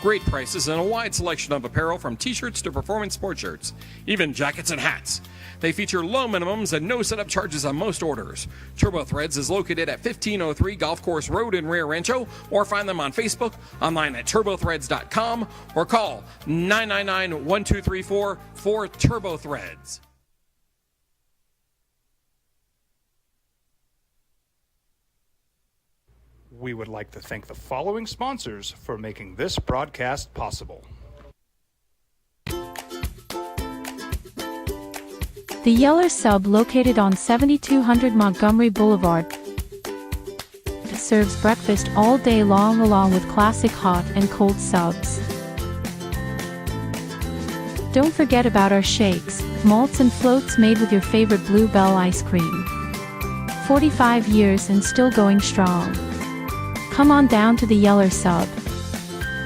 Great prices and a wide selection of apparel from t-shirts to performance sports shirts, even jackets and hats. They feature low minimums and no setup charges on most orders. Turbo Threads is located at 1503 Golf Course Road in Rio Rancho, or find them on Facebook, online at turbothreads.com, or call 999-1234 for Turbo Threads. We would like to thank the following sponsors for making this broadcast possible. The Yeller Sub, located on 7200 Montgomery Boulevard, serves breakfast all day long along with classic hot and cold subs. Don't forget about our shakes, malts and floats made with your favorite Bluebell ice cream. 45 years and still going strong. Come on down to the Yeller Sub,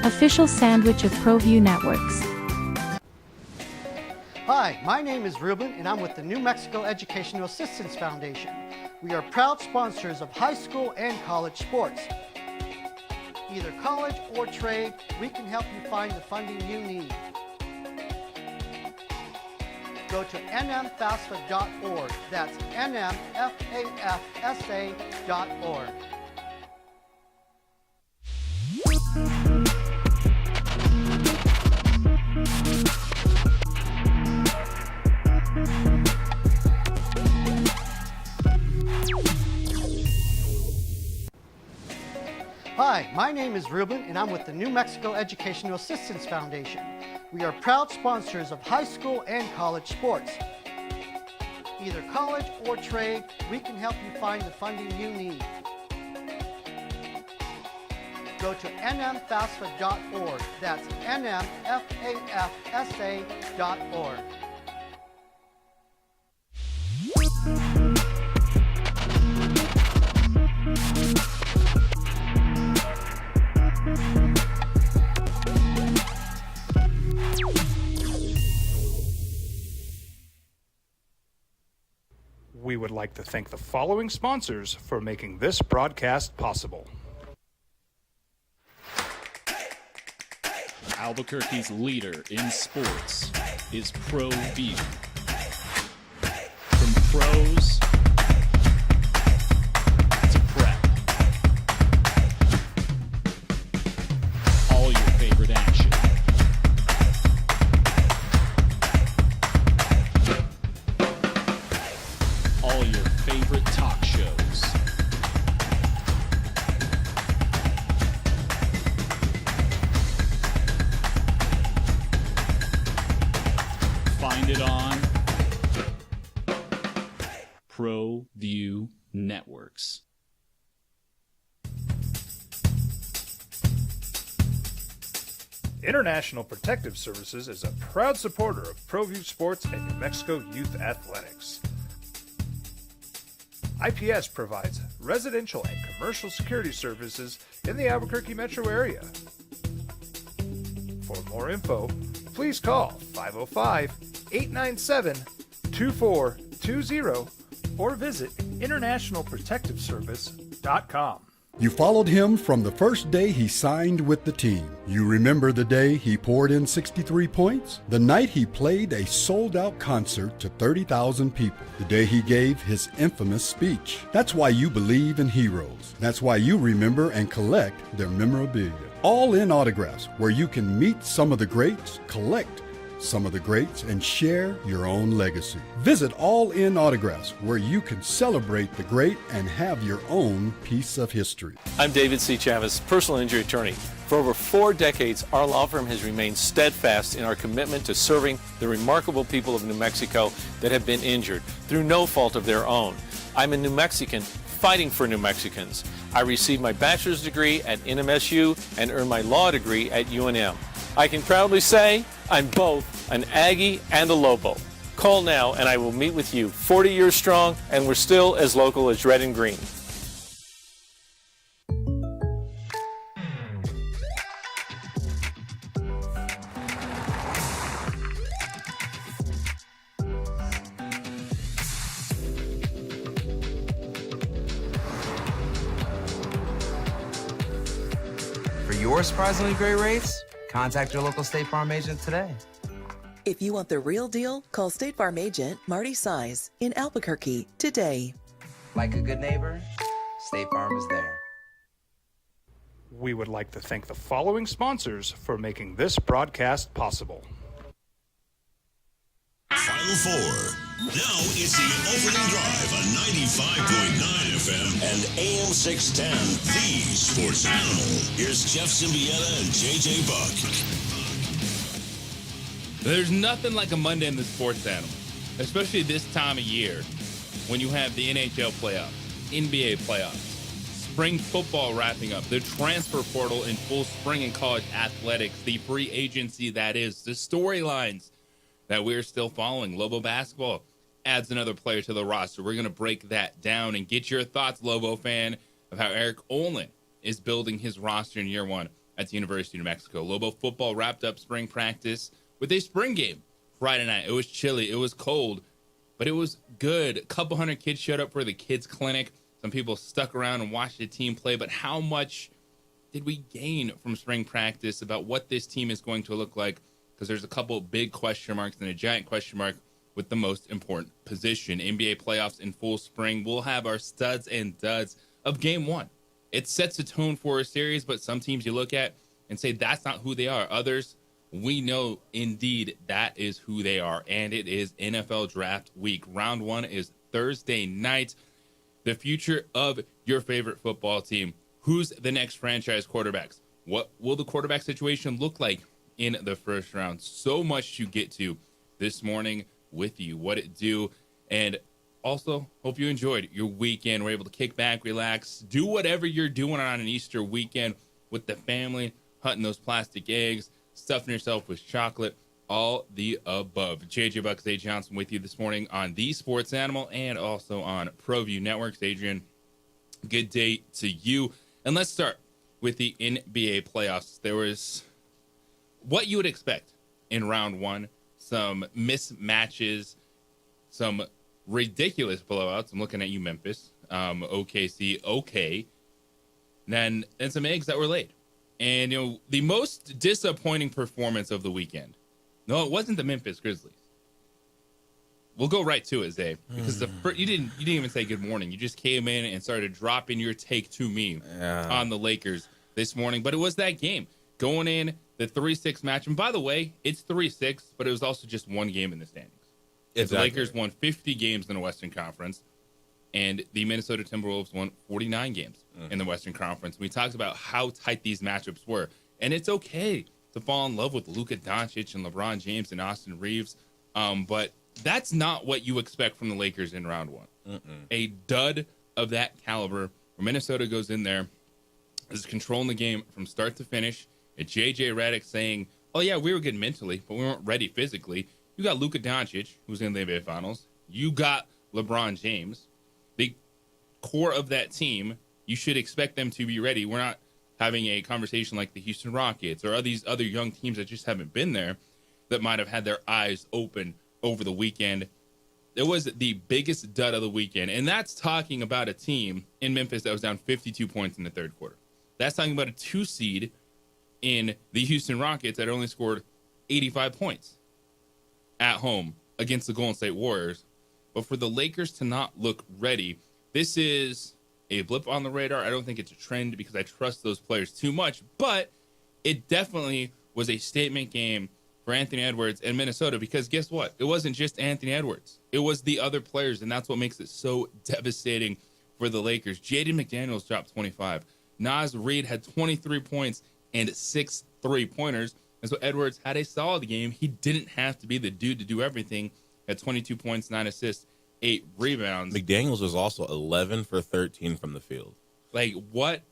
official sandwich of ProView Networks. Hi, my name is Ruben and I'm with the New Mexico Educational Assistance Foundation. We are proud sponsors of high school and college sports. Either college or trade, we can help you find the funding you need. Go to nmfafsa.org. That's nmfafsa.org. Hi, my name is Ruben and I'm with the New Mexico Educational Assistance Foundation. We are proud sponsors of high school and college sports. Either college or trade, we can help you find the funding you need. Go to nmfafsa.org. That's nmfafsa.org. We would like to thank the following sponsors for making this broadcast possible. Albuquerque's leader in sports is ProView. From pros to prep, all your favorite action. All your favorite talk shows. Find it on ProView Networks. International Protective Services is a proud supporter of ProView Sports and New Mexico Youth Athletics. IPS provides residential and commercial security services in the Albuquerque metro area. For more info, please call 505-897-2420 or visit internationalprotectiveservice.com. You followed him from the first day he signed with the team. You remember the day he poured in 63 points? The night he played a sold-out concert to 30,000 people. The day he gave his infamous speech. That's why you believe in heroes. That's why you remember and collect their memorabilia. All in Autographs, where you can meet some of the greats, collect some of the greats, and share your own legacy. Visit All In Autographs, where you can celebrate the great and have your own piece of history. I'm David C. Chavis, personal injury attorney. For over 4 decades, our law firm has remained steadfast in our commitment to serving the remarkable people of New Mexico that have been injured through no fault of their own. I'm a New Mexican fighting for New Mexicans. I received my bachelor's degree at NMSU and earned my law degree at UNM. I can proudly say I'm both an Aggie and a Lobo. Call now and I will meet with you. 40 years strong, and we're still as local as red and green. your surprisingly great rates, contact your local State Farm agent today. If you want the real deal, call State Farm agent Marty Size in Albuquerque today. Like a good neighbor, State Farm is there. We would like to thank the following sponsors for making this broadcast possible. Final Four. Now it's the opening drive on 95.9 FM and AM 610, the Sports Animal. Here's Jeff Zimbietta and JJ Buck. There's nothing like a Monday in the Sports Animal, especially this time of year when you have the NHL playoffs, NBA playoffs, spring football wrapping up, the transfer portal in full spring in college athletics, the free agency that is, the storylines that we're still following. Lobo basketball adds another player to the roster. We're going to break that down and get your thoughts, Lobo fan, of how Eric Olin is building his roster in year one at the University of New Mexico. Lobo football wrapped up spring practice with a spring game Friday night. It was chilly. It was cold, but it was good. A couple hundred kids showed up for the kids clinic. Some people stuck around and watched the team play, but how much did we gain from spring practice about what this team is going to look like? Because there's a couple big question marks and a giant question mark with the most important position. NBA playoffs in full spring. We'll have our studs and duds of game one. It sets a tone for a series, but some teams you look at and say that's not who they are. Others, we know indeed that is who they are, and it is NFL draft week. Round one is Thursday night. The future of your favorite football team. Who's the next franchise quarterbacks? What will the quarterback situation look like in the first round? So much to get to this morning with you. What it do, and also hope you enjoyed your weekend. We're able to kick back, relax, do whatever you're doing on an Easter weekend with the family, hunting those plastic eggs, stuffing yourself with chocolate, all the above. JJ Buck, Zay Johnson with you this morning on The Sports Animal and also on ProView Networks. Adrian, good day to you. And let's start with the NBA playoffs. There was what you would expect in round one, some mismatches, some ridiculous blowouts. I'm looking at you, Memphis. OKC, okay. And some eggs that were laid. And, the most disappointing performance of the weekend. No, it wasn't the Memphis Grizzlies. We'll go right to it, Zay, because you didn't even say good morning. You just came in and started dropping your take to me on the Lakers this morning. But it was that game going in the 3-6 match. And by the way, it's 3-6, but it was also just one game in the standings. Exactly. The Lakers won 50 games in the Western Conference, and the Minnesota Timberwolves won 49 games in the Western Conference. We talked about how tight these matchups were, and it's okay to fall in love with Luka Doncic and LeBron James and Austin Reeves, but that's not what you expect from the Lakers in round one. A dud of that caliber, where Minnesota goes in there, is controlling the game from start to finish. It's J.J. Redick saying, oh, yeah, we were good mentally, but we weren't ready physically. You got Luka Doncic, who's in the NBA Finals. You got LeBron James. The core of that team, you should expect them to be ready. We're not having a conversation like the Houston Rockets or these other young teams that just haven't been there that might have had their eyes open over the weekend. It was the biggest dud of the weekend, and that's talking about a team in Memphis that was down 52 points in the third quarter. That's talking about a 2 seed in the Houston Rockets that only scored 85 points at home against the Golden State Warriors. But for the Lakers to not look ready, this is a blip on the radar. I don't think it's a trend because I trust those players too much, but it definitely was a statement game for Anthony Edwards and Minnesota, because guess what? It wasn't just Anthony Edwards. It was the other players, and that's what makes it so devastating for the Lakers. Jaden McDaniels dropped 25. Naz Reid had 23 points and 6 3-pointers. And so Edwards had a solid game. He didn't have to be the dude to do everything. Had 22 points, 9 assists, 8 rebounds. McDaniels was also 11 for 13 from the field. Like, what?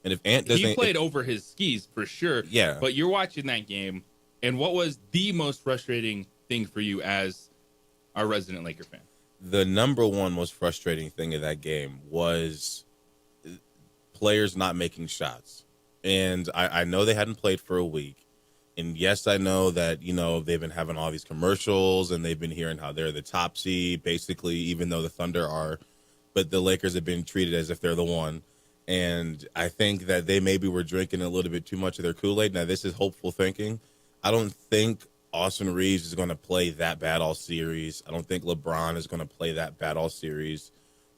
And if Ant doesn't, he played over his skis for sure. Yeah. But you're watching that game, and what was the most frustrating thing for you as our resident Laker fan? The number one most frustrating thing of that game was players not making shots. And I know they hadn't played for a week. And yes, I know that, they've been having all these commercials and they've been hearing how they're the top seed, basically, even though the Thunder are. But the Lakers have been treated as if they're the one. And I think that they maybe were drinking a little bit too much of their Kool-Aid. Now, this is hopeful thinking. I don't think Austin Reeves is going to play that bad all series. I don't think LeBron is going to play that bad all series.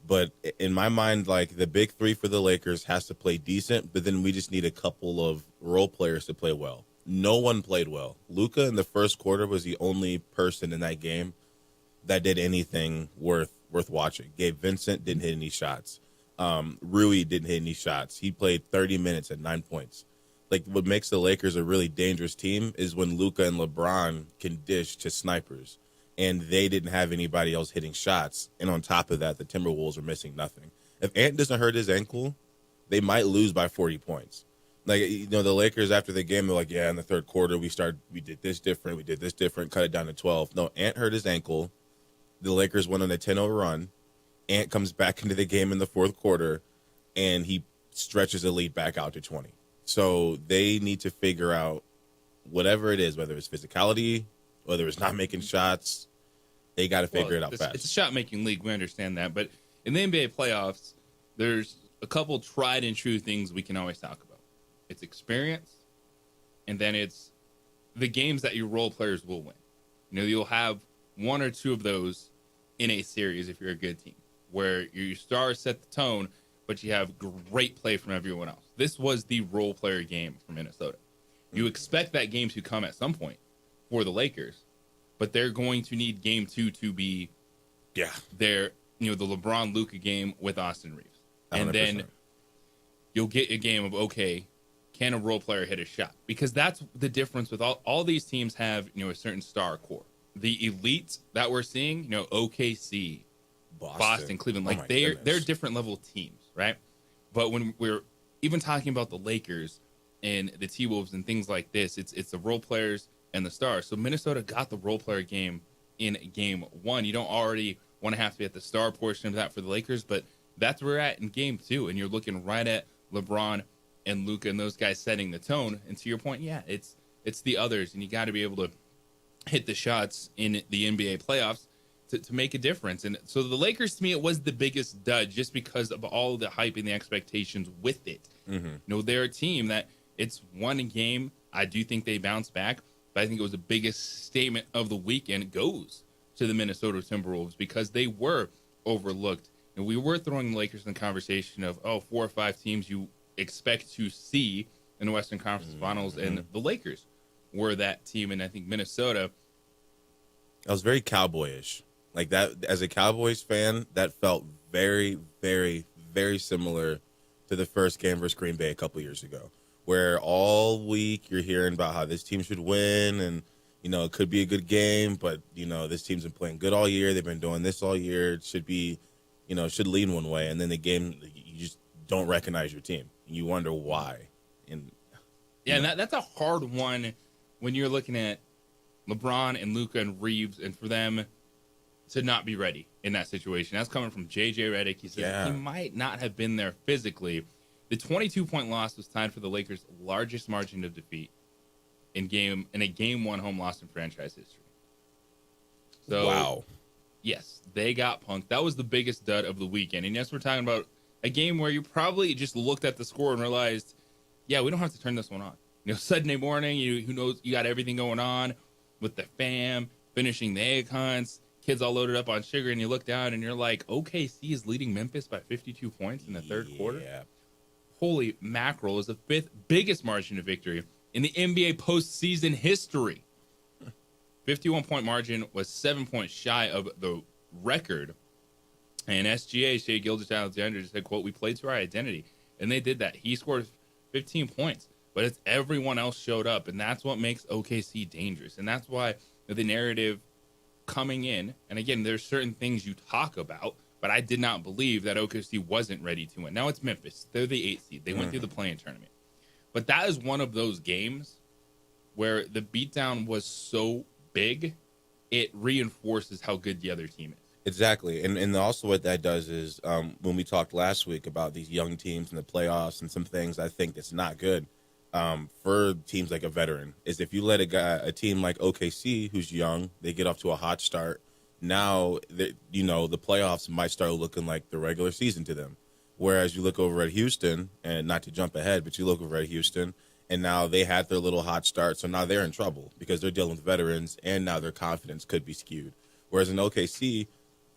But in my mind, like, the big three for the Lakers has to play decent, but then we just need a couple of role players to play well. No one played well. Luka in the first quarter was the only person in that game that did anything worth watching. Gabe Vincent didn't hit any shots. Rui didn't hit any shots. He played 30 minutes at 9 points. Like, what makes the Lakers a really dangerous team is when Luka and LeBron can dish to snipers, and they didn't have anybody else hitting shots. And on top of that, the Timberwolves are missing nothing. If Ant doesn't hurt his ankle, they might lose by 40 points. Like, you know, the Lakers after the game, they're like, yeah, in the third quarter, we did this different, cut it down to 12. No, Ant hurt his ankle. The Lakers went on a 10-0 run. Ant comes back into the game in the fourth quarter, and he stretches the lead back out to 20. So they need to figure out whatever it is, whether it's physicality, whether it's not making shots. They got to figure it out fast. It's a shot-making league. We understand that. But in the NBA playoffs, there's a couple tried and true things we can always talk about. It's experience, and then it's the games that your role players will win. You know, you'll have one or two of those in a series if you're a good team, where your stars set the tone, but you have great play from everyone else. This was the role player game for Minnesota. You expect that game to come at some point for the Lakers, but they're going to need game two to be their, you know, the LeBron Luka game with Austin Reeves. 100%. And then you'll get a game of, okay, can a role player hit a shot? Because that's the difference with all these teams have, you know, a certain star core. The elites that we're seeing, you know, OKC, Boston, Cleveland, like they're different level teams, right? But when we're even talking about the Lakers and the T-Wolves and things like this, it's the role players and the stars. So Minnesota got the role player game in game one. You don't already want to have to be at the star portion of that for the Lakers, but that's where we're at in game two. And you're looking right at LeBron and Luka and those guys setting the tone. And to your point, yeah, it's the others, and you got to be able to hit the shots in the NBA playoffs to make a difference. And so the Lakers, to me, it was the biggest dud just because of all the hype and the expectations with it. Mm-hmm. You know, they're a team that it's one game. I do think they bounce back, but I think it was the biggest statement of the weekend goes to the Minnesota Timberwolves because they were overlooked. And we were throwing the Lakers in the conversation of, 4 or 5 teams you expect to see in the Western Conference Finals, and the Lakers were that team. And I think Minnesota, I was very Cowboyish. Like that, as a Cowboys fan, that felt very, very, very similar to the first game versus Green Bay a couple years ago, where all week you're hearing about how this team should win and, you know, it could be a good game, but, you know, this team's been playing good all year. They've been doing this all year. It should be, you know, should lean one way. And then the game, you just don't recognize your team. And you wonder why. And that's a hard one when you're looking at LeBron and Luka and Reeves, and for them to not be ready in that situation. That's coming from JJ Redick. He says he might not have been there physically. The 22-point loss was tied for the Lakers' largest margin of defeat in a game one home loss in franchise history. So, wow. Yes, they got punked. That was the biggest dud of the weekend. And yes, we're talking about a game where you probably just looked at the score and realized, yeah, we don't have to turn this one on. You know, Sunday morning, who knows, you got everything going on with the fam, finishing the egg hunts, kids all loaded up on sugar, and you look down and you're like, OKC is leading Memphis by 52 points in the third quarter. Holy mackerel, is the 5th biggest margin of victory in the NBA postseason history. 51-point margin was 7 points shy of the record. And SGA, Shai Gilgeous-Alexander, just said, quote, "We played to our identity." And they did that. He scored 15 points, but it's everyone else showed up, and that's what makes OKC dangerous. And that's why the narrative coming in, and again, there's certain things you talk about, but I did not believe that OKC wasn't ready to win. Now it's Memphis. They're the 8th seed. They went through the play-in tournament. But that is one of those games where the beatdown was so big, it reinforces how good the other team is. Exactly. And also what that does is when we talked last week about these young teams in the playoffs and some things I think that's not good for teams like a veteran is if you let a team like OKC who's young, they get off to a hot start. Now, the playoffs might start looking like the regular season to them. Whereas you look over at Houston, and not to jump ahead, but you look over at Houston, and now they had their little hot start, so now they're in trouble because they're dealing with veterans, and now their confidence could be skewed. Whereas in OKC,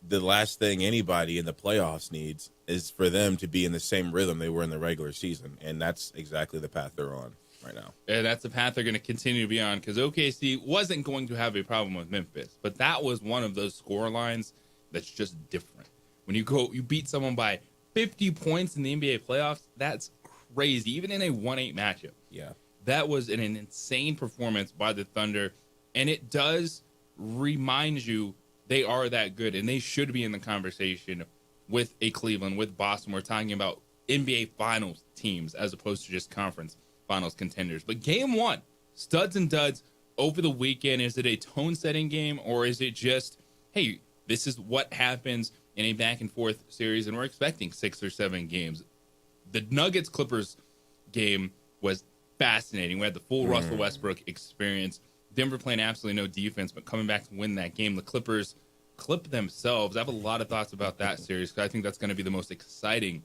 the last thing anybody in the playoffs needs is for them to be in the same rhythm they were in the regular season, and that's exactly the path they're on right now. Yeah, that's the path they're going to continue to be on, because OKC wasn't going to have a problem with Memphis, but that was one of those score lines that's just different. When you beat someone by 50 points in the NBA playoffs, that's crazy, even in a 1-8 matchup. Yeah. That was an insane performance by the Thunder, and it does remind you they are that good, and they should be in the conversation with a Cleveland, with Boston. We're talking about NBA Finals teams as opposed to just conference Finals contenders. But game one, studs and duds over the weekend. Is it a tone-setting game, or is it just, hey, this is what happens in a back-and-forth series, and we're expecting 6 or 7 games? The Nuggets-Clippers game was fascinating. We had the full Russell Westbrook experience. Denver playing absolutely no defense, but coming back to win that game. The Clippers clip themselves. I have a lot of thoughts about that series, because I think that's going to be the most exciting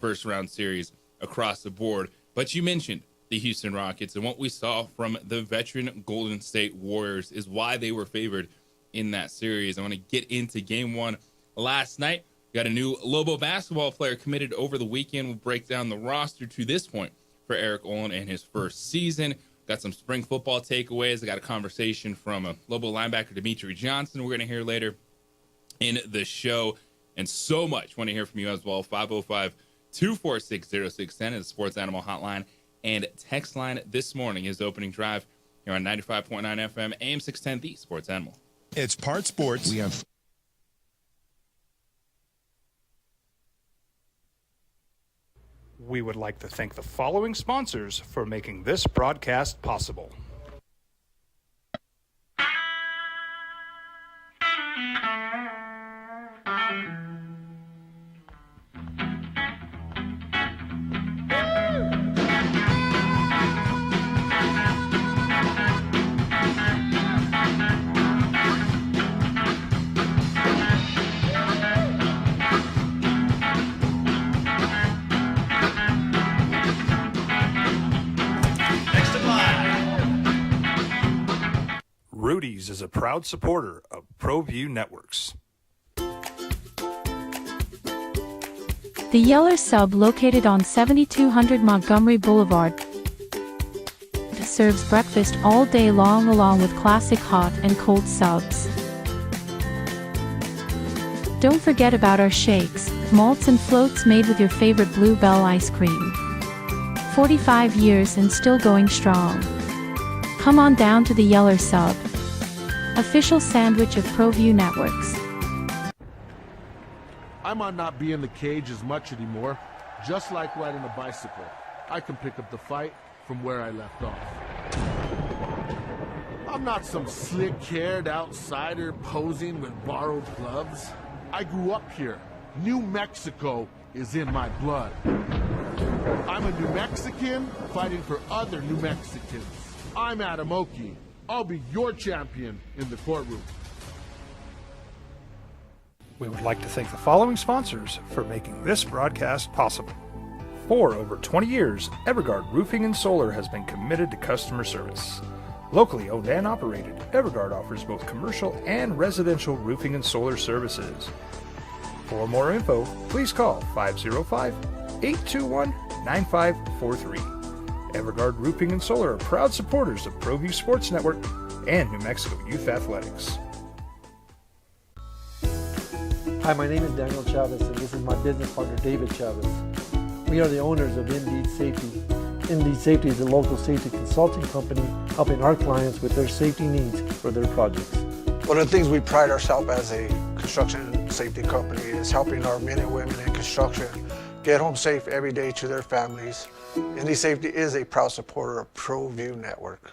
first-round series across the board. But you mentioned the Houston Rockets, and what we saw from the veteran Golden State Warriors is why they were favored in that series. I want to get into game one last night. We got a new Lobo basketball player committed over the weekend. We'll break down the roster to this point for Eric Olin in his first season. Got some spring football takeaways. I got a conversation from a Lobo linebacker, Dimitri Johnson, we're going to hear later in the show, and so much. Want to hear from you as well. 505-246-0610 is the Sports Animal Hotline and text line this morning. Is opening drive here on 95.9 FM, AM 610, the Sports Animal. It's Part Sports. We would like to thank the following sponsors for making this broadcast possible. Rudy's is a proud supporter of ProView Networks. The Yeller Sub, located on 7200 Montgomery Boulevard, serves breakfast all day long along with classic hot and cold subs. Don't forget about our shakes, malts and floats made with your favorite Blue Bell ice cream. 45 years and still going strong. Come on down to the Yeller Sub, official sandwich of ProView Networks. I might not be in the cage as much anymore. Just like riding a bicycle, I can pick up the fight from where I left off. I'm not some slick-haired outsider posing with borrowed gloves. I grew up here. New Mexico is in my blood. I'm a New Mexican fighting for other New Mexicans. I'm Adam Oki. I'll be your champion in the courtroom. We would like to thank the following sponsors for making this broadcast possible. For over 20 years, Evergard Roofing and Solar has been committed to customer service. Locally owned and operated, Evergard offers both commercial and residential roofing and solar services. For more info, please call 505-821-9543. Evergard Roofing and Solar are proud supporters of ProView Sports Network and New Mexico Youth Athletics. Hi, my name is Daniel Chavez, and this is my business partner, David Chavez. We are the owners of Indeed Safety. Indeed Safety is a local safety consulting company helping our clients with their safety needs for their projects. One of the things we pride ourselves as a construction safety company is helping our men and women in construction get home safe every day to their families. Indeed Safety is a proud supporter of ProView Network.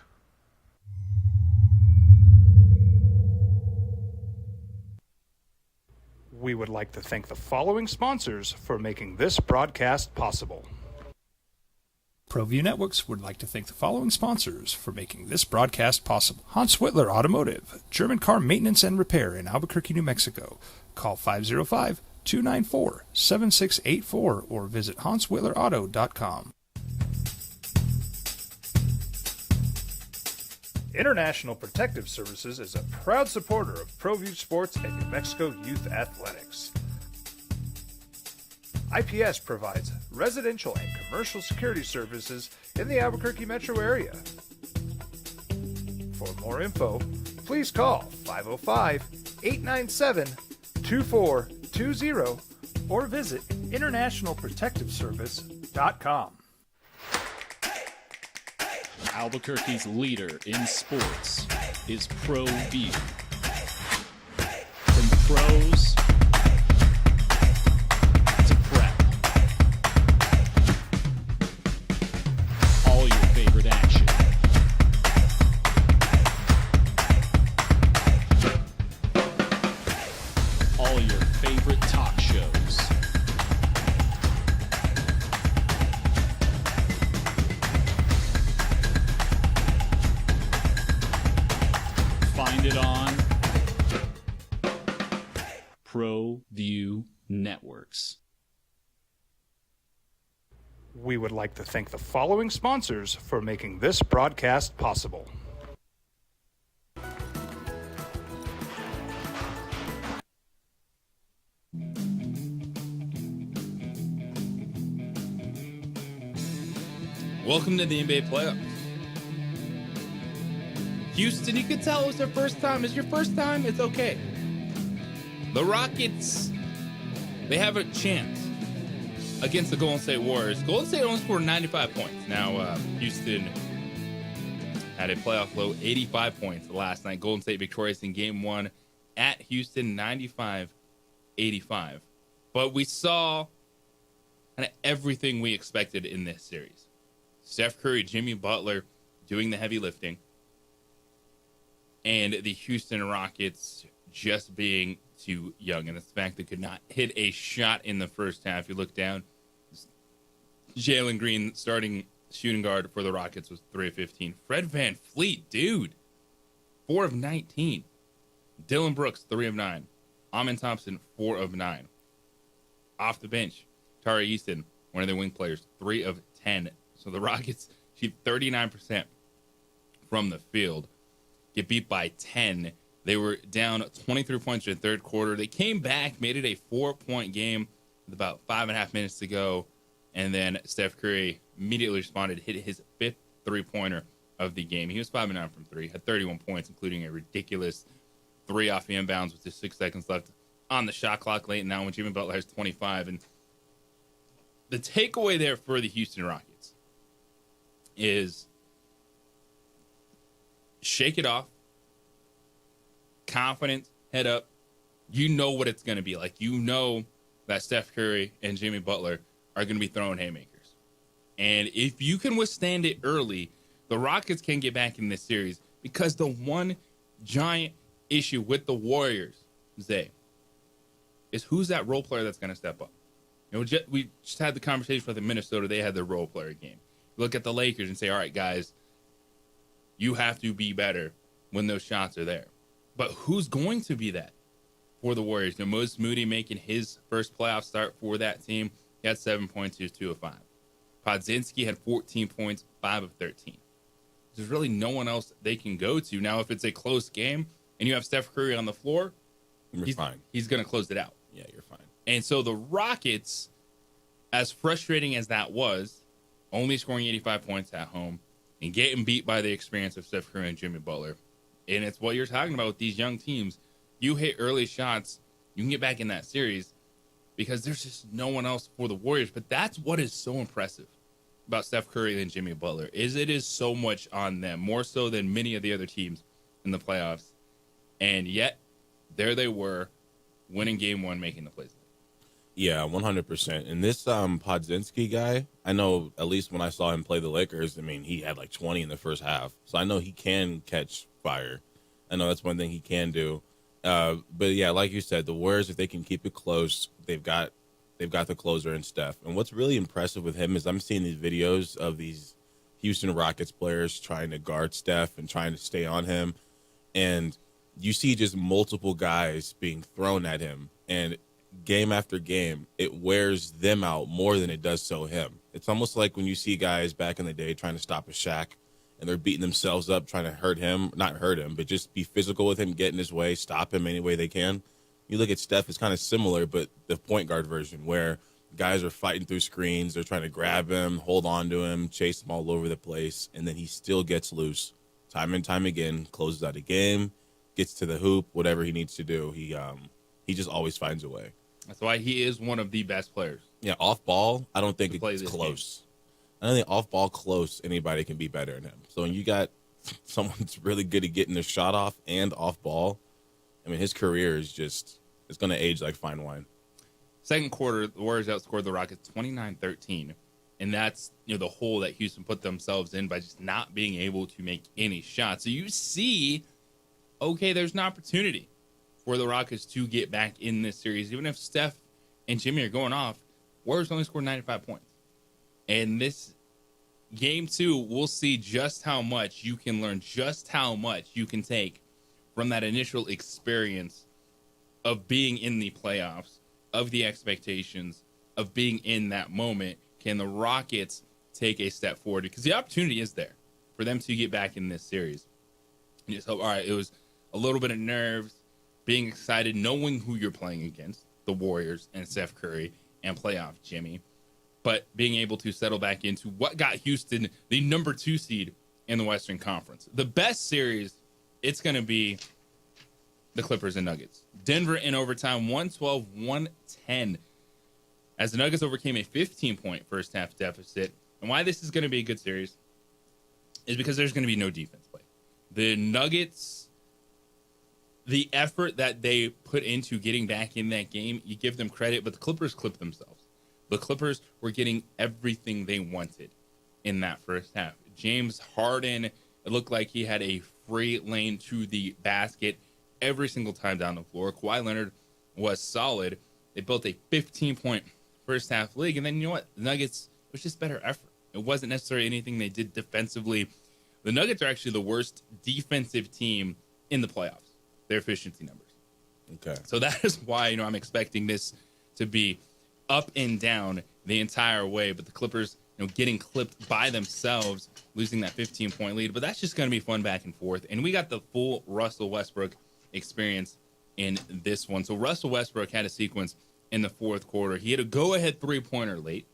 We would like to thank the following sponsors for making this broadcast possible. ProView Networks would like to thank the following sponsors for making this broadcast possible. Hans Whitler Automotive, German car maintenance and repair in Albuquerque, New Mexico. Call 294-7684 or visit HansWhitlerAuto.com. International Protective Services is a proud supporter of ProView Sports and New Mexico Youth Athletics. IPS provides residential and commercial security services in the Albuquerque metro area. For more info, please call 505-897-2420 or visit internationalprotectiveservice.com. Albuquerque's leader in sports is ProView. From pros to prep, all your favorite action. All your favorite talk shows. Find it on ProView Networks. We would like to thank the following sponsors for making this broadcast possible. Welcome to the NBA playoffs. Houston, you could tell it was their first time. It's your first time, it's okay. The Rockets, they have a chance against the Golden State Warriors. Golden State only scored 95 points. Now, Houston had a playoff low, 85 points last night. Golden State victorious in Game 1 at Houston, 95-85. But we saw kind of everything we expected in this series. Steph Curry, Jimmy Butler doing the heavy lifting, and the Houston Rockets just being too young. And the fact they could not hit a shot in the first half. You look down, Jalen Green, starting shooting guard for the Rockets, was 3 of 15. Fred VanVleet, dude, 4 of 19. Dylan Brooks, 3 of 9. Amen Thompson, 4 of 9. Off the bench, Tari Easton, one of their wing players, 3 of 10. So the Rockets shoot 39% from the field, get beat by 10. They were down 23 points in the third quarter. They came back, made it a 4-point game with about 5.5 minutes to go. And then Steph Curry immediately responded, hit his 5th three-pointer of the game. He was 5 of 9 from 3, had 31 points, including a ridiculous 3 off the inbounds with just 6 seconds left on the shot clock late now when Jimmy Butler has 25. And the takeaway there for the Houston Rockets is shake it off, confidence, head up. You know what it's going to be like. You know that Steph Curry and Jimmy Butler are going to be throwing haymakers. And if you can withstand it early, the Rockets can get back in this series, because the one giant issue with the Warriors, Zay, is who's that role player that's going to step up. You know, we just had the conversation with Minnesota. They had their role player game. Look at the Lakers and say, all right, guys, you have to be better when those shots are there. But who's going to be that for the Warriors? Moses Moody making his first playoff start for that team. He had 7 points. He was 2 of 5. Podziemski had 14 points, 5 of 13. There's really no one else they can go to. Now, if it's a close game and you have Steph Curry on the floor, You're fine. He's going to close it out. Yeah, you're fine. And so the Rockets, as frustrating as that was, only scoring 85 points at home and getting beat by the experience of Steph Curry and Jimmy Butler. And it's what you're talking about with these young teams. You hit early shots, you can get back in that series, because there's just no one else for the Warriors. But that's what is so impressive about Steph Curry and Jimmy Butler, is it is so much on them, more so than many of the other teams in the playoffs. And yet, there they were, winning Game 1, making the plays. Yeah, 100%. And this Podziemski guy, I know at least when I saw him play the Lakers, I mean, he had like 20 in the first half. So I know he can catch fire. I know that's one thing he can do. But yeah, like you said, the Warriors, if they can keep it close, they've got the closer in Steph. And what's really impressive with him is I'm seeing these videos of these Houston Rockets players trying to guard Steph and trying to stay on him. And you see just multiple guys being thrown at him. And game after game, it wears them out more than it does so him. It's almost like when you see guys back in the day trying to stop a Shaq and they're beating themselves up, trying to hurt him, not hurt him, but just be physical with him, get in his way, stop him any way they can. You look at Steph, it's kind of similar, but the point guard version where guys are fighting through screens, they're trying to grab him, hold on to him, chase him all over the place, and then he still gets loose time and time again, closes out a game, gets to the hoop, whatever he needs to do. He just always finds a way. That's why he is one of the best players. Yeah, off ball, I don't think it's close. Game. I don't think off ball close anybody can be better than him. So when you got someone that's really good at getting their shot off and off ball, I mean, his career is just, it's going to age like fine wine. Second quarter, the Warriors outscored the Rockets 29-13. And that's, the hole that Houston put themselves in by just not being able to make any shots. So you see, okay, there's an opportunity for the Rockets to get back in this series. Even if Steph and Jimmy are going off, Warriors only scored 95 points. And this game 2, we'll see just how much you can learn, just how much you can take from that initial experience of being in the playoffs, of the expectations, of being in that moment. Can the Rockets take a step forward? Because the opportunity is there for them to get back in this series. And just hope, all right, it was a little bit of nerves, being excited, knowing who you're playing against, the Warriors and Steph Curry and playoff Jimmy, but being able to settle back into what got Houston the number 2 seed in the Western Conference. The best series, it's going to be the Clippers and Nuggets. Denver in overtime, 112-110. As the Nuggets overcame a 15-point first-half deficit. And why this is going to be a good series is because there's going to be no defense play. The Nuggets, the effort that they put into getting back in that game, you give them credit, but the Clippers clipped themselves. The Clippers were getting everything they wanted in that first half. James Harden, it looked like he had a free lane to the basket every single time down the floor. Kawhi Leonard was solid. They built a 15-point first half league. And then, you know what? The Nuggets was just better effort. It wasn't necessarily anything they did defensively. The Nuggets are actually the worst defensive team in the playoffs, their efficiency numbers. Okay. So that is why, I'm expecting this to be up and down the entire way. But the Clippers, getting clipped by themselves, losing that 15-point lead. But that's just going to be fun back and forth. And we got the full Russell Westbrook experience in this one. So Russell Westbrook had a sequence in the fourth quarter. He had a go-ahead three-pointer late.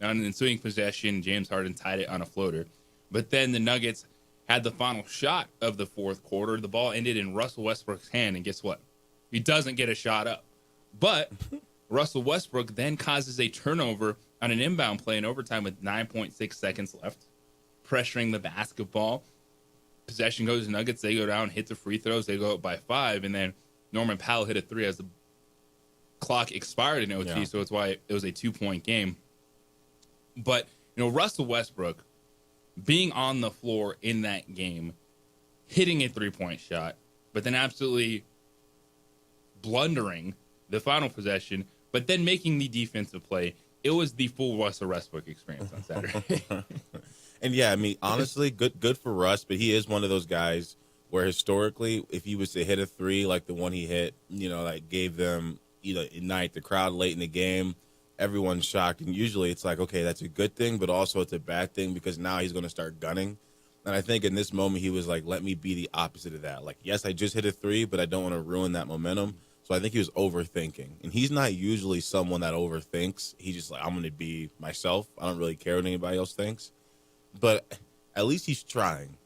On an ensuing possession, James Harden tied it on a floater. But then the Nuggets had the final shot of the fourth quarter. The ball ended in Russell Westbrook's hand, and guess what? He doesn't get a shot up. But Russell Westbrook then causes a turnover on an inbound play in overtime with 9.6 seconds left, pressuring the basketball. Possession goes to Nuggets. They go down, hit the free throws. They go up by 5, and then Norman Powell hit a 3 as the clock expired in OT, so it's why it was a 2-point game. But, Russell Westbrook being on the floor in that game, hitting a 3-point shot, but then absolutely blundering the final possession, but then making the defensive play. It was the full Russell Westbrook experience on Saturday. And yeah, I mean, honestly, good for Russ, but he is one of those guys where historically, if he was to hit a 3 like the one he hit, like gave them, ignite the crowd late in the game, everyone's shocked. And usually it's like, okay, that's a good thing, but also it's a bad thing because now he's going to start gunning. And I think in this moment, he was like, let me be the opposite of that. Like, yes, I just hit a 3, but I don't want to ruin that momentum. So I think he was overthinking. And he's not usually someone that overthinks. He's just like, I'm going to be myself. I don't really care what anybody else thinks. But at least he's trying.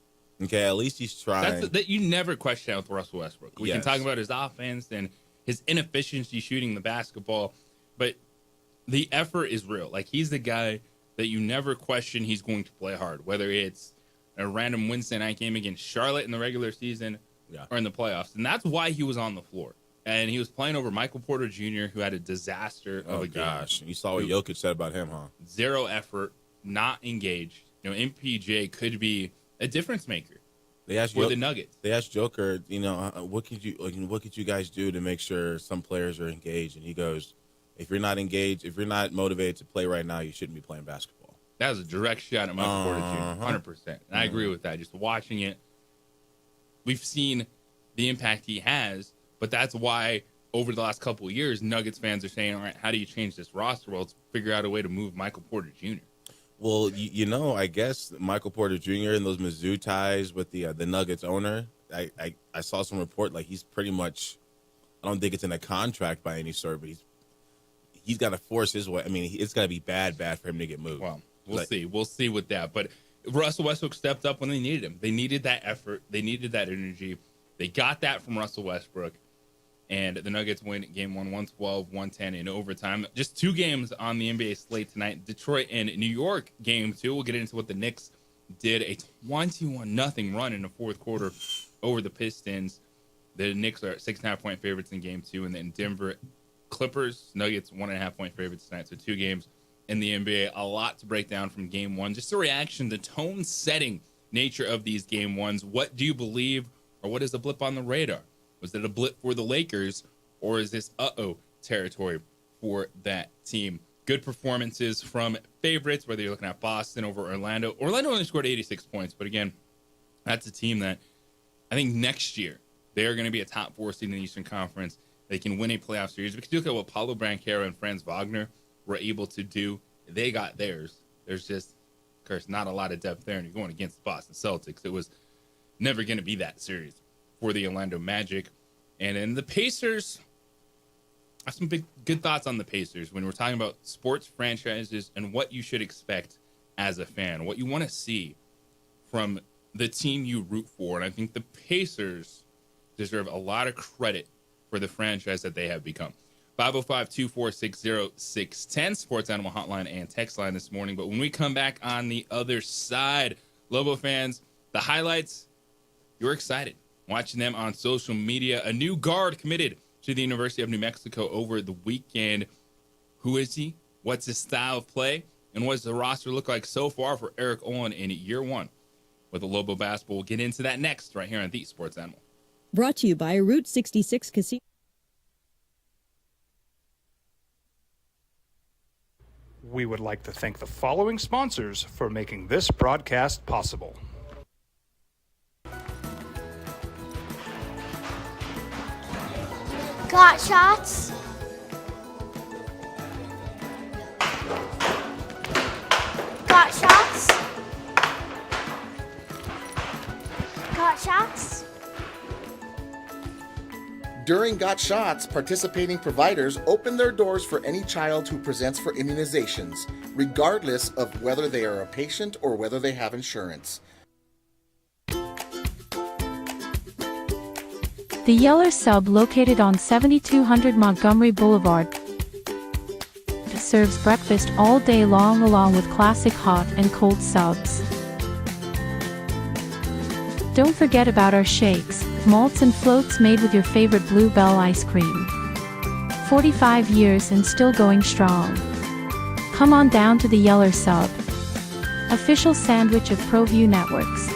Okay, at least he's trying. That you never question with Russell Westbrook. We can talk about his offense and his inefficiency shooting the basketball, but the effort is real. Like, he's the guy that you never question he's going to play hard, whether it's a random Wednesday night game against Charlotte in the regular season or in the playoffs. And that's why he was on the floor. And he was playing over Michael Porter Jr., who had a disaster of a game. Oh, gosh. You saw what Jokic said about him, huh? Zero effort, not engaged. MPJ could be a difference maker for the Nuggets. They asked Joker, what could you guys do to make sure some players are engaged? And he goes, if you're not engaged, if you're not motivated to play right now, you shouldn't be playing basketball. That was a direct shot at Michael Porter Jr., 100%. And I agree with that. Just watching it, we've seen the impact he has, but that's why over the last couple of years, Nuggets fans are saying, all right, how do you change this roster? Well, let's figure out a way to move Michael Porter Jr. Well, I guess Michael Porter Jr. and those Mizzou ties with the Nuggets owner, I saw some report like he's pretty much, I don't think it's in a contract by any sort, but he's got to force his way. I mean, it's got to be bad for him to get moved. Well, we'll see. We'll see with that. But Russell Westbrook stepped up when they needed him. They needed that effort. They needed that energy. They got that from Russell Westbrook. And the Nuggets win game 1, 112-110 in overtime. Just 2 games on the NBA slate tonight. Detroit and New York game 2. We'll get into what the Knicks did. A 21-0 run in the fourth quarter over the Pistons. The Knicks are 6.5-point favorites in game 2. And then Denver Clippers, Nuggets 1.5-point favorites tonight. So 2 games in the NBA. A lot to break down from game 1. Just a reaction, the tone-setting nature of these game 1s. What do you believe, or what is a blip on the radar? Was it a blip for the Lakers, or is this territory for that team? Good performances from favorites, whether you're looking at Boston over Orlando. Orlando only scored 86 points, but again, that's a team that I think next year they're going to be a top 4 seed in the Eastern Conference. They can win a playoff series. Because you look at what Paulo Banchero and Franz Wagner were able to do. They got theirs. There's just, of course, not a lot of depth there, and you're going against the Boston Celtics. It was never going to be that series for the Orlando Magic. And then the Pacers, I have some good thoughts on the Pacers when we're talking about sports franchises and what you should expect as a fan, what you want to see from the team you root for. And I think the Pacers deserve a lot of credit for the franchise that they have become. 505-246-0610, Sports Animal Hotline and text line this morning. But when we come back on the other side, Lobo fans, the highlights, you're excited watching them on social media. A new guard committed to the University of New Mexico over the weekend. Who is he? What's his style of play? And what does the roster look like so far for Eric Olin in year 1 with the Lobo basketball? We'll get into that next right here on The Sports Animal. Brought to you by Route 66 Casino. We would like to thank the following sponsors for making this broadcast possible. Got shots? Got shots? Got shots? During Got Shots, participating providers open their doors for any child who presents for immunizations, regardless of whether they are a patient or whether they have insurance. The Yeller Sub, located on 7200 Montgomery Boulevard, serves breakfast all day long along with classic hot and cold subs. Don't forget about our shakes, malts and floats made with your favorite Blue Bell ice cream. 45 years and still going strong. Come on down to the Yeller Sub, official sandwich of ProView Networks.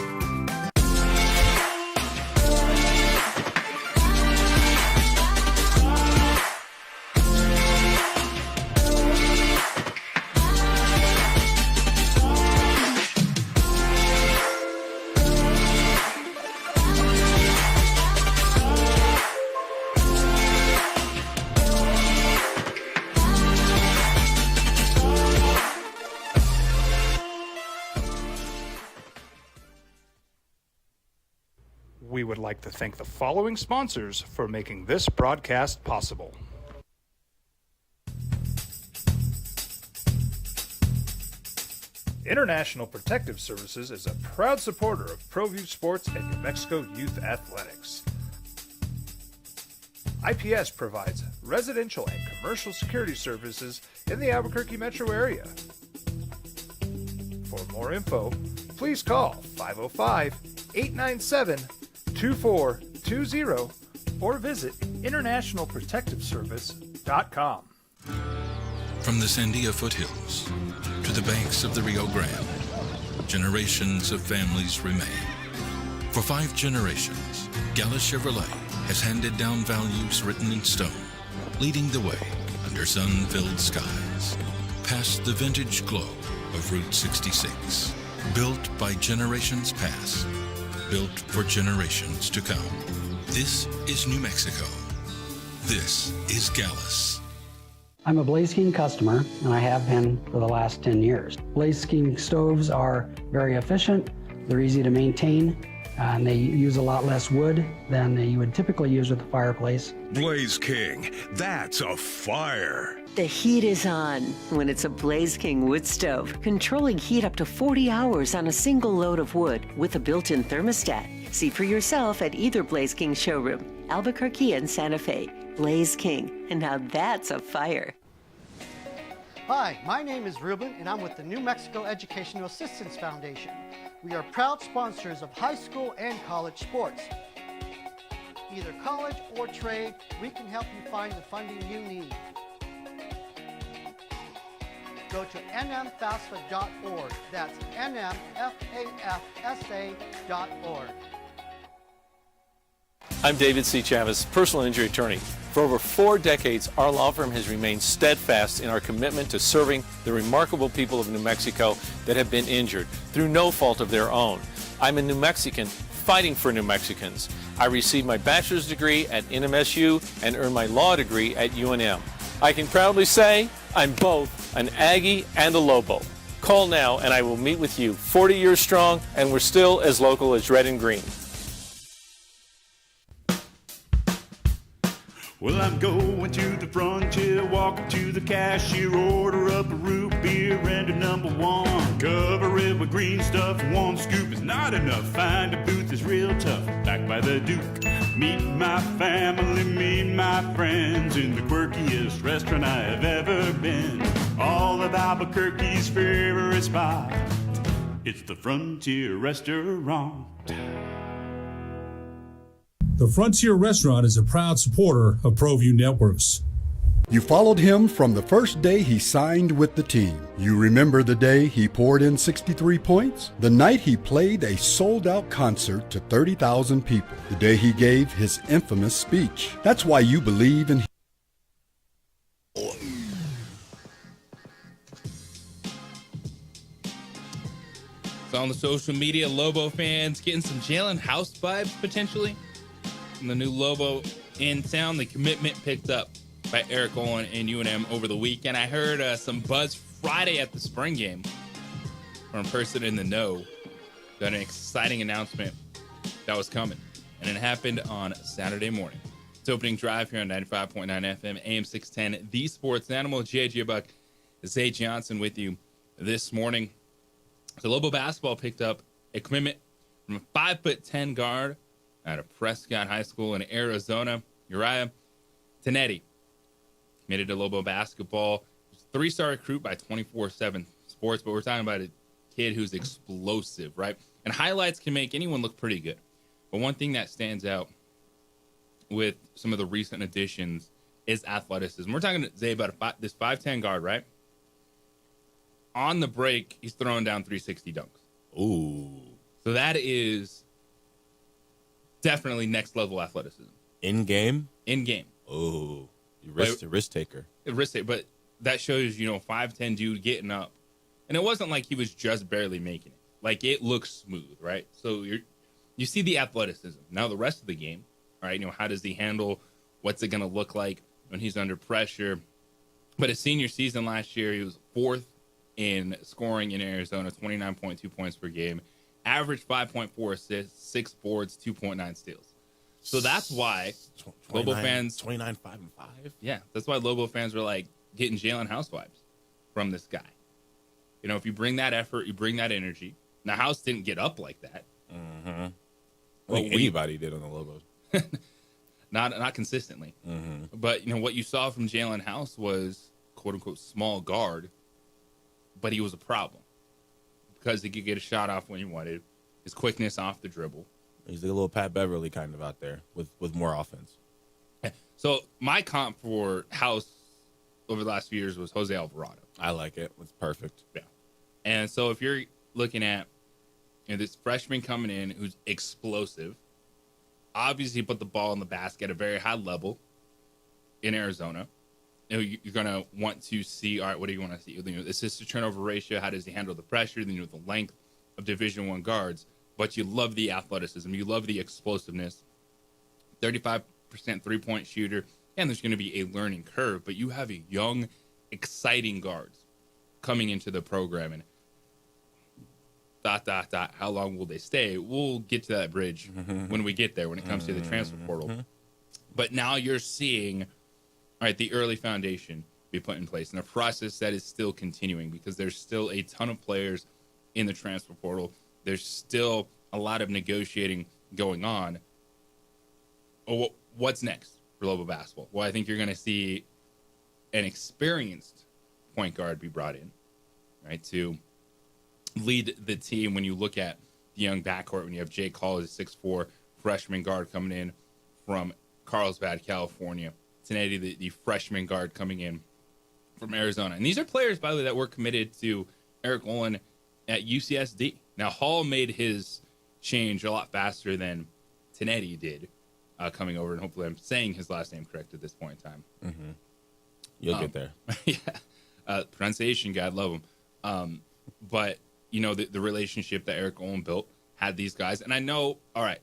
We would like to thank the following sponsors for making this broadcast possible. International Protective Services is a proud supporter of ProView Sports and New Mexico Youth Athletics. IPS provides residential and commercial security services in the Albuquerque metro area. For more info, please call 505-897-2420 or visit internationalprotectiveservice.com. From the Sandia foothills to the banks of the Rio Grande, generations of families remain. For 5 generations, Gala Chevrolet has handed down values written in stone, leading the way under sun-filled skies, past the vintage glow of Route 66. Built by generations past, built for generations to come. This is New Mexico. This is Gallus. I'm a Blaze King customer, and I have been for the last 10 years. Blaze King stoves are very efficient, they're easy to maintain, and they use a lot less wood than you would typically use with a fireplace. Blaze King, that's a fire. The heat is on when it's a Blaze King wood stove, controlling heat up to 40 hours on a single load of wood with a built-in thermostat. See for yourself at either Blaze King showroom, Albuquerque and Santa Fe. Blaze King, and now that's a fire. Hi, my name is Ruben, and I'm with the New Mexico Educational Assistance Foundation. We are proud sponsors of high school and college sports. Either college or trade, we can help you find the funding you need. Go to nmfafsa.org. That's nmfafsa.org. I'm David C. Chavez, personal injury attorney. For over 4 decades, our law firm has remained steadfast in our commitment to serving the remarkable people of New Mexico that have been injured through no fault of their own. I'm a New Mexican fighting for New Mexicans. I received my bachelor's degree at NMSU and earned my law degree at UNM. I can proudly say I'm both an Aggie and a Lobo. Call now and I will meet with you. 40 years strong, and we're still as local as red and green. Well, I'm going to the frontier, walking to the cashier, order up a root beer and a number one. Cover it with green stuff, one scoop is not enough. Find a booth is real tough, back by the Duke. Meet my family, meet my friends in the quirkiest restaurant I have ever been. All of Albuquerque's favorite spot, it's the Frontier Restaurant. The Frontier Restaurant is a proud supporter of ProView Networks. You followed him from the first day he signed with the team. You remember the day he poured in 63 points? The night he played a sold-out concert to 30,000 people. The day he gave his infamous speech. That's why you believe in him. So on the social media, Lobo fans getting some Jalen House vibes potentially. From the new Lobo in town, the commitment picked up by Eric Olin and UNM over the weekend. I heard some buzz Friday at the spring game from a person in the know that an exciting announcement that was coming. And it happened on Saturday morning. It's opening drive here on 95.9 FM, AM 610, The Sports Animal. JJ Buck, Zay Johnson with you this morning. So Lobo basketball picked up a commitment from a 5'10" guard out of Prescott High School in Arizona, Uriah Tenetti. Committed to Lobo basketball. He's a 3-star recruit by 24/7 Sports, but we're talking about a kid who's explosive, right? And highlights can make anyone look pretty good. But one thing that stands out with some of the recent additions is athleticism. We're talking today about this 5'10" guard, right? On the break, he's throwing down 360 dunks. Ooh. So that is definitely next level athleticism. In game? In game. Oh, risk taker. But that shows, 5'10" dude getting up. And it wasn't like he was just barely making it. Like, it looks smooth, right? So you see the athleticism. Now the rest of the game, all right, how does he handle? What's it going to look like when he's under pressure? But his senior season last year, he was 4th in scoring in Arizona, 29.2 points per game. Average 5.4 assists, 6 boards, 2.9 steals. So that's why Lobo fans 29, 5, and 5. Yeah, that's why Lobo fans were like getting Jalen House vibes from this guy. If you bring that effort, you bring that energy. Now House didn't get up like that. Mm-hmm. Well, anybody did on the Lobos. not consistently. Mm-hmm. But what you saw from Jalen House was quote unquote small guard, but he was a problem. Because he could get a shot off when he wanted, his quickness off the dribble. He's a little Pat Beverly kind of out there with more offense. So my comp for House over the last few years was Jose Alvarado. I like it. It's perfect. Yeah. And so if you're looking at this freshman coming in who's explosive, obviously put the ball in the basket at a very high level in Arizona. You're going to want to see, all right, what do you want to see? Assist to turnover ratio, how does he handle the pressure, the length of Division I guards. But you love the athleticism. You love the explosiveness. 35% three-point shooter, and there's going to be a learning curve, but you have a young, exciting guards coming into the program, and ... how long will they stay? We'll get to that bridge when we get there, when it comes to the transfer portal. But now you're seeing, all right, the early foundation be put in place, and a process that is still continuing because there's still a ton of players in the transfer portal. There's still a lot of negotiating going on. Oh, what's next for Lobo basketball? Well, I think you're going to see an experienced point guard be brought in, right, to lead the team. When you look at the young backcourt, when you have Jake Hall as a 6'4" freshman guard coming in from Carlsbad, California, Tenetti, the freshman guard coming in from Arizona. And these are players, by the way, that were committed to Eric Olin at UCSD. Now, Hall made his change a lot faster than Tenetti did coming over, and hopefully I'm saying his last name correct at this point in time. You'll get there. Yeah. Pronunciation, God love him. But, you know, the relationship that Eric Olin built had these guys. And I know, all right,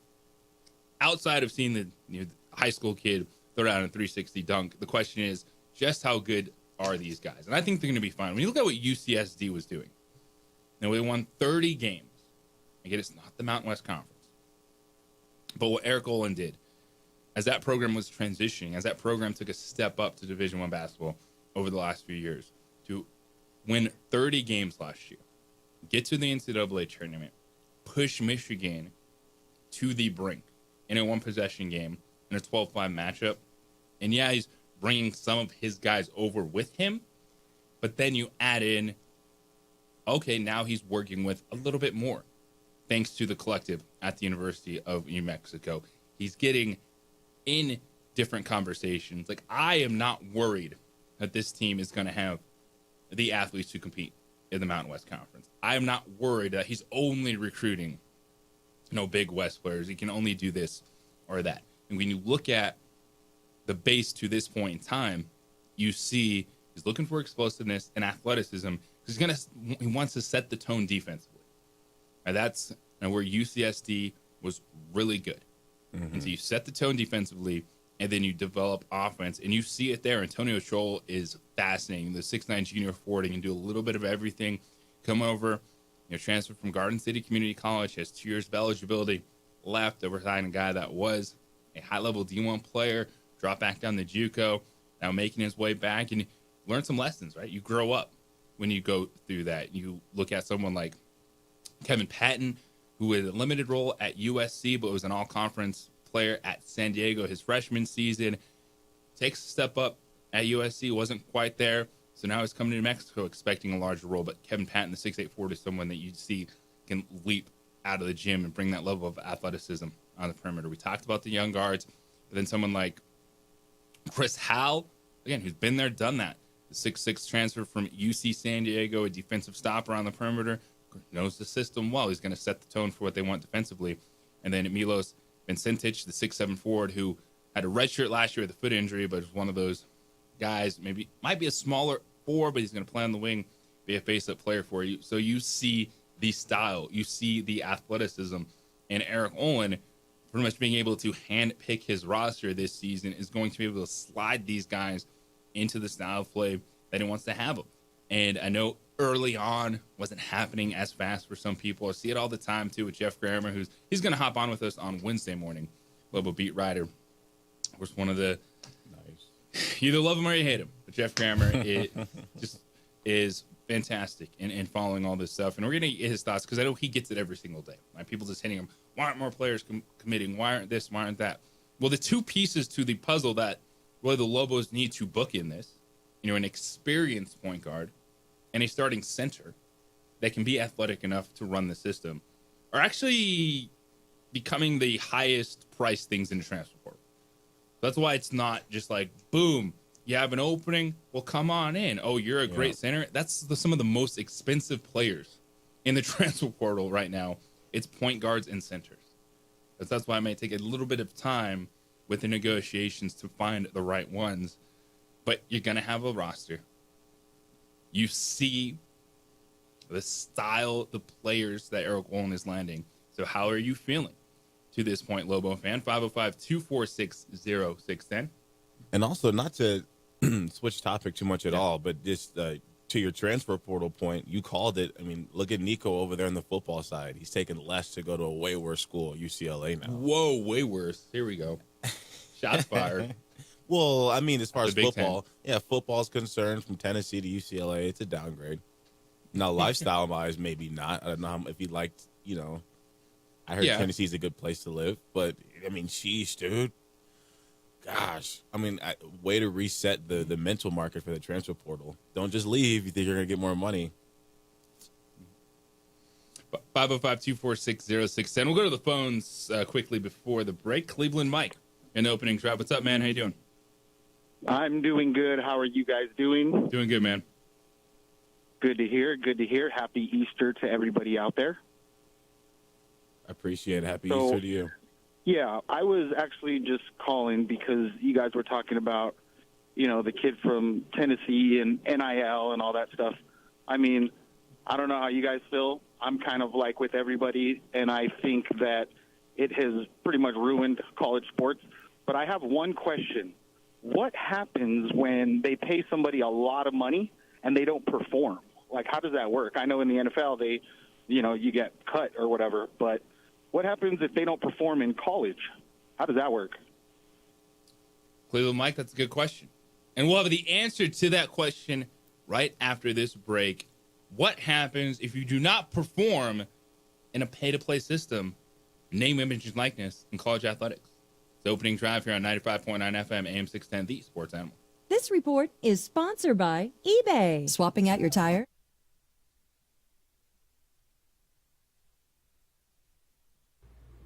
outside of seeing the high school kid throw down a 360 dunk, the question is just how good are these guys? And I think they're going to be fine. When you look at what UCSD was doing, now they won 30 games. Again, it's not the Mountain West Conference. But what Eric Olin did, as that program was transitioning, as that program took a step up to Division I basketball over the last few years, to win 30 games last year, get to the NCAA tournament, push Michigan to the brink in a one-possession game in a 12-5 matchup. And yeah, he's bringing some of his guys over with him, but then you add in, okay, now he's working with a little bit more, thanks to the collective at the University of New Mexico. He's getting in different conversations. Like, I am not worried that this team is going to have the athletes to compete in the Mountain West Conference. I am not worried that he's only recruiting, big West players. He can only do this or that. And when you look at the base to this point in time, you see he's looking for explosiveness and athleticism because he wants to set the tone defensively. And that's where UCSD was really good. And so you set the tone defensively, and then you develop offense, and you see it there. Antonio Scholl is fascinating. The 6'9" junior forward, he can do a little bit of everything. Come over, transfer from Garden City Community College, has 2 years of eligibility left. Over signing a guy that was a high-level D1 player, drop back down the JUCO, now making his way back, and learn some lessons, right? You grow up when you go through that. You look at someone like Kevin Patton, who had a limited role at USC, but was an all-conference player at San Diego his freshman season. Takes a step up at USC, wasn't quite there, so now he's coming to New Mexico expecting a larger role. But Kevin Patton, the 6'8" forward, is someone that you see can leap out of the gym and bring that level of athleticism on the perimeter. We talked about the young guards, but then someone like Chris Howell, again, who's been there, done that. The 6'6" transfer from UC San Diego, a defensive stopper on the perimeter, knows the system well. He's going to set the tone for what they want defensively. And then Milos Vincentich, the 6'7" forward, who had a red shirt last year with a foot injury, but is one of those guys, might be a smaller 4, but he's going to play on the wing, be a face-up player for you. So you see the style, you see the athleticism, and Eric Olin, pretty much being able to hand-pick his roster this season, is going to be able to slide these guys into the style of play that he wants to have them. And I know early on wasn't happening as fast for some people. I see it all the time too with Jeff Grammer, he's going to hop on with us on Wednesday morning. Lobo beat writer. Of course, one of the you either love him or you hate him. But Jeff Grammer just is fantastic in following all this stuff. And we're going to get his thoughts because I know he gets it every single day. Right? People just hitting him. Why aren't more players committing? Why aren't this? Why aren't that? Well, the two pieces to the puzzle that really the Lobos need to book in this, an experienced point guard and a starting center that can be athletic enough to run the system, are actually becoming the highest priced things in the transfer portal. That's why it's not just like, boom, you have an opening, well, come on in. Oh, you're a great center. That's some of the most expensive players in the transfer portal right now. It's point guards and centers. That's why it may take a little bit of time with the negotiations to find the right ones. But you're going to have a roster. You see the style, the players that Eric Olin is landing. So how are you feeling to this point, Lobo fan? 505-246-0610. And also, not to switch topic too much at all, but just to your transfer portal point, you called it. I mean, look at Nico over there on the football side. He's taken less to go to a way worse school, UCLA now. Whoa, way worse. Here we go. Shots fired. Well, I mean, as far as football, 10. yeah, football's concerned from Tennessee to UCLA, it's a downgrade. Now, lifestyle-wise, maybe not. I don't know if he liked, I heard Tennessee's a good place to live, but, I mean, sheesh, dude. Gosh. I mean, way to reset the mental market for the transfer portal. Don't just leave. You think you're going to get more money. 505-246-0610. We'll go to the phones quickly before the break. Cleveland Mike in the opening drive. What's up, man? How you doing? I'm doing good. How are you guys doing? Doing good, man. Good to hear. Good to hear. Happy Easter to everybody out there. I appreciate it. Happy Easter to you. Yeah, I was actually just calling because you guys were talking about, the kid from Tennessee and NIL and all that stuff. I mean, I don't know how you guys feel. I'm kind of like with everybody, and I think that it has pretty much ruined college sports. But I have one question. What happens when they pay somebody a lot of money and they don't perform? Like, how does that work? I know in the NFL, you get cut or whatever, but what happens if they don't perform in college? How does that work? Cleveland Mike, that's a good question. And we'll have the answer to that question right after this break. What happens if you do not perform in a pay-to-play system, name, image, and likeness in college athletics? The opening drive here on 95.9 FM, AM 610, the Sports Animal. This report is sponsored by eBay. Swapping out your tire?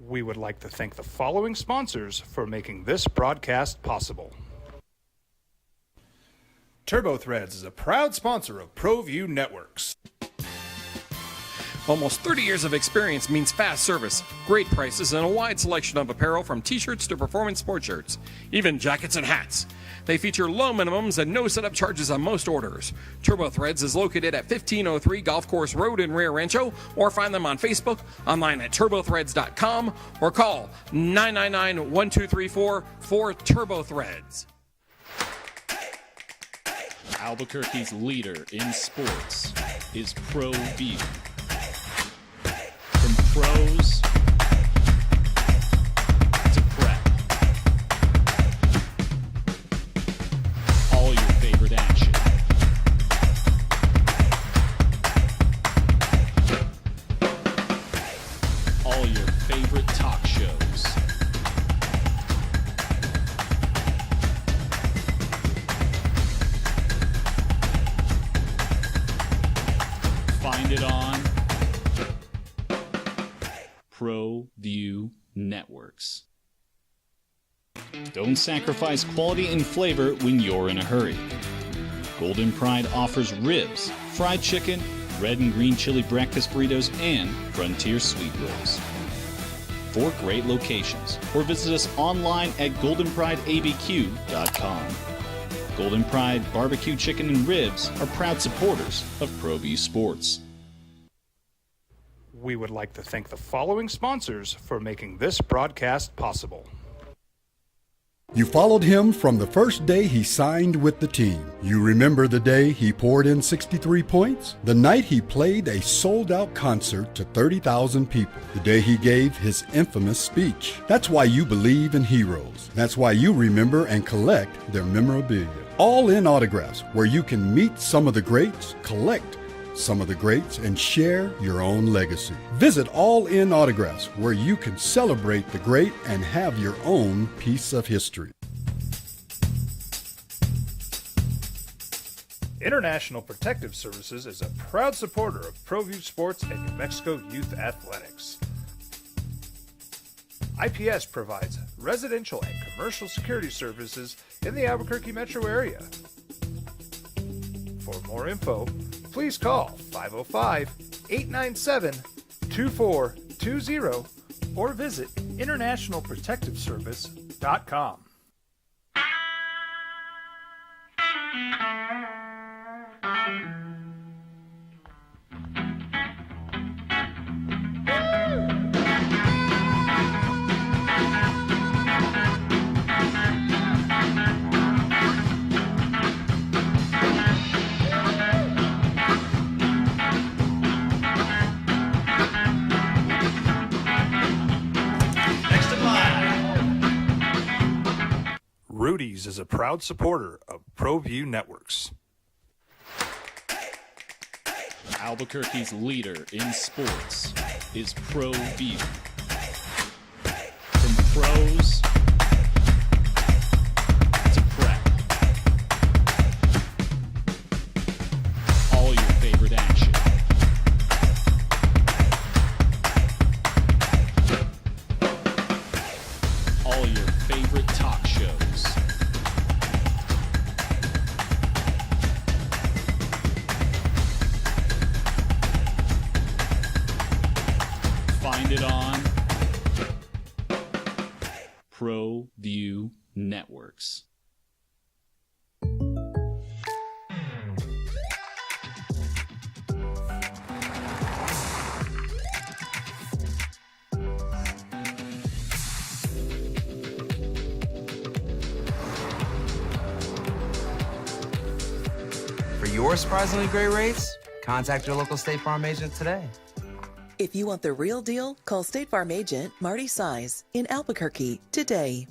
We would like to thank the following sponsors for making this broadcast possible. TurboThreads is a proud sponsor of ProView Networks. Almost 30 years of experience means fast service, great prices, and a wide selection of apparel from t-shirts to performance sports shirts, even jackets and hats. They feature low minimums and no setup charges on most orders. TurboThreads is located at 1503 Golf Course Road in Rio Rancho, or find them on Facebook, online at turbothreads.com, or call 999-1234 for TurboThreads. Albuquerque's leader in sports is ProView. From pros to prep, all your favorite action. All your favorite talk shows. Find it on ProView Networks. Don't sacrifice quality and flavor when you're in a hurry. Golden Pride offers ribs, fried chicken, red and green chili breakfast burritos, and Frontier sweet rolls. 4 great locations, or visit us online at goldenprideabq.com. Golden Pride Barbecue Chicken and Ribs are proud supporters of ProView Sports. We would like to thank the following sponsors for making this broadcast possible. You followed him from the first day he signed with the team. You remember the day he poured in 63 points? The night he played a sold-out concert to 30,000 people. The day he gave his infamous speech. That's why you believe in heroes. That's why you remember and collect their memorabilia. All in Autographs, where you can meet some of the greats, collect some of the greats, and share your own legacy. Visit All In Autographs, where you can celebrate the great and have your own piece of history. International Protective Services is a proud supporter of ProView Sports and New Mexico Youth Athletics. IPS provides residential and commercial security services in the Albuquerque metro area. For more info, please call 505-897-2420 or visit internationalprotectiveservice.com. Rudy's is a proud supporter of ProView Networks. Albuquerque's leader in sports is ProView. From pros to prep. All your favorite action. All your favorite talk shows. Find it on ProView Networks. For your surprisingly great rates, contact your local State Farm agent today. If you want the real deal, call State Farm agent Marty Size in Albuquerque today.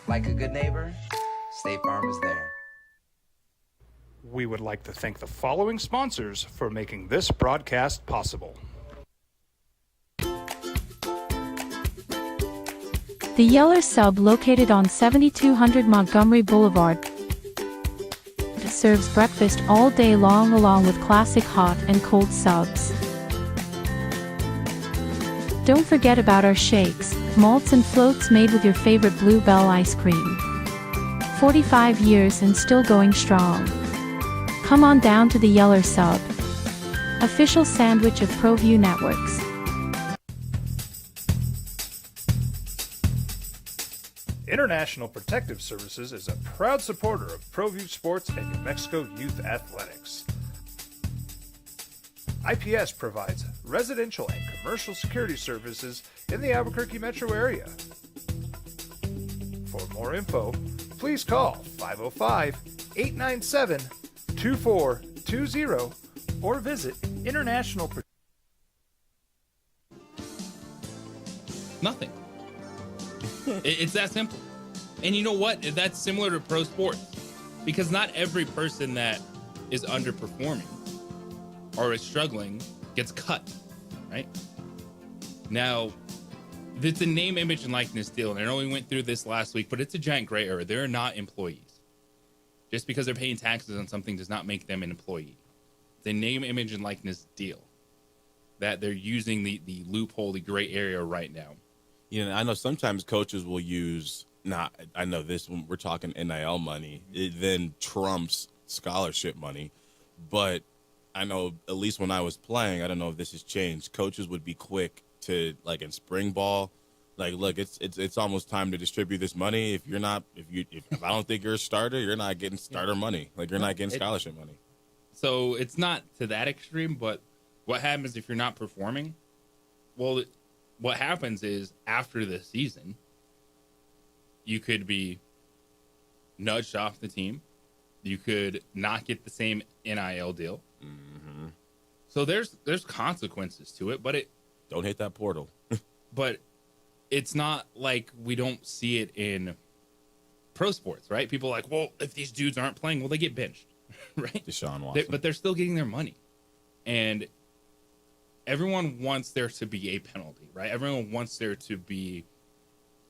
Like a good neighbor, State Farm is there. We would like to thank the following sponsors for making this broadcast possible. The Yeller Sub, located on 7200 Montgomery Boulevard, serves breakfast all day long along with classic hot and cold subs. Don't forget about our shakes, malts and floats made with your favorite Blue Bell ice cream. 45 years and still going strong. Come on down to the Yeller Sub, official sandwich of ProView Networks. International Protective Services is a proud supporter of ProView Sports and New Mexico Youth Athletics. IPS provides residential and commercial security services in the Albuquerque metro area. For more info, please call 505-897-2420 or visit International Nothing. It's that simple. And you know what? That's similar to pro sports. Because not every person that is underperforming or is struggling gets cut, right? Now, it's a name, image, and likeness deal. And I know we went through this last week, but it's a giant gray area. They're not employees. Just because they're paying taxes on something does not make them an employee. It's a name, image, and likeness deal that they're using the loophole, the gray area right now. You know, I know sometimes coaches will use, I know this when we're talking NIL money, it then trumps scholarship money. But I know, at least when I was playing, I don't know if this has changed, coaches would be quick to, like in spring ball, like, look, it's almost time to distribute this money. If I don't think you're a starter, you're not getting starter money. Like, you're not getting scholarship money. So it's not to that extreme, but what happens if you're not performing? Well, what happens is after the season, you could be nudged off the team. You could not get the same NIL deal. Mm-hmm. So there's consequences to it, but don't hit that portal. But it's not like we don't see it in pro sports, right? People are like, well, if these dudes aren't playing, well, they get benched, right? Deshaun Watson. But they're still getting their money. And everyone wants there to be a penalty, right? Everyone wants there to be,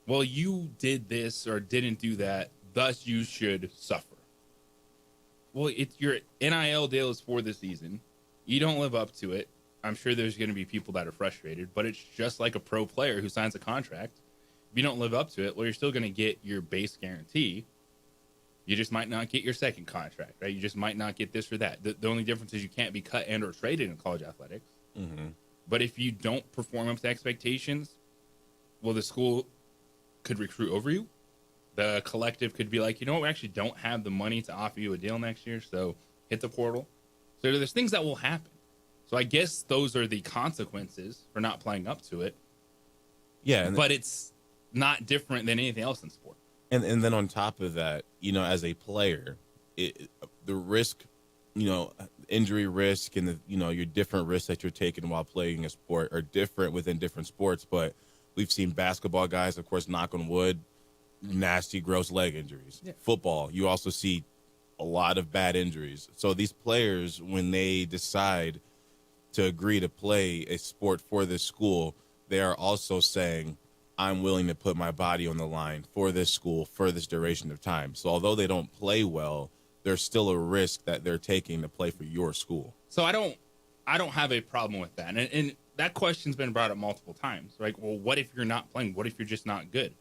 well, you did this or didn't do that, thus you should suffer. Well, it's your NIL deal is for the season. You don't live up to it. I'm sure there's going to be people that are frustrated, but it's just like a pro player who signs a contract. If you don't live up to it, well, you're still going to get your base guarantee. You just might not get your second contract, right? You just might not get this or that. The only difference is you can't be cut and or traded in college athletics. Mm-hmm. But if you don't perform up to expectations, well, the school could recruit over you. The collective could be like, you know what, we actually don't have the money to offer you a deal next year, so hit the portal. So there's things that will happen. So I guess those are the consequences for not playing up to it. Yeah. But it's not different than anything else in sport. And then on top of that, you know, as a player, the risk, you know, injury risk and, your different risks that you're taking while playing a sport are different within different sports. But we've seen basketball guys, of course, knock on wood, nasty, gross leg injuries. Football, you also see a lot of bad injuries. So these players, when they decide to agree to play a sport for this school, they are also saying, I'm willing to put my body on the line for this school for this duration of time. So although they don't play well, there's still a risk that they're taking to play for your school. So I don't have a problem with that. And that question's been brought up multiple times. Like, well, what if you're not playing? What if you're just not good?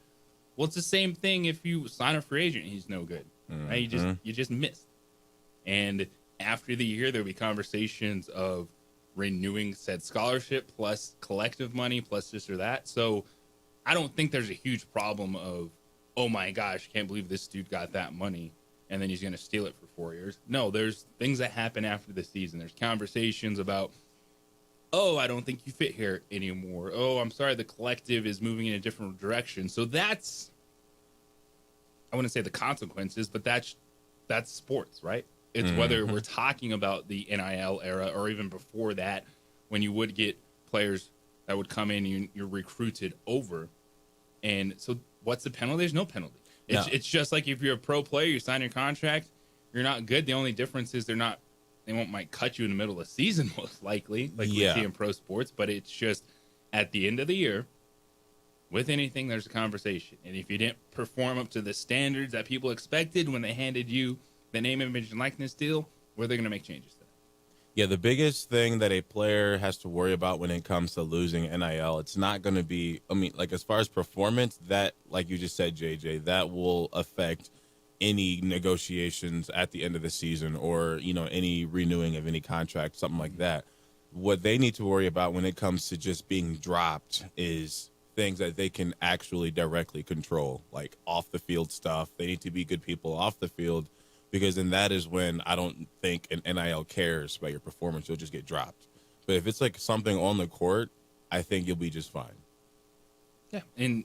Well, it's the same thing if you sign a free agent and he's no good. Right? You just missed. And after the year, there'll be conversations of renewing said scholarship plus collective money plus this or that. So I don't think there's a huge problem of, oh my gosh, can't believe this dude got that money and then he's going to steal it for 4 years. No, there's things that happen after the season. There's conversations about, oh, I don't think you fit here anymore. Oh, I'm sorry, the collective is moving in a different direction. So that's, I wouldn't say the consequences, but that's sports, right? It's whether we're talking about the NIL era or even before that, when you would get players that would come in and you're recruited over. And so what's the penalty? There's no penalty. It's just like if you're a pro player, you sign your contract, you're not good. The only difference is they might cut you in the middle of the season, most likely, like we see in pro sports. But it's just at the end of the year, with anything, there's a conversation. And if you didn't perform up to the standards that people expected when they handed you the name, image, and likeness deal, where they're going to make changes to that. Yeah, the biggest thing that a player has to worry about when it comes to losing NIL, it's not going to be, like as far as performance, that, like you just said, JJ, that will affect any negotiations at the end of the season or, any renewing of any contract, something like that. What they need to worry about when it comes to just being dropped is things that they can actually directly control, like off the field stuff. They need to be good people off the field, because then that is when I don't think an NIL cares about your performance. You'll just get dropped. But if it's like something on the court, I think you'll be just fine. Yeah, and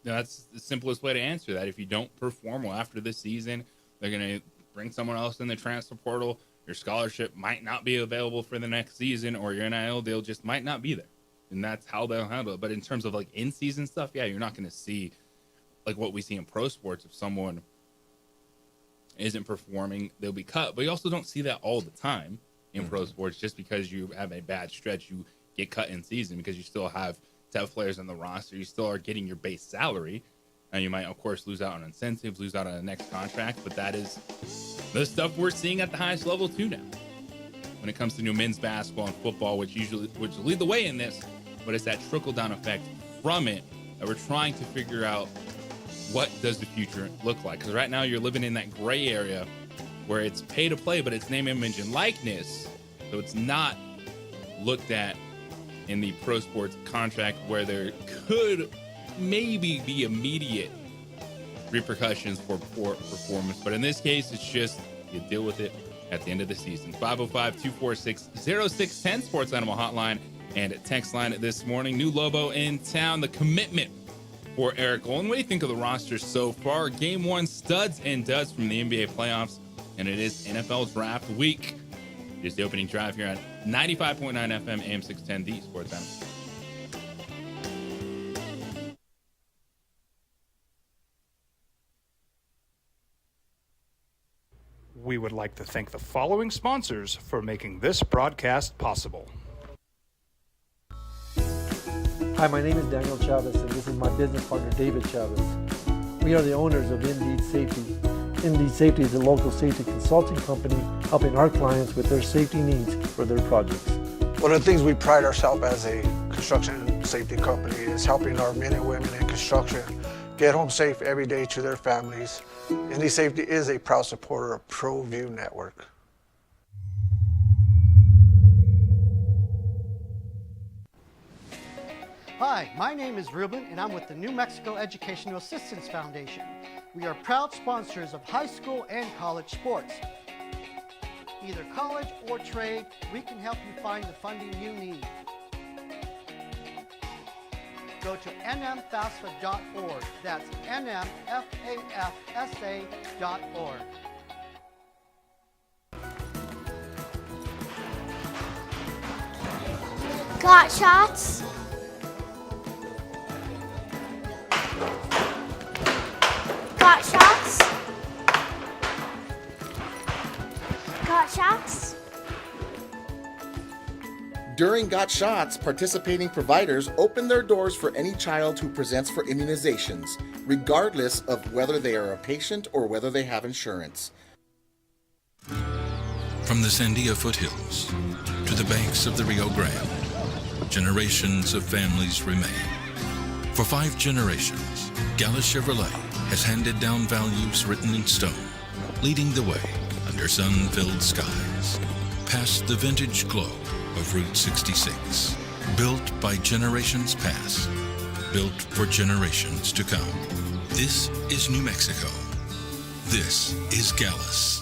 that's the simplest way to answer that. If you don't perform well after this season, they're going to bring someone else in the transfer portal. Your scholarship might not be available for the next season, or your NIL deal just might not be there. And that's how they'll handle it. But in terms of like in-season stuff, yeah, you're not going to see like what we see in pro sports. If someone isn't performing, they'll be cut. But you also don't see that all the time in pro sports. Just because you have a bad stretch, you get cut in season, because you still have to have players on the roster. You still are getting your base salary, and you might, of course, lose out on incentives, lose out on the next contract. But that is the stuff we're seeing at the highest level too now. When it comes to new men's basketball and football, which lead the way in this, but it's that trickle-down effect from it that we're trying to figure out. What does the future look like? Because right now you're living in that gray area where it's pay to play, but it's name, image, and likeness. So it's not looked at in the pro sports contract where there could maybe be immediate repercussions for poor performance. But in this case, it's just you deal with it at the end of the season. 505-246-0610 Sports Animal Hotline and text line this morning. New Lobo in town. The commitment for Eric Olin. What do you think of the roster so far? Game 1 studs and duds from the NBA playoffs, and it is NFL draft week. It is the opening drive here on 95.9 FM, AM 610, the Sports Animal. We would like to thank the following sponsors for making this broadcast possible. Hi, my name is Daniel Chavez, and this is my business partner, David Chavez. We are the owners of Indeed Safety. Indeed Safety is a local safety consulting company helping our clients with their safety needs for their projects. One of the things we pride ourselves as a construction safety company is helping our men and women in construction get home safe every day to their families. Indeed Safety is a proud supporter of ProView Network. Hi, my name is Ruben, and I'm with the New Mexico Educational Assistance Foundation. We are proud sponsors of high school and college sports. Either college or trade, we can help you find the funding you need. Go to nmfafsa.org. That's nmfafsa.org. Got shots? Got shots? Got shots? During Got Shots, participating providers open their doors for any child who presents for immunizations, regardless of whether they are a patient or whether they have insurance. From the Sandia foothills to the banks of the Rio Grande, generations of families remain. For 5 generations, Gallus Chevrolet has handed down values written in stone, leading the way under sun-filled skies, past the vintage glow of Route 66. Built by generations past, built for generations to come. This is New Mexico. This is Gallus.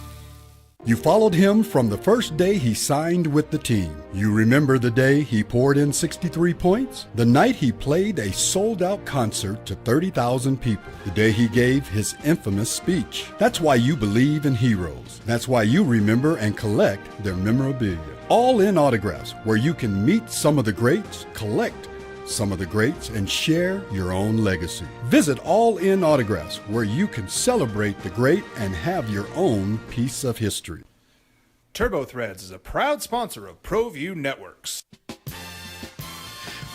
You followed him from the first day he signed with the team. You remember the day he poured in 63 points? The night he played a sold-out concert to 30,000 people. The day he gave his infamous speech. That's why you believe in heroes. That's why you remember and collect their memorabilia. All in Autographs, where you can meet some of the greats, collect some of the greats, and share your own legacy. Visit All In Autographs, where you can celebrate the great and have your own piece of history. TurboThreads is a proud sponsor of ProView Networks.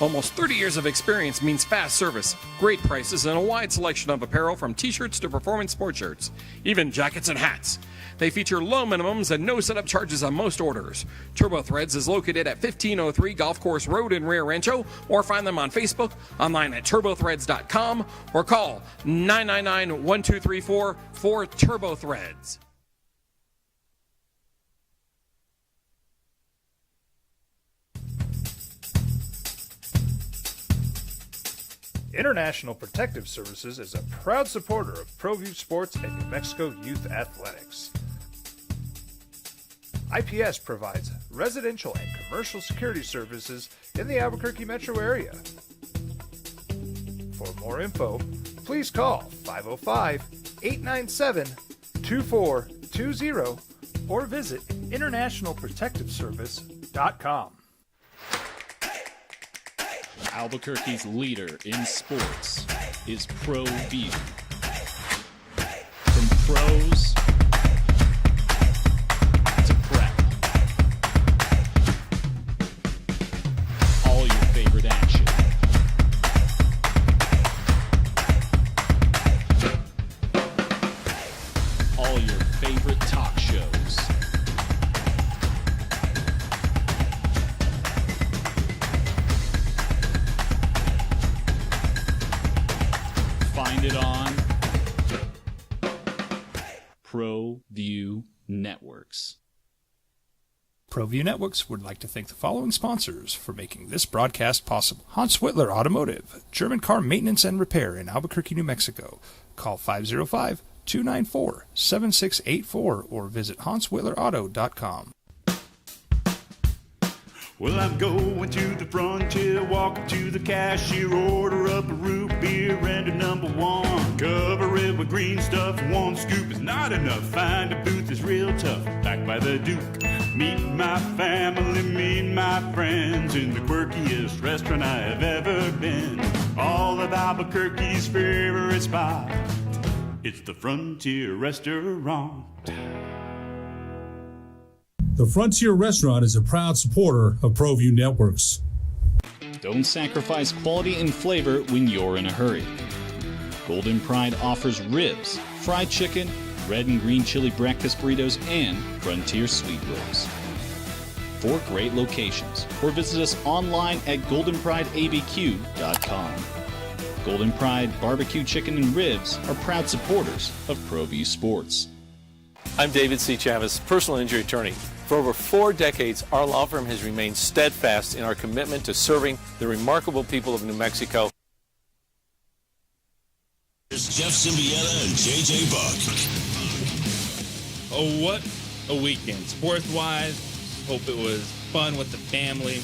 Almost 30 years of experience means fast service, great prices, and a wide selection of apparel from t-shirts to performance sport shirts, even jackets and hats. They feature low minimums and no setup charges on most orders. TurboThreads is located at 1503 Golf Course Road in Rio Rancho, or find them on Facebook, online at turbothreads.com, or call 999-1234 for TurboThreads. International Protective Services is a proud supporter of ProView Sports and New Mexico Youth Athletics. IPS provides residential and commercial security services in the Albuquerque metro area. For more info, please call 505-897-2420 or visit internationalprotectiveservice.com. Albuquerque's leader in sports is ProView. From pros to prep, all your favorite action. All your favorite talk shows. Find it on ProView Networks. ProView Networks would like to thank the following sponsors for making this broadcast possible. Hans Whitler Automotive, German car maintenance and repair in Albuquerque, New Mexico. Call 505-294-7684 or visit hanswhitlerauto.com. Well, I'm going to the frontier, walking to the cashier, order up a root beer and a number one. Cover it with green stuff, one scoop is not enough. Find a booth is real tough, back by the Duke. Meet my family, meet my friends in the quirkiest restaurant I have ever been. All of Albuquerque's favorite spot, it's the Frontier Restaurant. The Frontier Restaurant is a proud supporter of ProView Networks. Don't sacrifice quality and flavor when you're in a hurry. Golden Pride offers ribs, fried chicken, red and green chili breakfast burritos, and Frontier sweet rolls. 4 great locations, or visit us online at goldenprideabq.com. Golden Pride Barbecue Chicken and Ribs are proud supporters of ProView Sports. I'm David C. Chavez, personal injury attorney. For over 4 decades, our law firm has remained steadfast in our commitment to serving the remarkable people of New Mexico. Here's Jeff Symbieta and JJ Buck. Oh, what a weekend. Sports-wise, hope it was fun with the family.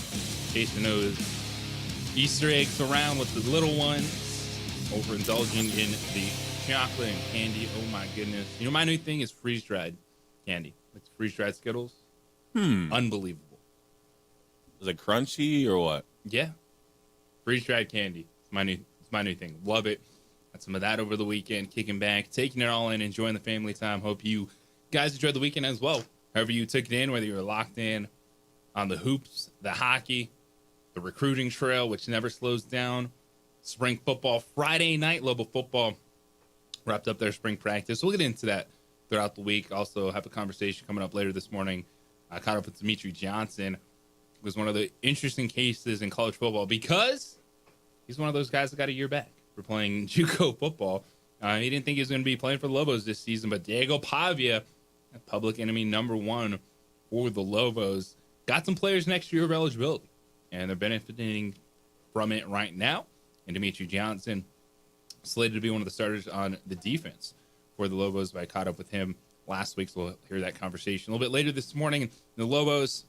Jason knows Easter eggs around with the little ones. Overindulging in the chocolate and candy. Oh, my goodness. You know, my new thing is freeze-dried candy. It's freeze-dried Skittles. Unbelievable. Is it crunchy or what? Yeah. Freeze-dried candy. It's my new thing. Love it. Got some of that over the weekend, kicking back, taking it all in, enjoying the family time. Hope you guys enjoyed the weekend as well. However you took it in, whether you were locked in on the hoops, the hockey, the recruiting trail, which never slows down, spring football, Friday night, Lobo football wrapped up their spring practice. We'll get into that throughout the week. Also have a conversation coming up later this morning. I caught up with Dimitri Johnson. It was one of the interesting cases in college football because he's one of those guys that got a year back for playing JUCO football. He didn't think he was going to be playing for the Lobos this season, but Diego Pavia, public enemy number one for the Lobos, got some players next year of eligibility, and they're benefiting from it right now. And Dimitri Johnson, slated to be one of the starters on the defense for the Lobos. I caught up with him last week, so we'll hear that conversation a little bit later this morning. The Lobos,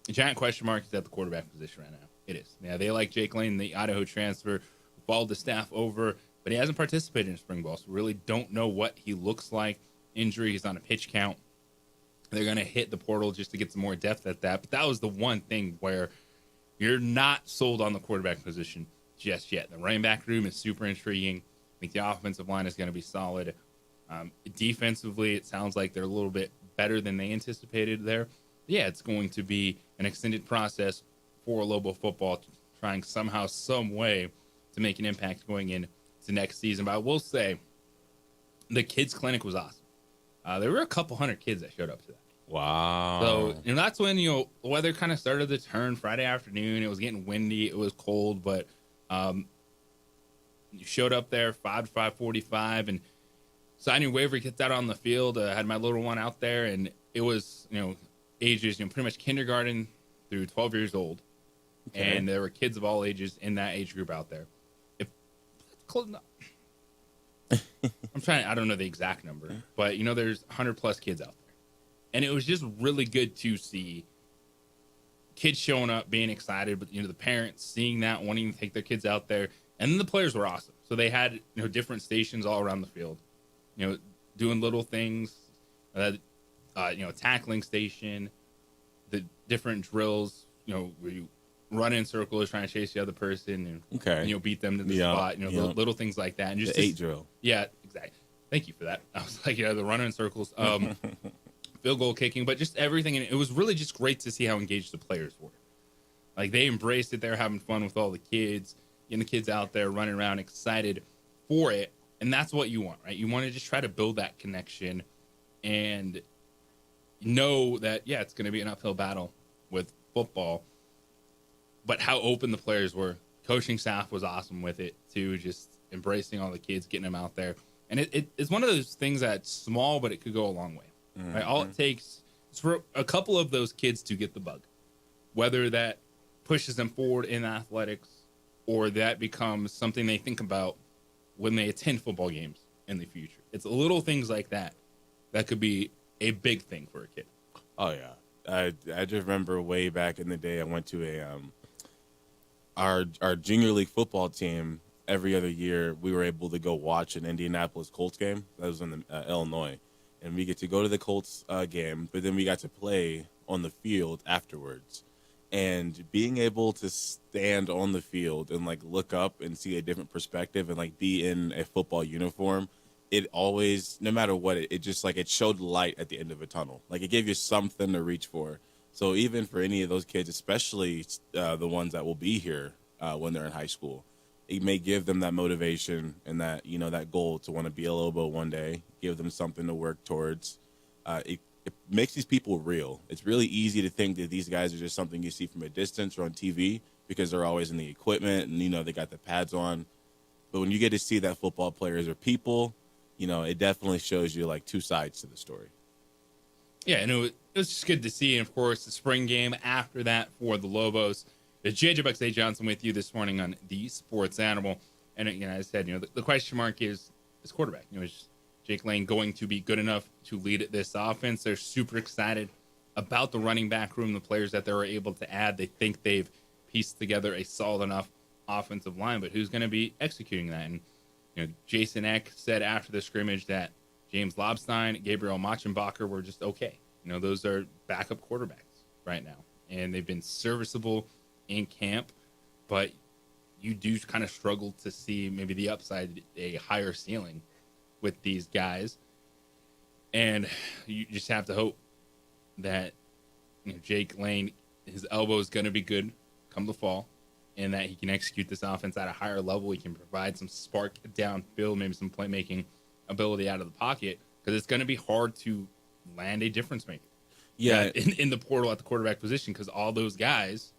a giant question mark is at the quarterback position right now. It is. Yeah, they like Jake Lane, the Idaho transfer, who followed the staff over, but he hasn't participated in spring ball, so really don't know what he looks like. Injury, he's on a pitch count. They're going to hit the portal just to get some more depth at that. But that was the one thing where you're not sold on the quarterback position just yet. The running back room is super intriguing. I think the offensive line is going to be solid. Defensively, it sounds like they're a little bit better than they anticipated there. Yeah, it's going to be an extended process for Lobo football, trying somehow, some way to make an impact going into next season. But I will say the kids' clinic was awesome. There were a couple hundred kids that showed up to that. Wow. So that's when, the weather kind of started to turn Friday afternoon. It was getting windy. It was cold, but you showed up there 5 to 5:45 and signed your waiver, get that on the field. Had my little one out there, and it was, ages, pretty much kindergarten through 12 years old. Okay. And there were kids of all ages in that age group out there. If close enough. I don't know the exact number, but there's 100 plus kids out there. And it was just really good to see kids showing up, being excited, but the parents seeing that, wanting to take their kids out there. And then the players were awesome. So they had, different stations all around the field, doing little things, tackling station, the different drills, where you run in circles trying to chase the other person and beat them to the spot, little things like that. And just the 8 drill. Yeah, exactly. Thank you for that. I was like, the run in circles, field goal kicking, but just everything. And it was really just great to see how engaged the players were. Like, they embraced it. They're having fun with all the kids, getting the kids out there running around excited for it. And that's what you want, right? You want to just try to build that connection and know that, it's going to be an uphill battle with football. But how open the players were. Coaching staff was awesome with it, too, just embracing all the kids, getting them out there. And it's one of those things that's small, but it could go a long way. Mm-hmm. Right? All it takes is for a couple of those kids to get the bug, whether that pushes them forward in athletics or that becomes something they think about when they attend football games in the future. It's little things like that that could be a big thing for a kid. Oh, yeah. I just remember way back in the day, I went to our junior league football team. Every other year, we were able to go watch an Indianapolis Colts game. That was in Illinois. And we get to go to the Colts game, but then we got to play on the field afterwards. And being able to stand on the field and, look up and see a different perspective and, be in a football uniform, it always, no matter what, it just, it showed light at the end of a tunnel. It gave you something to reach for. So even for any of those kids, especially the ones that will be here when they're in high school, it may give them that motivation and that, that goal to want to be a Lobo one day, give them something to work towards. It makes these people real. It's really easy to think that these guys are just something you see from a distance or on TV because they're always in the equipment and, they got the pads on. But when you get to see that football players are people, it definitely shows you, two sides to the story. Yeah, and it was just good to see. And, of course, the spring game after that for the Lobos. It's JJ Bucksday Johnson with you this morning on The Sports Animal. And, as I said, the question mark is quarterback. Is Jake Lane going to be good enough to lead this offense? They're super excited about the running back room, the players that they were able to add. They think they've pieced together a solid enough offensive line, but who's going to be executing that? And, Jason Eck said after the scrimmage that James Lobstein, Gabriel Machenbacher were just okay. Those are backup quarterbacks right now, and they've been serviceable in camp, but you do kind of struggle to see maybe the upside, a higher ceiling with these guys. And you just have to hope that Jake Lane, his elbow is going to be good come the fall, and that he can execute this offense at a higher level. He can provide some spark downfield, maybe some playmaking ability out of the pocket, because it's going to be hard to land a difference maker. Yeah, in the portal at the quarterback position, because all those guys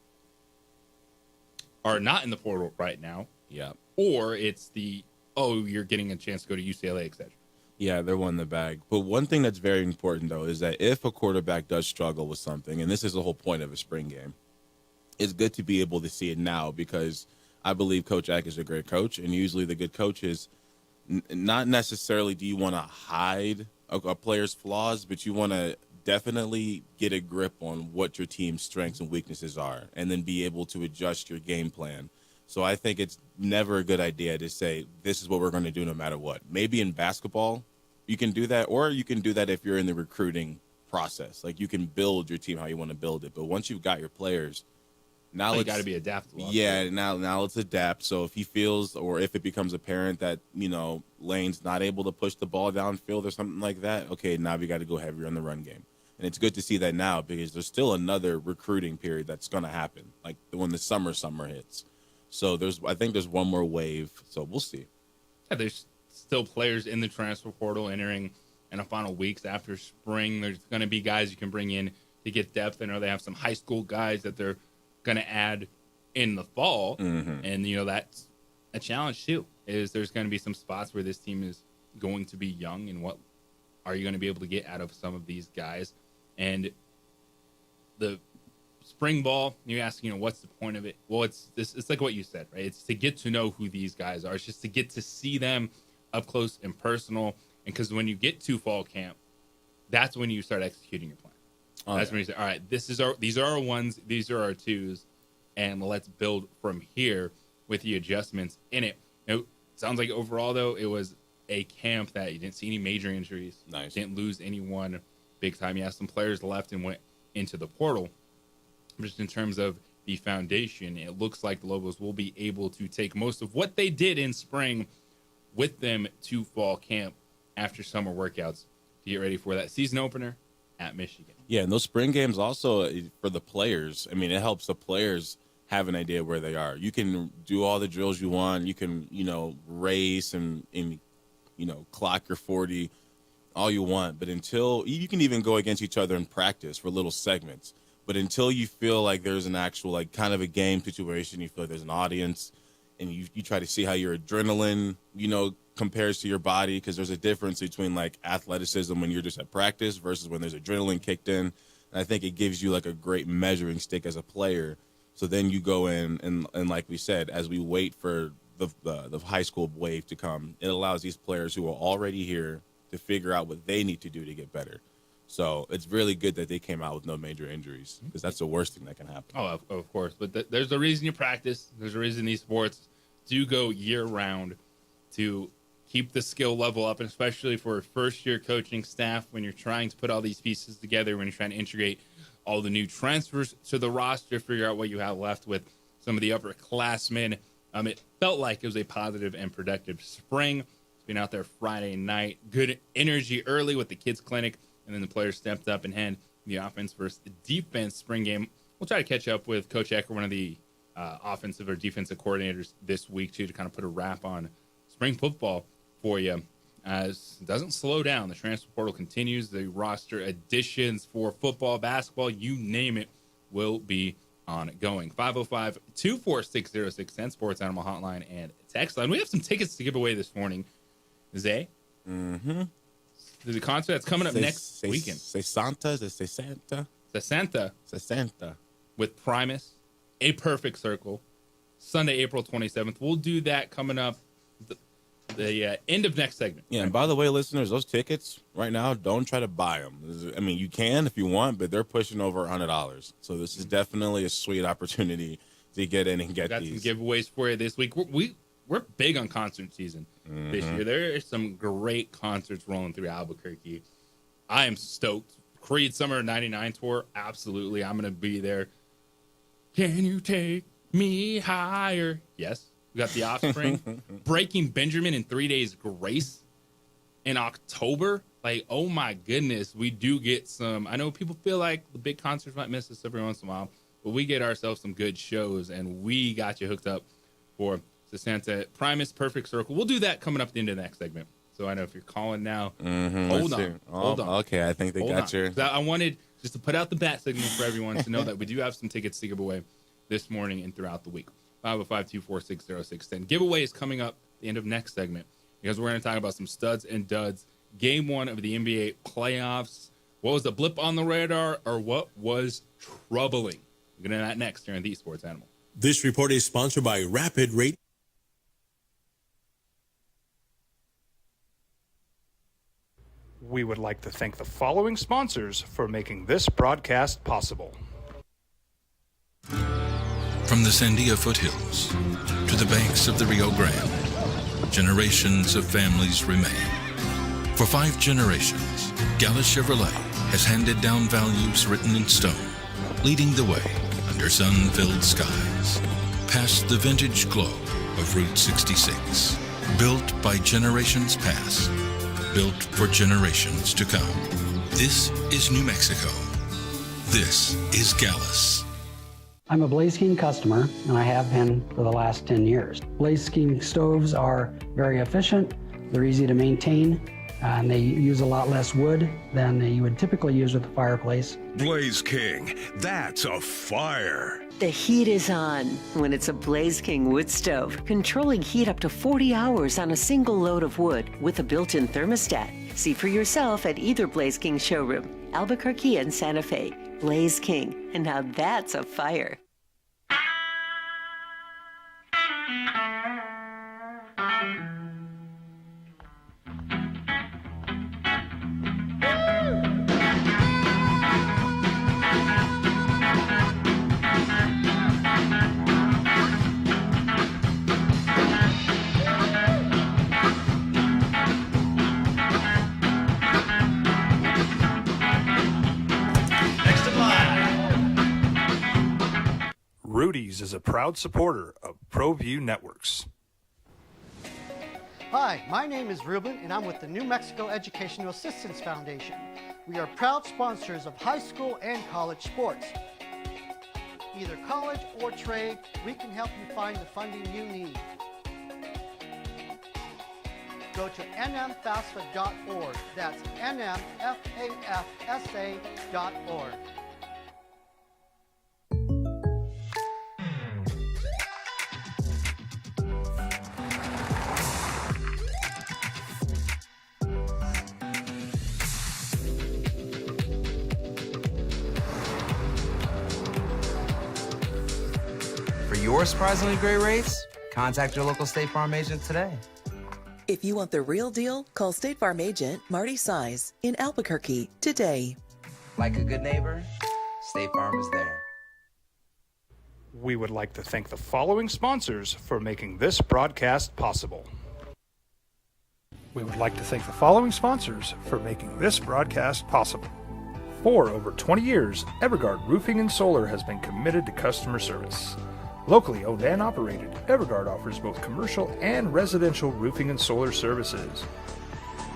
are not in the portal right now. Yeah. Or it's you're getting a chance to go to UCLA, etc. Yeah, they're one in the bag. But one thing that's very important, though, is that if a quarterback does struggle with something, and this is the whole point of a spring game, it's good to be able to see it now, because I believe Coach Eck is a great coach, and usually the good coaches, not necessarily do you want to hide a player's flaws, but you want to definitely get a grip on what your team's strengths and weaknesses are, and then be able to adjust your game plan. So I think it's never a good idea to say, this is what we're going to do no matter what. Maybe in basketball, you can do that, or you can do that if you're in the recruiting process. Like, you can build your team how you want to build it. But once you've got your players, now you got to be adaptable. Yeah, now let's adapt. So if he feels, or if it becomes apparent that, Lane's not able to push the ball downfield or something like that, okay, now we got to go heavier on the run game. And it's good to see that now, because there's still another recruiting period that's going to happen, like when the summer hits. So I think there's one more wave. So we'll see. Yeah, there's still players in the transfer portal entering in the final weeks after spring. There's going to be guys you can bring in to get depth. I know they have some high school guys that they're going to add in the fall. Mm-hmm. And, that's a challenge too, is there's going to be some spots where this team is going to be young, and what are you going to be able to get out of some of these guys? And the spring ball, you ask, what's the point of it? Well, it's like what you said, right? It's to get to know who these guys are. It's just to get to see them up close and personal. And because when you get to fall camp, that's when you start executing your plan. That's when you say, all right, these are our ones, these are our twos, and let's build from here with the adjustments in it. It sounds like overall, though, it was a camp that you didn't see any major injuries. Nice. Didn't lose anyone big time. You had some players left and went into the portal. Just in terms of the foundation, it looks like the Lobos will be able to take most of what they did in spring with them to fall camp after summer workouts to get ready for that season opener at Michigan. Yeah, and those spring games also, for the players, I mean, it helps the players have an idea where they are. You can do all the drills you want. You can, race and clock your 40 all you want. But until you can even go against each other in practice for little segments. But until you feel like there's an actual, kind of a game situation, you feel like there's an audience, and you try to see how your adrenaline, compares to your body, because there's a difference between, athleticism when you're just at practice versus when there's adrenaline kicked in. And I think it gives you, a great measuring stick as a player. So then you go in, and like we said, as we wait for the high school wave to come, it allows these players who are already here to figure out what they need to do to get better. So it's really good that they came out with no major injuries, because that's the worst thing that can happen. Oh, of course. But there's a reason you practice. There's a reason these sports do go year-round, to keep the skill level up, and especially for first-year coaching staff when you're trying to put all these pieces together, when you're trying to integrate all the new transfers to the roster, figure out what you have left with some of the upperclassmen. It felt like it was a positive and productive spring. Been out there Friday night. Good energy early with the kids' clinic. And then the players stepped up and had the offense versus the defense spring game. We'll try to catch up with Coach Ecker, one of the offensive or defensive coordinators this week, too, to kind of put a wrap on spring football for you. As it doesn't slow down. The transfer portal continues. The roster additions for football, basketball, you name it, will be ongoing. 505-246-0610, Sports Animal Hotline and text line. We have some tickets to give away this morning. Zay? Mm-hmm. There's a concert that's coming up next weekend. Say Santa? Say Santa? Say Santa. Say Santa. With Primus, A Perfect Circle, Sunday, April 27th. We'll do that coming up the end of next segment. Yeah, and by the way, listeners, those tickets right now, don't try to buy them. I mean, you can if you want, but they're pushing over $100. So this is definitely a sweet opportunity to get in and get these. Got some giveaways for you this week. We're big on concert season this year. There are some great concerts rolling through Albuquerque. I am stoked. Creed Summer '99 tour, absolutely. I'm going to be there. Can you take me higher? Yes, We got The Offspring. Breaking Benjamin in 3 Days Grace in October. Like, oh my goodness, we do get some. I know people feel like the big concerts might miss us every once in a while, but we get ourselves some good shows, and we got you hooked up for the Santa Primus Perfect Circle. We'll do that coming up at the end of the next segment. So I know if you're calling now, hold on. Okay, I think they got you. I wanted just to put out the bat signal for everyone to know that we do have some tickets to give away this morning and throughout the week. 505-246-0610. Giveaway is coming up at the end of next segment because we're going to talk about some studs and duds. Game 1 of the NBA playoffs. What was the blip on the radar, or what was troubling? We're going to that next here on The Sports Animal. This report is sponsored by Rapid Rate. We would like to thank the following sponsors for making this broadcast possible. From the Sandia foothills to the banks of the Rio Grande, generations of families remain. For 5 generations, Gallus Chevrolet has handed down values written in stone, leading the way under sun-filled skies, past the vintage glow of Route 66, built by generations past, built for generations to come. This is New Mexico. This is Gallus. I'm a Blaze King customer, and I have been for the last 10 years. Blaze King stoves are very efficient, they're easy to maintain, and they use a lot less wood than you would typically use with a fireplace. Blaze King, that's a fire. The heat is on when it's a Blaze King wood stove, controlling heat up to 40 hours on a single load of wood with a built-in thermostat. See for yourself at either Blaze King showroom, Albuquerque and Santa Fe. Blaze King, and now that's a fire. Rudy's is a proud supporter of ProView Networks. Hi, my name is Ruben, and I'm with the New Mexico Educational Assistance Foundation. We are proud sponsors of high school and college sports. Either college or trade, we can help you find the funding you need. Go to nmfafsa.org. That's nmfafsa.org. For your surprisingly great rates, contact your local State Farm agent today. If you want the real deal, call State Farm agent Marty Size in Albuquerque today. Like a good neighbor, State Farm is there. We would like to thank the following sponsors for making this broadcast possible. We would like to thank the following sponsors for making this broadcast possible. For over 20 years, Evergard Roofing and Solar has been committed to customer service. Locally owned and operated, Evergard offers both commercial and residential roofing and solar services.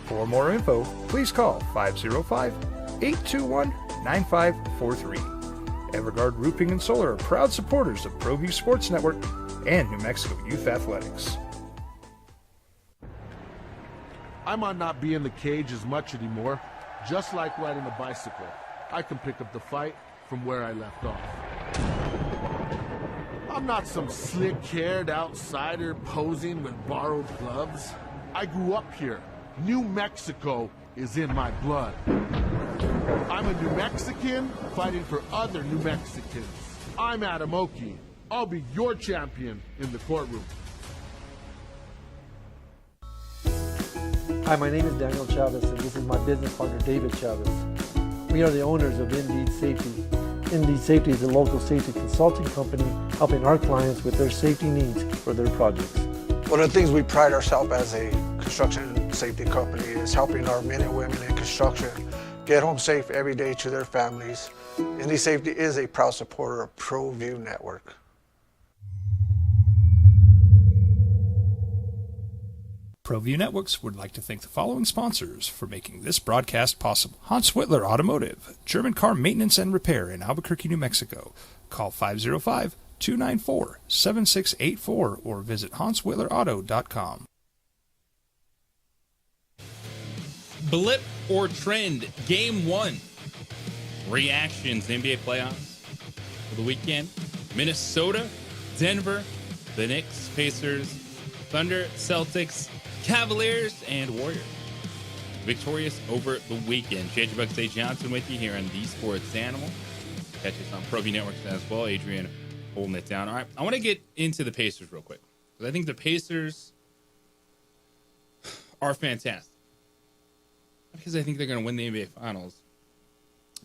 For more info, please call 505-821-9543. Evergard Roofing and Solar are proud supporters of ProView Sports Network and New Mexico Youth Athletics. I might not be in the cage as much anymore. Just like riding a bicycle, I can pick up the fight from where I left off. I'm not some slick-haired outsider posing with borrowed gloves. I grew up here. New Mexico is in my blood. I'm a New Mexican fighting for other New Mexicans. I'm Adam Oki. I'll be your champion in the courtroom. Hi, my name is Daniel Chavez, and this is my business partner, David Chavez. We are the owners of Indeed Safety. Indeed Safety is a local safety consulting company helping our clients with their safety needs for their projects. One of the things we pride ourselves as a construction safety company is helping our men and women in construction get home safe every day to their families. Indeed Safety is a proud supporter of ProView Network. ProView Networks would like to thank the following sponsors for making this broadcast possible. Hans Whitler Automotive, German car maintenance and repair in Albuquerque, New Mexico. Call 505-294-7684 or visit HansWhitlerAuto.com. Blip or trend, Game 1. Reactions, NBA playoffs for the weekend. Minnesota, Denver, the Knicks, Pacers, Thunder, Celtics, Cavaliers, and Warriors. Victorious over the weekend. JJ Bucks A. Johnson with you here on The Sports Animal. Catch us on ProView Networks as well. Adrian holding it down. All right, I want to get into the Pacers real quick, because I think the Pacers are fantastic. Because I think they're going to win the NBA Finals.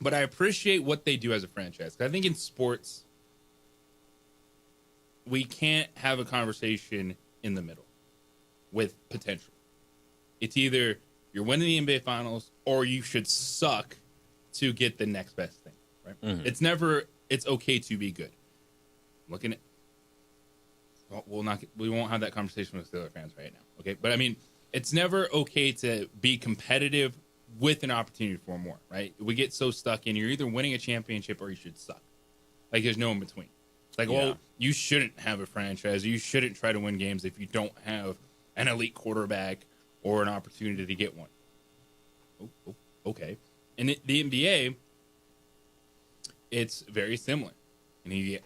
But I appreciate what they do as a franchise. I think in sports, we can't have a conversation in the middle with potential. It's either you're winning the NBA Finals or you should suck to get the next best thing. Right? Mm-hmm. It's okay to be good. Looking at, we won't have that conversation with Steelers fans right now. Okay. But I mean, it's never okay to be competitive with an opportunity for more, right? We get so stuck in you're either winning a championship or you should suck. Like there's no in between. It's like, well, you shouldn't have a franchise. You shouldn't try to win games if you don't have an elite quarterback or an opportunity to get one. Okay. And the NBA, it's very similar. And you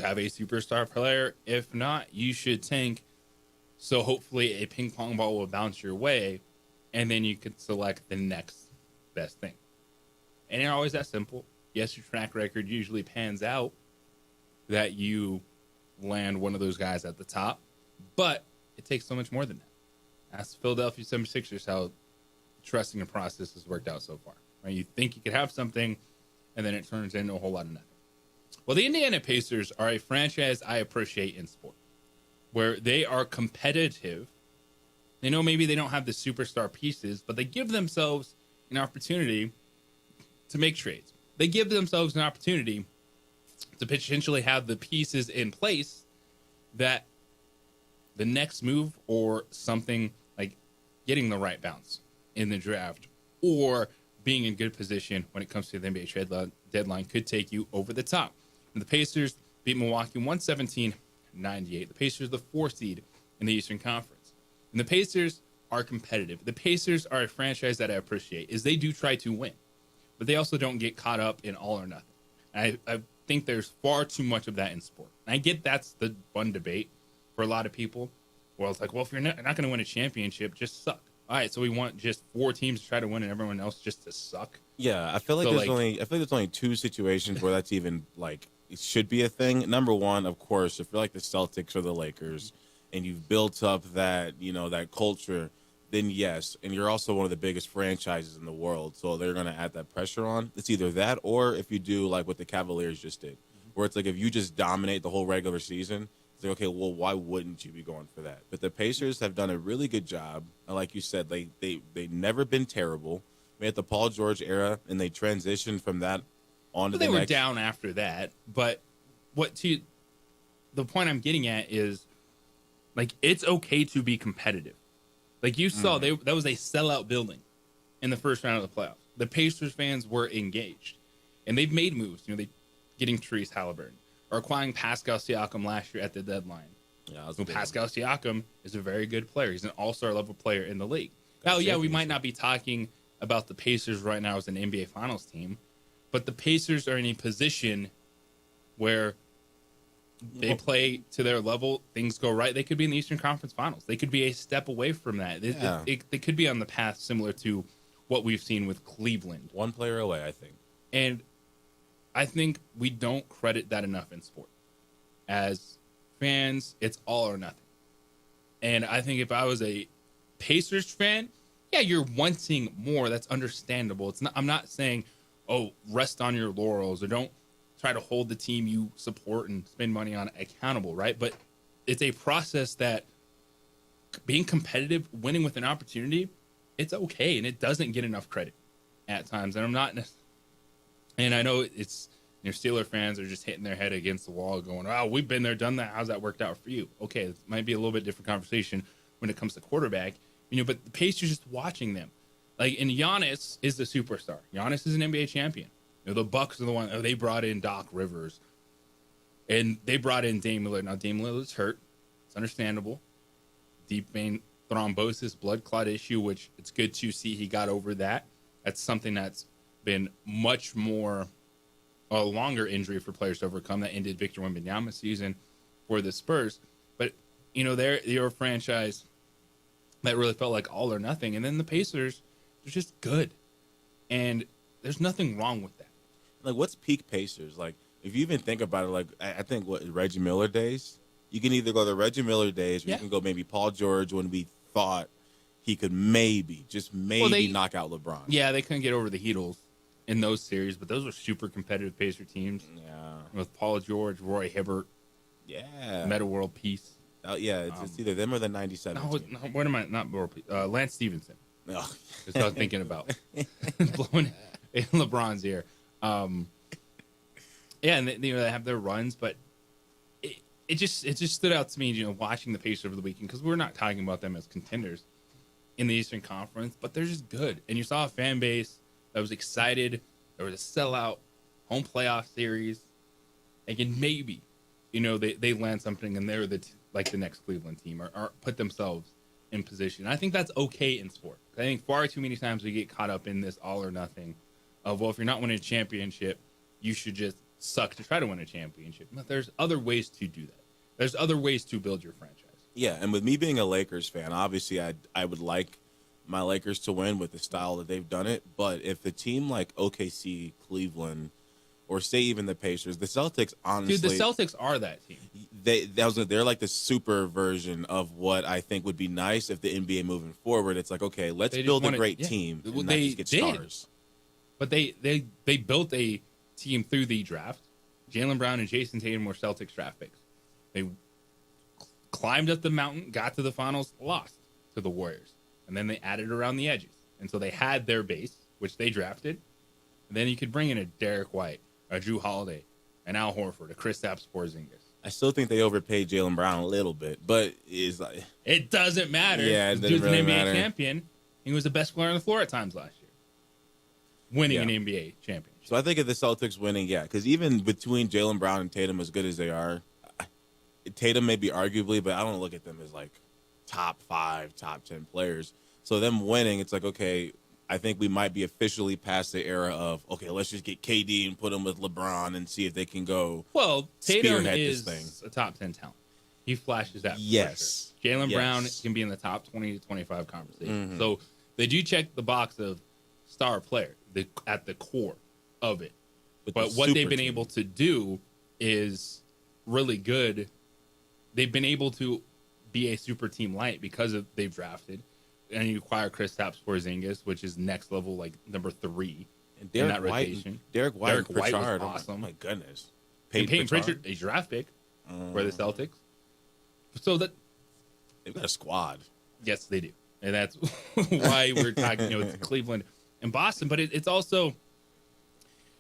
have a superstar player. If not, you should tank. So hopefully a ping pong ball will bounce your way, and then you can select the next best thing. And it's always that simple. Yes, your track record usually pans out that you land one of those guys at the top, but it takes so much more than that. Ask the Philadelphia 76ers how trusting the process has worked out so far. Right? You think you could have something, and then it turns into a whole lot of nothing. Well, the Indiana Pacers are a franchise I appreciate in sport, where they are competitive. They know maybe they don't have the superstar pieces, but they give themselves an opportunity to make trades. They give themselves an opportunity to potentially have the pieces in place that the next move or something like getting the right bounce in the draft or being in good position when it comes to the NBA trade deadline could take you over the top. And the Pacers beat Milwaukee 117-98. The Pacers are the 4th seed in the Eastern Conference. And the Pacers are competitive. The Pacers are a franchise that I appreciate, is they do try to win, but they also don't get caught up in all or nothing. And I think there's far too much of that in sport. And I get that's the fun debate for a lot of people. Well, it's like, well, if you're not going to win a championship, just suck. All right, so we want just 4 teams to try to win and everyone else just to suck. Yeah, I feel like there's only 2 situations where that's even like it should be a thing. Number one, of course, if you're like the Celtics or the Lakers and you've built up that, that culture, then yes. And you're also one of the biggest franchises in the world. So they're going to add that pressure on. It's either that or if you do like what the Cavaliers just did, where it's like if you just dominate the whole regular season, it's like, okay, well, why wouldn't you be going for that? But the Pacers have done a really good job. And like you said, they've never been terrible. We had the Paul George era, and they transitioned from that on to the next. They were down after that. But the point I'm getting at is, like, it's okay to be competitive. Like you saw, that was a sellout building in the first round of the playoffs. The Pacers fans were engaged, and they've made moves. They getting Therese Halliburton or acquiring Pascal Siakam last year at the deadline. Yeah, Pascal Siakam is a very good player. He's an all-star level player in the league. Now, yeah, we might not be talking about the Pacers right now as an NBA Finals team, but the Pacers are in a position where they play to their level, things go right. They could be in the Eastern Conference Finals. They could be a step away from that. They could be on the path similar to what we've seen with Cleveland. One player away, I think. And I think we don't credit that enough in sport. As fans, it's all or nothing. And I think if I was a Pacers fan, yeah, you're wanting more. That's understandable. I'm not saying, oh, rest on your laurels or don't try to hold the team you support and spend money on accountable, right? But it's a process that being competitive, winning with an opportunity, it's okay, and it doesn't get enough credit at times. And I'm not, and I know it's your Steeler fans are just hitting their head against the wall, going, "Oh, we've been there, done that. How's that worked out for you?" Okay, it might be a little bit different conversation when it comes to quarterback. But the Pacers, just watching them, like, and Giannis is the superstar. Giannis is an NBA champion. The Bucks are the one. They brought in Doc Rivers, and they brought in Dame Lillard. Now Dame Lillard's hurt. It's understandable. Deep vein thrombosis, blood clot issue, which it's good to see he got over that. That's something that's been much more a longer injury for players to overcome. That ended Victor Wembanyama's season for the Spurs. But they're a franchise that really felt like all or nothing. And then the Pacers, they're just good, and there's nothing wrong with that. Like, what's peak Pacers? Like, if you even think about it, like, I think Reggie Miller days. You can either go the Reggie Miller days, or you can go maybe Paul George when we thought he could maybe knock out LeBron. Yeah, they couldn't get over the Heatles in those series, but those were super competitive Pacer teams. Yeah, with Paul George, Roy Hibbert. Yeah, Meta World Peace. Oh yeah, it's either them or the '97. No, what am I? Not World Peace. Lance Stevenson. No, that's what I was thinking about. Blowing in LeBron's ear. Yeah, and they have their runs, but it just stood out to me, watching the Pacers over the weekend, because we're not talking about them as contenders in the Eastern Conference, but they're just good. And you saw a fan base that was excited. There was a sellout home playoff series. And maybe, they land something, and they're the next Cleveland team, or put themselves in position. I think that's okay in sport. I think far too many times we get caught up in this all or nothing of, well, if you're not winning a championship, you should just suck to try to win a championship. But there's other ways to do that. There's other ways to build your franchise. Yeah, and with me being a Lakers fan, obviously I would like my Lakers to win with the style that they've done it. But if a team like OKC, Cleveland, or say even the Pacers, the Celtics, honestly, dude, the Celtics are that team. They're like the super version of what I think would be nice if the NBA moving forward. It's like, okay, let's build a great team and not just get stars. But they built a team through the draft. Jaylen Brown and Jason Tatum were Celtics draft picks. They climbed up the mountain, got to the finals, lost to the Warriors, and then they added around the edges. And so they had their base, which they drafted. And then you could bring in a Derek White, a Drew Holiday, an Al Horford, a Kristaps Porzingis. I still think they overpaid Jaylen Brown a little bit, but it's like, it doesn't matter. Yeah, it doesn't Dude's really an NBA matter. champion. He was the best player on the floor at times last year, winning an NBA championship. So I think if the Celtics winning, yeah, because even between Jaylen Brown and Tatum, as good as they are, Tatum maybe arguably, but I don't look at them as like top 5, top 10 players. So them winning, it's like, okay, I think we might be officially past the era of, okay, let's just get KD and put him with LeBron and see if they can go. Well, Tatum spearhead is this thing. a top 10 talent. He flashes that. Yes. For sure. Jaylen Yes. Brown can be in the top 20 to 25 conversation. Mhm. So they do check the box of star player at the core of it. But But the what they've super been team. able to do is really good. They've been able to be a super team light because they've drafted. And you acquire Kristaps Porzingis, which is next level, like number 3 And in Derek that White, rotation. Derek White, and was Pritchard, awesome. Oh my goodness. And Peyton Pritchard. Pritchard, a draft pick for the Celtics. So that they've got a squad. Yes, they do, and that's why we're talking. It's Cleveland and Boston, but it's also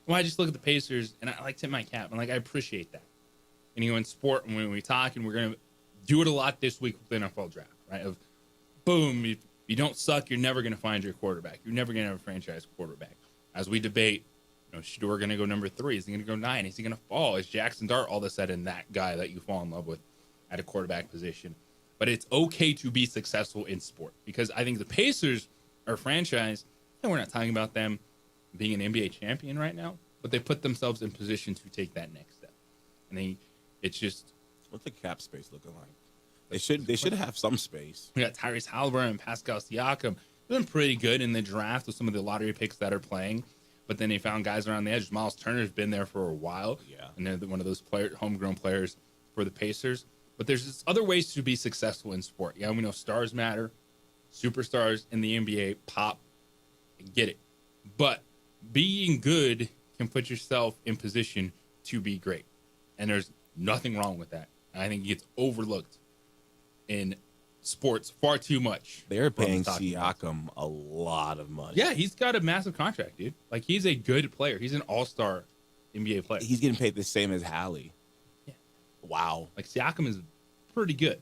when I just look at the Pacers and I like tip my cap and I appreciate that. And in sport, when we talk, and we're gonna do it a lot this week with the NFL draft, right? Of boom, if you don't suck, you're never gonna find your quarterback. You're never gonna have a franchise quarterback. As we debate, Shador going to go number 3? Is he going to go 9? Is he going to fall? Is Jackson Dart all of a sudden that guy that you fall in love with at a quarterback position? But it's okay to be successful in sport, because I think the Pacers are a franchise, and we're not talking about them being an NBA champion right now, but they put themselves in position to take that next step. And it's just, what's the cap space looking like? They should have some space. We got Tyrese Halliburton and Pascal Siakam. They've been pretty good in the draft with some of the lottery picks that are playing. But then they found guys around the edge. Miles Turner's been there for a while. Yeah. And they're one of those homegrown players for the Pacers. But there's just other ways to be successful in sport. Yeah, we know stars matter. Superstars in the NBA pop. I get it. But being good can put yourself in position to be great. And there's nothing wrong with that. And I think it gets overlooked in sports far too much. They're paying Siakam a lot of money. Yeah, he's got a massive contract, dude. Like, he's a good player. He's an all-star NBA player. He's getting paid the same as Hallie. Yeah. Wow. Like, Siakam is pretty good.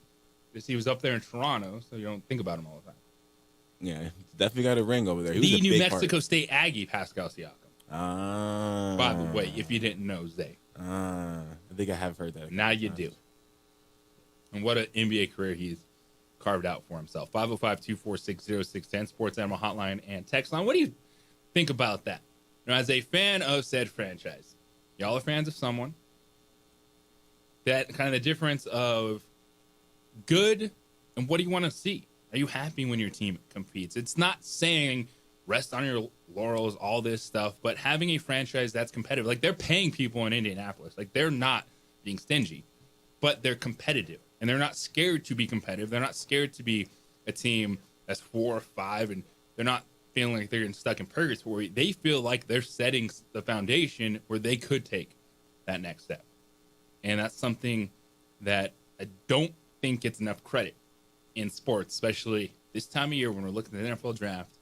He was up there in Toronto, so you don't think about him all the time. Yeah, definitely got a ring over there. He was The a New big Mexico part. State Aggie, Pascal Siakam. By the way, if you didn't know, Zay. I think I have heard that. Now you do. And what an NBA career he's carved out for himself. 505-246-0610, Sports Animal Hotline and text line. What do you think about that? Now, as a fan of said franchise, y'all are fans of someone. That kind of the difference of good and what do you want to see? Are you happy when your team competes? It's not saying rest on your laurels, all this stuff, but having a franchise that's competitive. Like, they're paying people in Indianapolis. Like, they're not being stingy, but they're competitive. And they're not scared to be competitive. They're not scared to be a team that's 4 or 5, and they're not feeling like they're getting stuck in purgatory. They feel like they're setting the foundation where they could take that next step. And that's something that I don't think gets enough credit in sports, especially this time of year when we're looking at the NFL draft.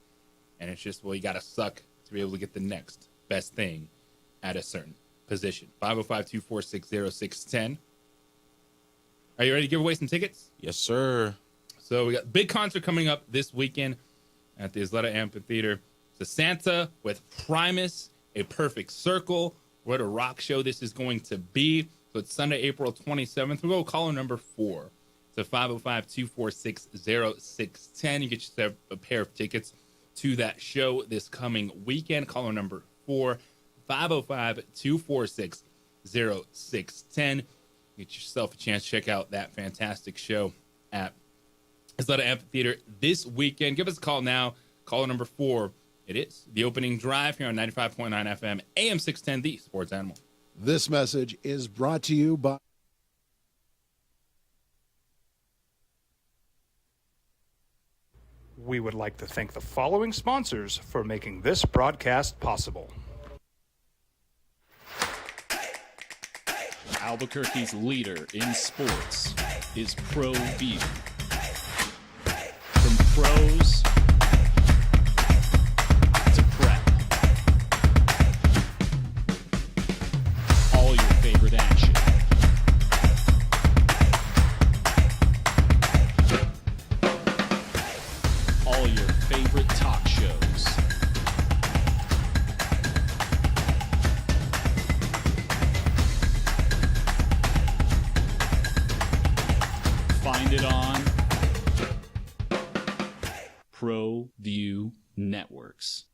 And it's just, well, you got to suck to be able to get the next best thing at a certain position. 505-246-0610. Are you ready to give away some tickets? Yes, sir. So we got a big concert coming up this weekend at the Isleta Amphitheater. It's a Santa with Primus, A Perfect Circle. What a rock show this is going to be. So it's Sunday, April 27th. We'll go caller number 4. So 505-246-0610. You get yourself a pair of tickets to that show this coming weekend. Caller number 4, 505-246-0610. Get yourself a chance to check out that fantastic show at Isleta Amphitheater this weekend. Give us a call now. Caller number 4. It is the opening drive here on 95.9 FM, AM 610, the Sports Animal. This message is brought to you by... We would like to thank the following sponsors for making this broadcast possible. Albuquerque's leader in sports is ProView. From pros to prep, all your favorite action. All your favorite talk shows. Find it on ProView Networks.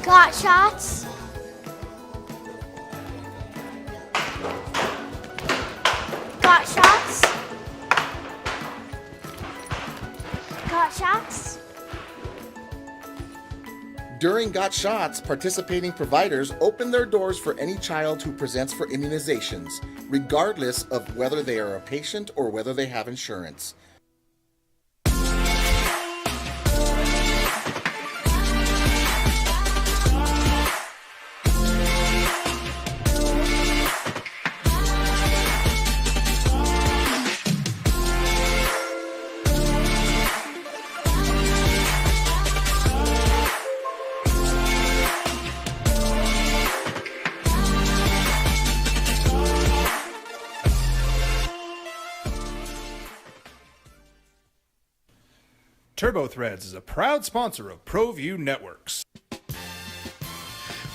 Got shots? Got shots? Got shots? During Got Shots, participating providers open their doors for any child who presents for immunizations, regardless of whether they are a patient or whether they have insurance. TurboThreads is a proud sponsor of ProView Networks.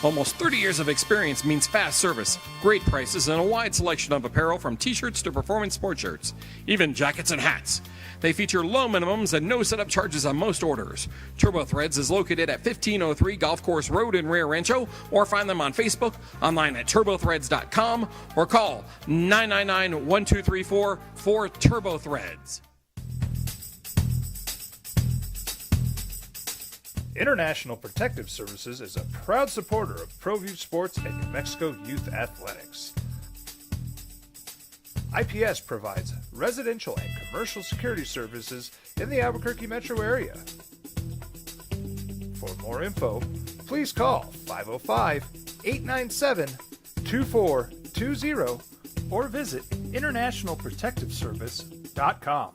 Almost 30 years of experience means fast service, great prices, and a wide selection of apparel from t-shirts to performance sport shirts, even jackets and hats. They feature low minimums and no setup charges on most orders. TurboThreads is located at 1503 Golf Course Road in Rio Rancho, or find them on Facebook, online at turbothreads.com, or call 999-1234 for TurboThreads. International Protective Services is a proud supporter of ProView Sports and New Mexico Youth Athletics. IPS provides residential and commercial security services in the Albuquerque metro area. For more info, please call 505-897-2420 or visit internationalprotectiveservice.com.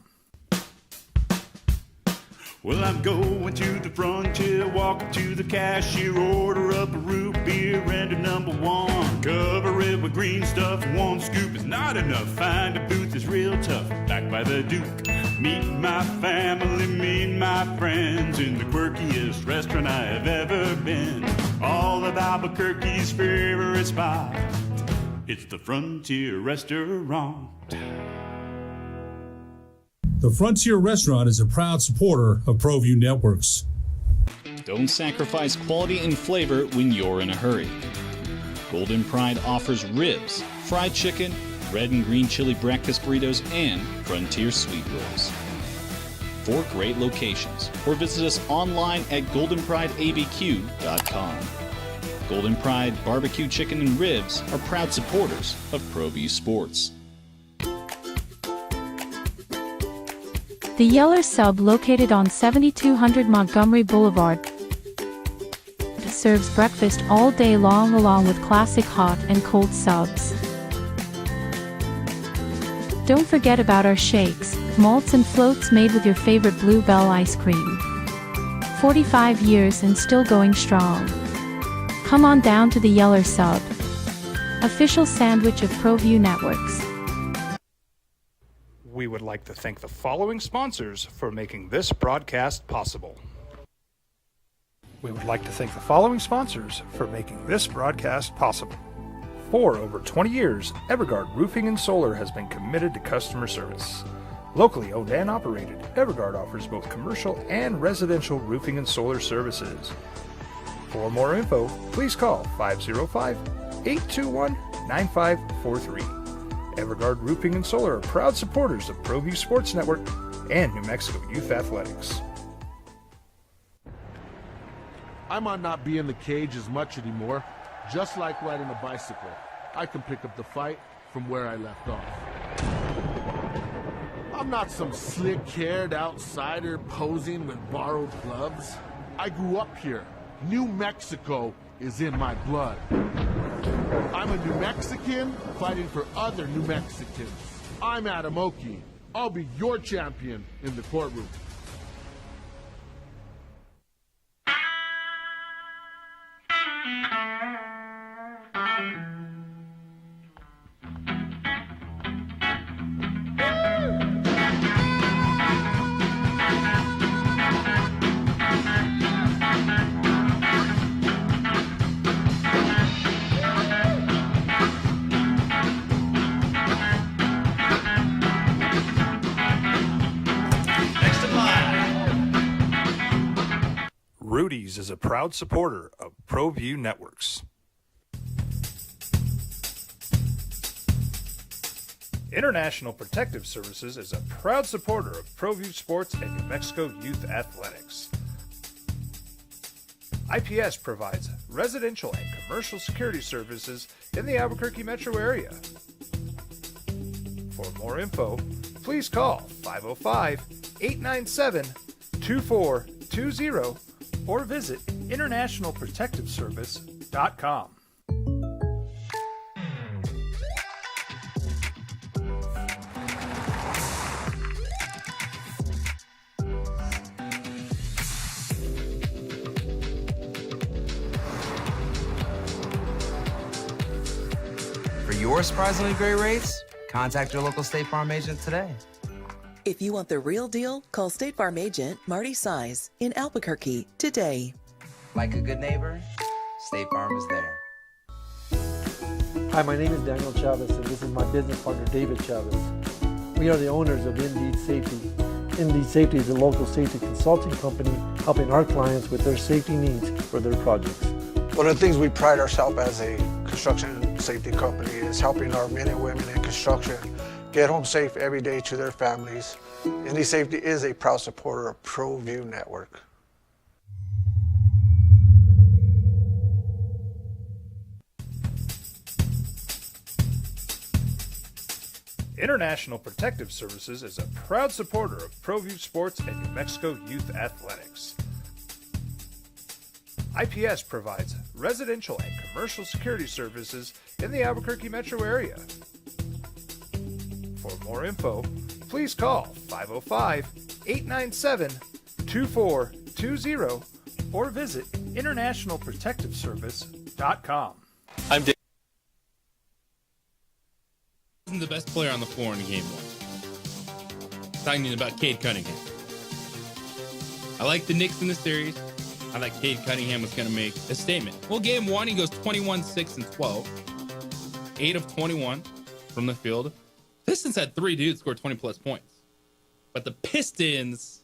Well, I'm going to the frontier, walk up to the cashier, order up a root beer and a number one. Cover it with green stuff, one scoop is not enough. Find a booth is real tough, back by the Duke. Meet my family, meet my friends in the quirkiest restaurant I have ever been. All of Albuquerque's favorite spot, it's the Frontier Restaurant. The Frontier Restaurant is a proud supporter of ProView Networks. Don't sacrifice quality and flavor when you're in a hurry. Golden Pride offers ribs, fried chicken, red and green chili breakfast burritos, and Frontier sweet rolls. 4 great locations, or visit us online at goldenprideabq.com. Golden Pride Barbecue Chicken and Ribs are proud supporters of ProView Sports. The Yeller Sub, located on 7200 Montgomery Boulevard, serves breakfast all day long along with classic hot and cold subs. Don't forget about our shakes, malts and floats made with your favorite Blue Bell ice cream. 45 years and still going strong. Come on down to the Yeller Sub, official sandwich of ProView Networks. We would like to thank the following sponsors for making this broadcast possible. We would like to thank the following sponsors for making this broadcast possible. For over 20 years, Evergard Roofing and Solar has been committed to customer service. Locally owned and operated, Evergard offers both commercial and residential roofing and solar services. For more info, please call 505-821-9543. Evergard Roofing and Solar are proud supporters of ProView Sports Network and New Mexico Youth Athletics. I might not be in the cage as much anymore. Just like riding a bicycle, I can pick up the fight from where I left off. I'm not some slick-haired outsider posing with borrowed gloves. I grew up here. New Mexico is in my blood. I'm a New Mexican fighting for other New Mexicans. I'm Adam Oki. I'll be your champion in the courtroom. Rudy's is a proud supporter of ProView Networks. International Protective Services is a proud supporter of ProView Sports and New Mexico Youth Athletics. IPS provides residential and commercial security services in the Albuquerque metro area. For more info, please call 505-897-2420 or visit internationalprotectiveservice.com. For your surprisingly great rates, contact your local State Farm agent today. If you want the real deal, call State Farm agent Marty Size in Albuquerque today. Like a good neighbor, State Farm is there. Hi, my name is Daniel Chavez, and this is my business partner, David Chavez. We are the owners of Indeed Safety. Indeed Safety is a local safety consulting company helping our clients with their safety needs for their projects. One of the things we pride ourselves as a construction safety company is helping our men and women in construction get home safe every day to their families. Indeed Safety is a proud supporter of ProView Network. International Protective Services is a proud supporter of ProView Sports and New Mexico Youth Athletics. IPS provides residential and commercial security services in the Albuquerque metro area. For more info, please call 505-897-2420 2420 or visit internationalprotectiveservice.com. I'm Dave. The best player on the floor in game one. Talking about Cade Cunningham. I like the Knicks in the series. I thought Cade Cunningham was going to make a statement. Well, game one, he goes 21, 6, and 12. 8 of 21 from the field. Pistons had 3 dudes score 20-plus points. But the Pistons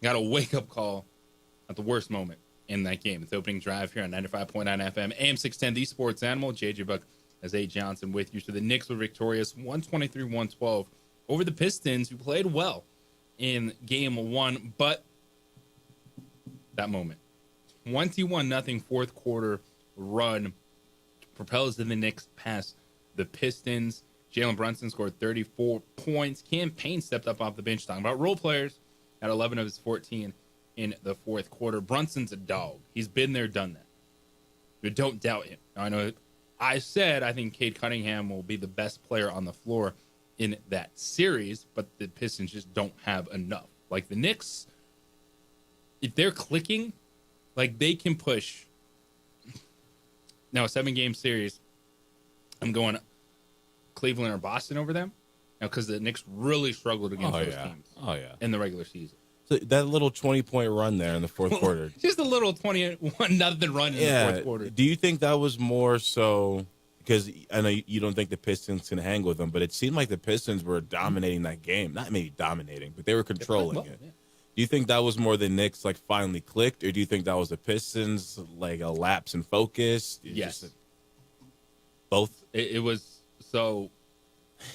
got a wake-up call at the worst moment in that game. It's opening drive here on 95.9 FM, AM 610, The Sports Animal. JJ Buck as A. Johnson with you. So the Knicks were victorious 123-112 over the Pistons, who played well in game one. But that moment, 21-0 fourth quarter run propels the Knicks past the Pistons. Jalen Brunson scored 34 points. Cam Payne stepped up off the bench. Talking about role players, at 11 of his 14 in the fourth quarter. Brunson's a dog. He's been there, done that. But don't doubt him. Now, I know I said I think Cade Cunningham will be the best player on the floor in that series, but the Pistons just don't have enough. Like the Knicks, if they're clicking, like they can push. Now, a 7-game series, I'm going Cleveland or Boston over them. Now, because the Knicks really struggled against those teams in the regular season. So that little 20-point run there in the fourth quarter. Just a little 21-0 run in the fourth quarter. Do you think that was more so because I know you don't think the Pistons can hang with them, but it seemed like the Pistons were dominating that game. Not maybe dominating, but they were controlling it. Yeah. Do you think that was more the Knicks like finally clicked, or do you think that was the Pistons like a lapse in focus? Yes. Both? It was so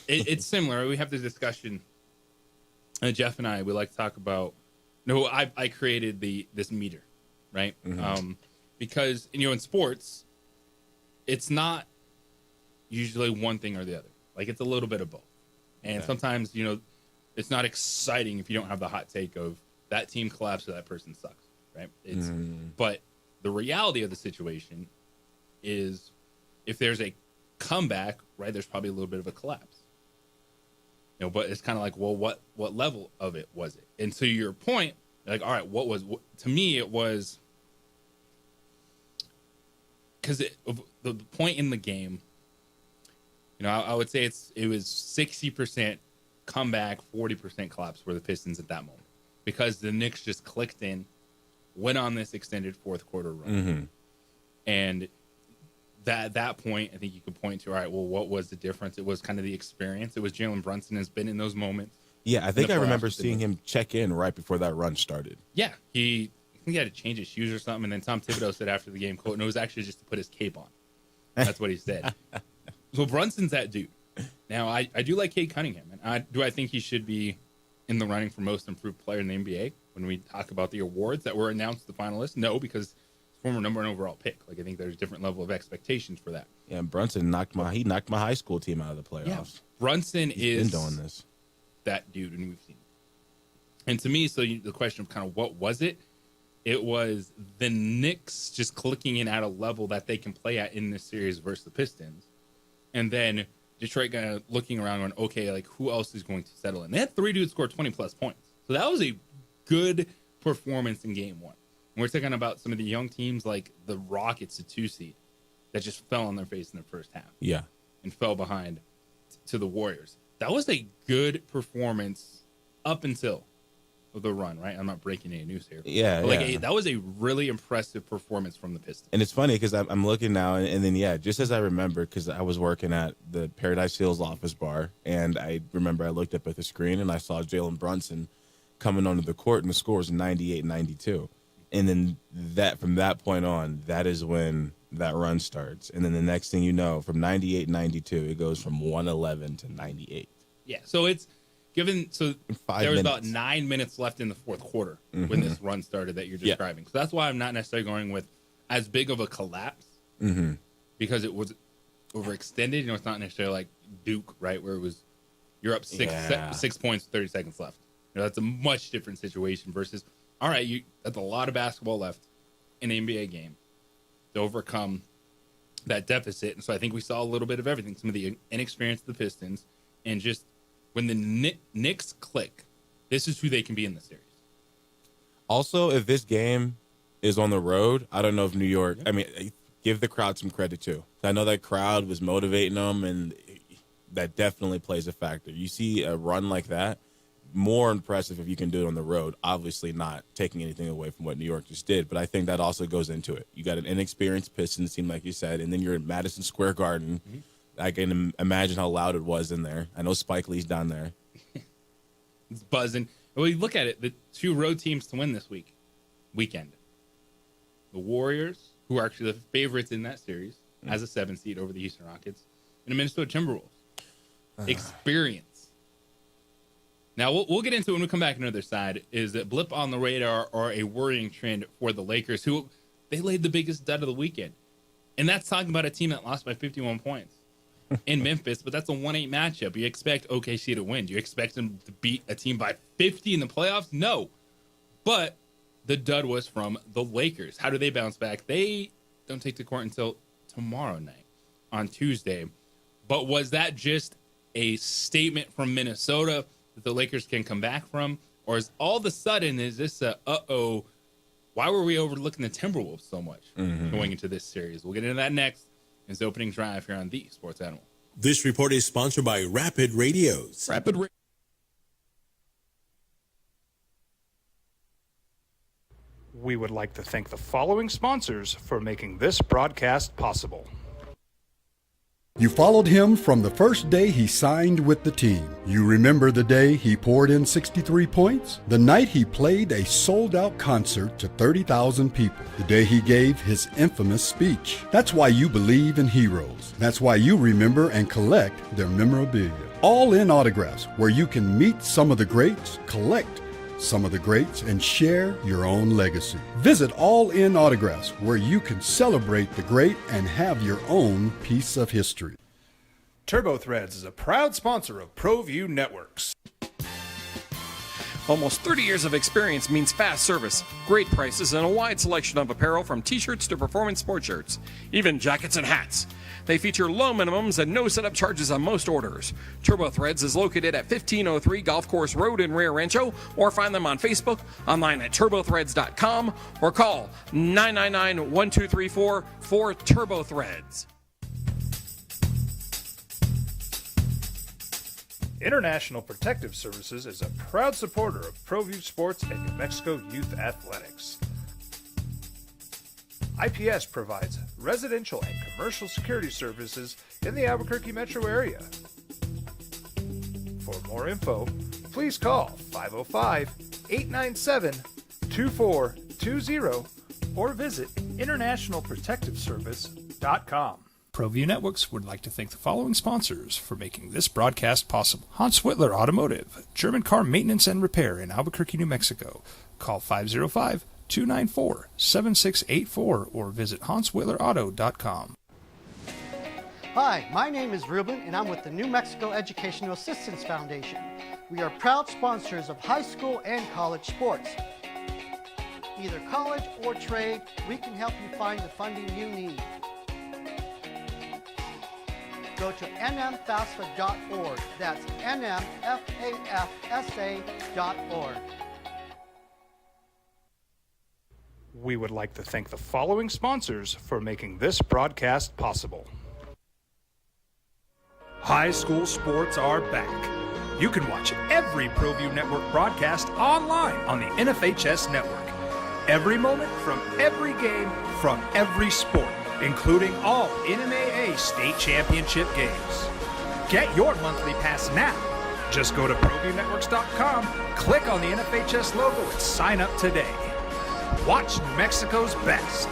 it's similar. We have this discussion. Jeff and I, we like to talk about. No, I created this meter, right? Mm-hmm. Because in sports, it's not usually one thing or the other. Like it's a little bit of both, and sometimes it's not exciting if you don't have the hot take of that team collapsed or that person sucks, right? It's but the reality of the situation is if there's a comeback, right? There's probably a little bit of a collapse. But it's kind of like, well, what level of it was it? And to your point, like, all right, to me, it was because the point in the game, I would say it was 60% comeback, 40% collapse for the Pistons at that moment because the Knicks just clicked in, went on this extended fourth quarter run. And at that point, I think you could point to, all right, well, what was the difference? It was kind of the experience. It was Jalen Brunson has been in those moments. Yeah, I think I remember seeing him check in right before that run started. Yeah, I think he had to change his shoes or something. And then Tom Thibodeau said after the game, quote, and it was actually just to put his cape on. That's what he said. So Brunson's that dude. Now, I do like Cade Cunningham. And I think he should be in the running for most improved player in the NBA when we talk about the awards that were announced, the finalists? No, because former number 1 overall pick. Like I think there's a different level of expectations for that. Yeah, Brunson knocked my high school team out of the playoffs. Yeah, Brunson He's been doing this. That dude, and we've seen it. And to me, so the question of kind of what was it? It was the Knicks just clicking in at a level that they can play at in this series versus the Pistons, and then Detroit kind of looking around going, okay, like who else is going to settle in? They had 3 dudes score 20+ points, so that was a good performance in game one. We're talking about some of the young teams like the Rockets, the 2 seed, that just fell on their face in the first half. Yeah. And fell behind to the Warriors. That was a good performance up until the run, right? I'm not breaking any news here. Yeah. But that was a really impressive performance from the Pistons. And it's funny because I'm looking now, and then, just as I remember, because I was working at the Paradise Hills office bar, and I remember I looked up at the screen and I saw Jalen Brunson coming onto the court, and the score was 98-92. And then from that point on, that is when that run starts. And then the next thing you know, from 98-92, it goes from 111 to 98. Yeah, so it's given. So there was about 9 minutes left in the fourth quarter when this run started that you're describing. So that's why I'm not necessarily going with as big of a collapse because it was overextended. It's not necessarily like Duke, right, where it was you're up 6 points, 30 seconds left. That's a much different situation versus. All right, that's a lot of basketball left in an NBA game to overcome that deficit. And so I think we saw a little bit of everything. Some of the inexperience of the Pistons. And just when the Knicks click, this is who they can be in the series. Also, if this game is on the road, I don't know if New York, I mean, give the crowd some credit too. I know that crowd was motivating them, and that definitely plays a factor. You see a run like that, more impressive if you can do it on the road. Obviously not taking anything away from what New York just did, but I think that also goes into it. You got an inexperienced Pistons team, like you said, and then you're in Madison Square Garden. Mm-hmm. I can imagine how loud it was in there. I know Spike Lee's down there. It's buzzing. Well, you look at it, the two road teams to win this weekend. The Warriors, who are actually the favorites in that series, as a 7 seed over the Houston Rockets, and the Minnesota Timberwolves. Experience. Now, we'll get into it when we come back on the other side, is a blip on the radar or a worrying trend for the Lakers, who they laid the biggest dud of the weekend. And that's talking about a team that lost by 51 points in Memphis, but that's a 1-8 matchup. You expect OKC to win. Do you expect them to beat a team by 50 in the playoffs? No. But the dud was from the Lakers. How do they bounce back? They don't take the court until tomorrow night on Tuesday. But was that just a statement from Minnesota that the Lakers can come back from? Or is all of a sudden, is this why were we overlooking the Timberwolves so much going into this series? We'll get into that next. It's the opening drive here on the Sports Animal. This report is sponsored by Rapid Radios. We would like to thank the following sponsors for making this broadcast possible. You followed him from the first day he signed with the team. You remember the day he poured in 63 points? The night he played a sold-out concert to 30,000 people. The day he gave his infamous speech. That's why you believe in heroes. That's why you remember and collect their memorabilia. All in Autographs, where you can meet some of the greats, collect some of the greats, and share your own legacy. Visit All In Autographs, where you can celebrate the great and have your own piece of history. TurboThreads is a proud sponsor of ProView Networks. Almost 30 years of experience means fast service, great prices, and a wide selection of apparel from t-shirts to performance sport shirts, even jackets and hats. They feature low minimums and no setup charges on most orders. TurboThreads is located at 1503 Golf Course Road in Rio Rancho, or find them on Facebook, online at turbothreads.com, or call 999-1234 for TurboThreads. International Protective Services is a proud supporter of ProView Sports and New Mexico Youth Athletics. IPS provides residential and commercial security services in the Albuquerque metro area. For more info, please call 505-897-2420 or visit internationalprotectiveservice.com. ProView Networks would like to thank the following sponsors for making this broadcast possible. Hans Whitler Automotive, German car maintenance and repair in Albuquerque, New Mexico. Call 505-294-7684 or visit hanswhitlerauto.com. Hi, my name is Ruben, and I'm with the New Mexico Educational Assistance Foundation. We are proud sponsors of high school and college sports. Either college or trade, we can help you find the funding you need. Go to nmfafsa.org. That's nmfafsa.org. We would like to thank the following sponsors for making this broadcast possible. High school sports are back. You can watch every ProView Network broadcast online on the NFHS network. Every moment from every game from every sport, including all NMAA state championship games. Get your monthly pass now. Just go to ProViewNetworks.com, click on the NFHS logo, and sign up today. Watch New Mexico's best.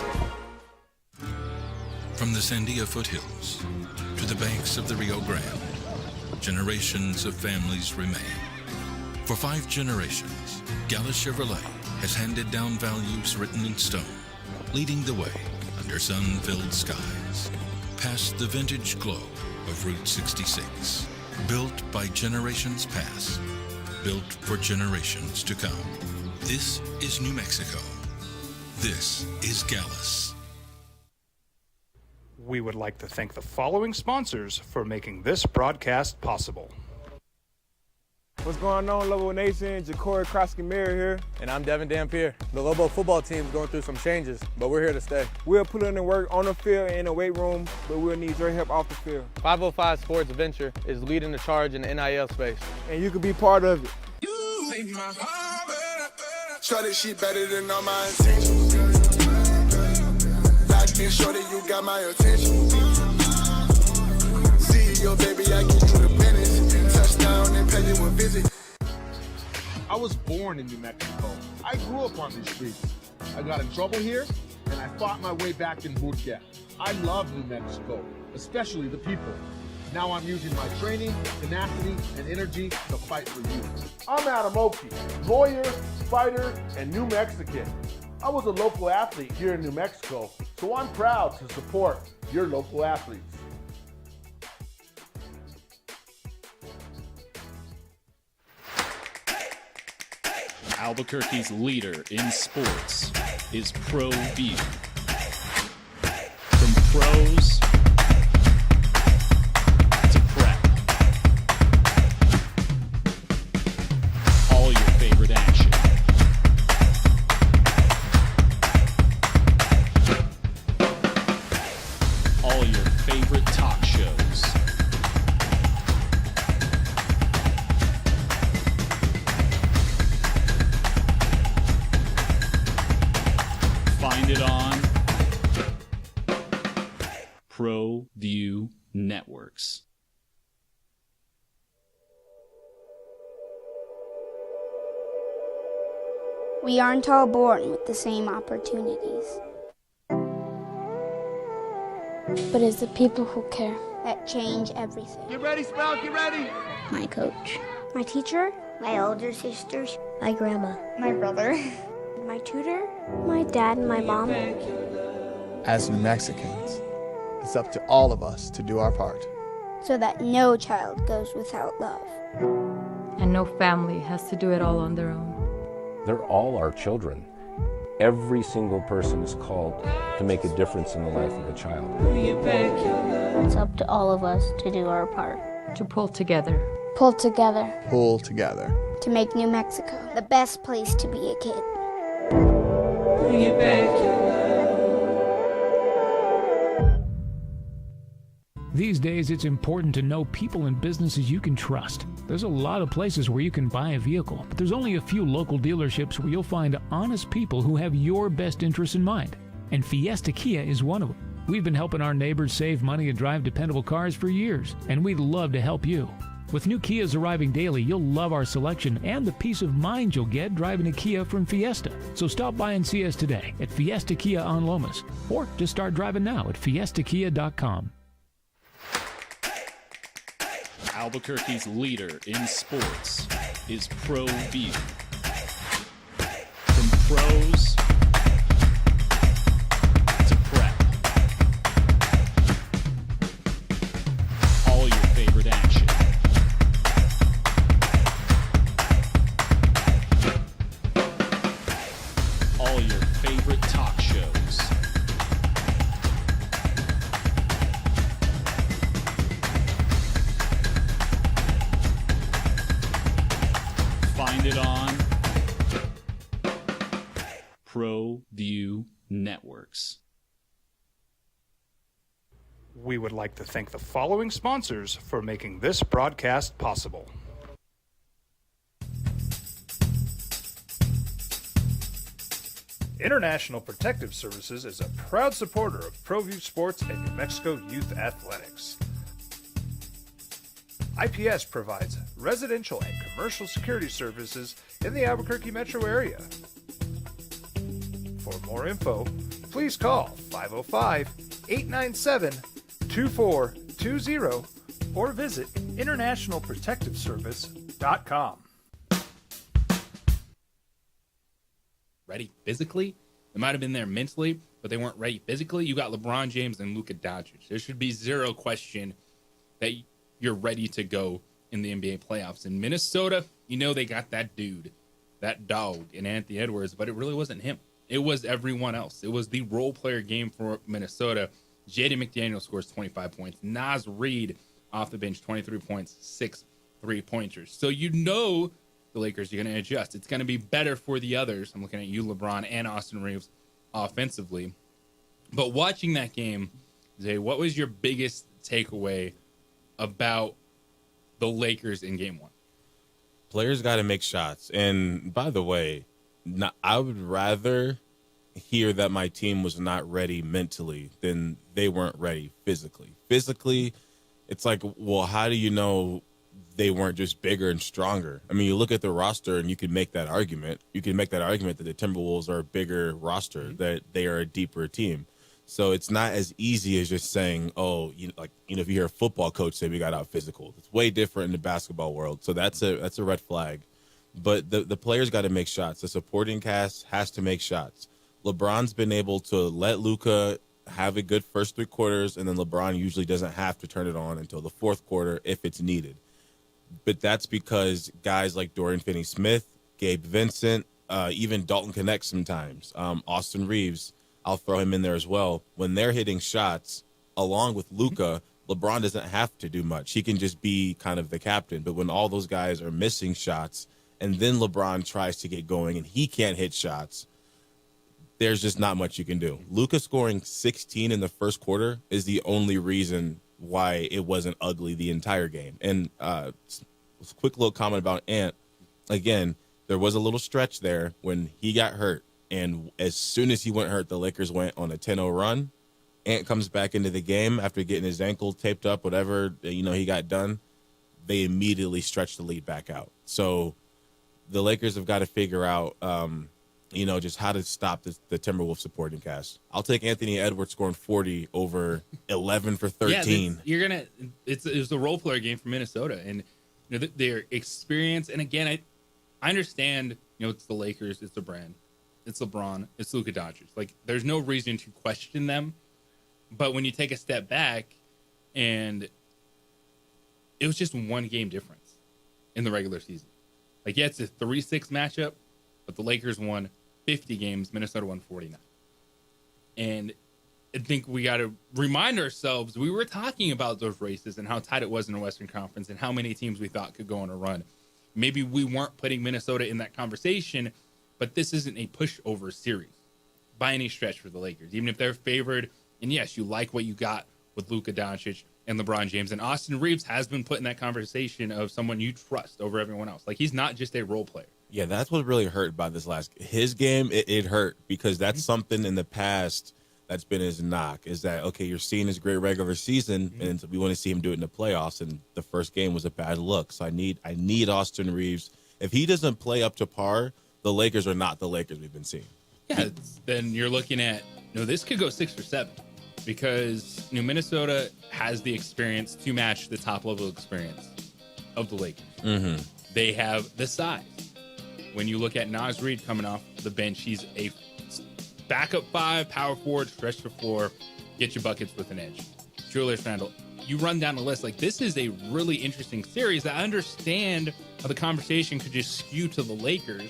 From the Sandia foothills to the banks of the Rio Grande, generations of families remain. For 5 generations, Gallus Chevrolet has handed down values written in stone, leading the way under sun-filled skies, past the vintage glow of Route 66. Built by generations past, built for generations to come. This is New Mexico. This is Gallus. We would like to thank the following sponsors for making this broadcast possible. What's going on, Lobo Nation? Ja'Cory Krosky-Mir here. And I'm Devin Dampier. The Lobo football team is going through some changes, but we're here to stay. We'll put in the work on the field and in the weight room, but we'll need your help off the field. 505 Sports Venture is leading the charge in the NIL space. And you can be part of it. Shorty, she better than all my intentions. Locked in, shorty, you got my attention. See your baby, I give you the business. Touchdown and pay you a visit. I was born in New Mexico. I grew up on these streets. I got in trouble here, and I fought my way back in boot camp. I love New Mexico, especially the people. Now I'm using my training, tenacity, and energy to fight for you. I'm Adam Oki, lawyer, fighter, and New Mexican. I was a local athlete here in New Mexico, so I'm proud to support your local athletes. Albuquerque's leader in sports is ProView. From pros to prep, all your favorite action. All your favorite talk shows. Find it on ProView Networks. We aren't all born with the same opportunities. But it's the people who care that change everything. Get ready, Sprout, get ready! My coach. My teacher. My older sisters. My grandma. My brother. My tutor. My dad and my mom. As New Mexicans, it's up to all of us to do our part. So that no child goes without love. And no family has to do it all on their own. They're all our children. Every single person is called to make a difference in the life of a child. It's up to all of us to do our part. To pull together. Pull together. Pull together. To make New Mexico the best place to be a kid. These days, it's important to know people and businesses you can trust. There's a lot of places where you can buy a vehicle, but there's only a few local dealerships where you'll find honest people who have your best interests in mind. And Fiesta Kia is one of them. We've been helping our neighbors save money and drive dependable cars for years, and we'd love to help you. With new Kias arriving daily, you'll love our selection and the peace of mind you'll get driving a Kia from Fiesta. So stop by and see us today at Fiesta Kia on Lomas, or just start driving now at fiestakia.com. Albuquerque's leader in sports is ProView. From pros to prep, all your favorite action. All your favorite talk shows. Find it on ProView Networks. We would like to thank the following sponsors for making this broadcast possible. International Protective Services is a proud supporter of ProView Sports and New Mexico Youth Athletics. IPS provides residential and commercial security services in the Albuquerque metro area. For more info, please call 505-897-2420 or visit internationalprotectiveservice.com. Ready physically? They might have been there mentally, but they weren't ready physically. You got LeBron James and Luka Doncic. There should be zero question that you're ready to go in the NBA playoffs. In Minnesota, you know they got that dude, that dog in Anthony Edwards, but it really wasn't him. It was everyone else. It was the role player game for Minnesota. Jaden McDaniel scores 25 points. Naz Reid off the bench, 23 points, 6 3-pointers. So you know the Lakers are going to adjust. It's going to be better for the others. I'm looking at you, LeBron, and Austin Reeves offensively. But watching that game, Zay, what was your biggest takeaway about the Lakers in Game 1? Players got to make shots. And by the way, I would rather hear that my team was not ready mentally than they weren't ready physically. Physically, it's like, well, how do you know they weren't just bigger and stronger? I mean, you look at the roster and you can make that argument. You can make that argument that the Timberwolves are a bigger roster, that they are a deeper team. So it's not as easy as just saying, oh, if you hear a football coach say we got out physical. It's way different in the basketball world. So that's a red flag. But the players got to make shots. The supporting cast has to make shots. LeBron's been able to let Luka have a good first 3 quarters, and then LeBron usually doesn't have to turn it on until the 4th quarter if it's needed. But that's because guys like Dorian Finney-Smith, Gabe Vincent, even Dalton Knecht sometimes, Austin Reeves, I'll throw him in there as well. When they're hitting shots, along with Luka, LeBron doesn't have to do much. He can just be kind of the captain. But when all those guys are missing shots, and then LeBron tries to get going and he can't hit shots, there's just not much you can do. Luka scoring 16 in the first quarter is the only reason why it wasn't ugly the entire game. And quick little comment about Ant. Again, there was a little stretch there when he got hurt. And as soon as he went hurt, the Lakers went on a 10-0 run. Ant comes back into the game after getting his ankle taped up, whatever, he got done. They immediately stretched the lead back out. So the Lakers have got to figure out, just how to stop the Timberwolves supporting cast. I'll take Anthony Edwards scoring 40 over 11 for 13. Yeah, it was a role player game for Minnesota, and their experience. And again, I understand. It's the Lakers, it's the brand, it's LeBron, it's Luka Doncic. Like, there's no reason to question them. But when you take a step back, and it was just 1 game difference in the regular season. Like, yeah, it's a 3-6 matchup, but the Lakers won 50 games, Minnesota won 49. And I think we got to remind ourselves, we were talking about those races and how tight it was in the Western Conference and how many teams we thought could go on a run. Maybe we weren't putting Minnesota in that conversation, but this isn't a pushover series by any stretch for the Lakers, even if they're favored. And yes, you like what you got with Luka Doncic and LeBron James. And Austin Reeves has been put in that conversation of someone you trust over everyone else. Like, he's not just a role player. Yeah, that's what really hurt about his game. It hurt because that's something in the past that's been his knock, is that, okay, you're seeing his great regular season, and we want to see him do it in the playoffs, and the first game was a bad look. So I need Austin Reeves. If he doesn't play up to par, the Lakers are not the Lakers we've been seeing. Yeah, then you're looking at, this could go 6 or 7 because Minnesota has the experience to match the top level experience of the Lakers. Mm-hmm. They have the size. When you look at Naz Reid coming off the bench, he's a backup 5, power forward, stretch the floor, get your buckets with an edge. Julius Randle, you run down the list. Like, this is a really interesting series. I understand how the conversation could just skew to the Lakers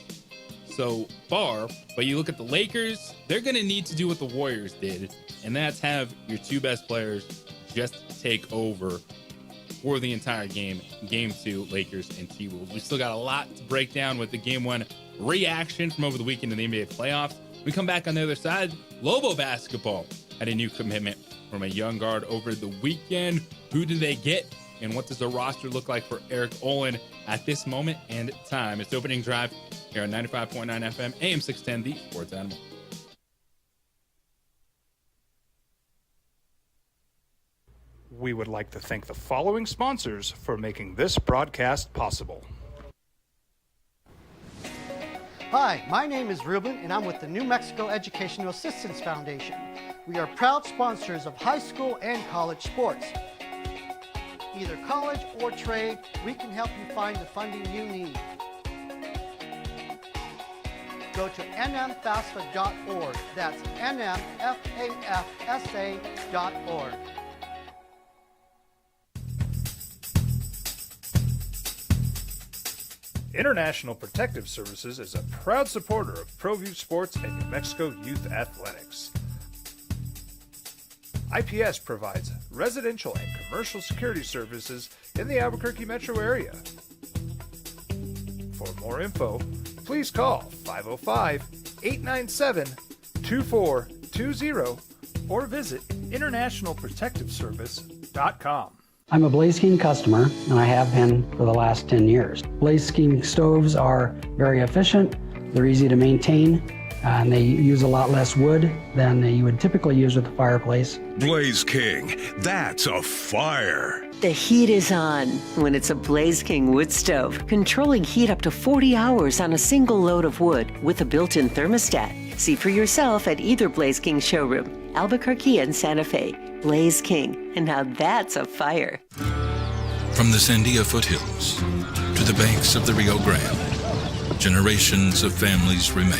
so far, but you look at the Lakers, they're going to need to do what the Warriors did, and that's have your 2 best players just take over for the entire game. Game 2, Lakers and T-Wolves. We still got a lot to break down with the Game 1 reaction from over the weekend in the NBA playoffs. We come back on the other side. Lobo basketball had a new commitment from a young guard over the weekend. Who do they get? And what does the roster look like for Eric Olin at this moment and time? It's Opening Drive here on 95.9 FM, AM 610, the Sports Animal. We would like to thank the following sponsors for making this broadcast possible. Hi, my name is Ruben, and I'm with the New Mexico Educational Assistance Foundation. We are proud sponsors of high school and college sports. Either college or trade, we can help you find the funding you need. Go to nmfafsa.org. That's nmfafsa.org. International Protective Services is a proud supporter of ProView Sports and New Mexico Youth Athletics. IPS provides residential and commercial security services in the Albuquerque metro area. For more info, please call 505-897-2420 or visit internationalprotectiveservice.com. I'm a Blaze King customer, and I have been for the last 10 years. Blaze King stoves are very efficient, they're easy to maintain, and they use a lot less wood than you would typically use with a fireplace. Blaze King, that's a fire. The heat is on when it's a Blaze King wood stove, controlling heat up to 40 hours on a single load of wood with a built-in thermostat. See for yourself at either Blaze King showroom, Albuquerque and Santa Fe. Blaze King, and now that's a fire. From the Sandia foothills to the banks of the Rio Grande, generations of families remain.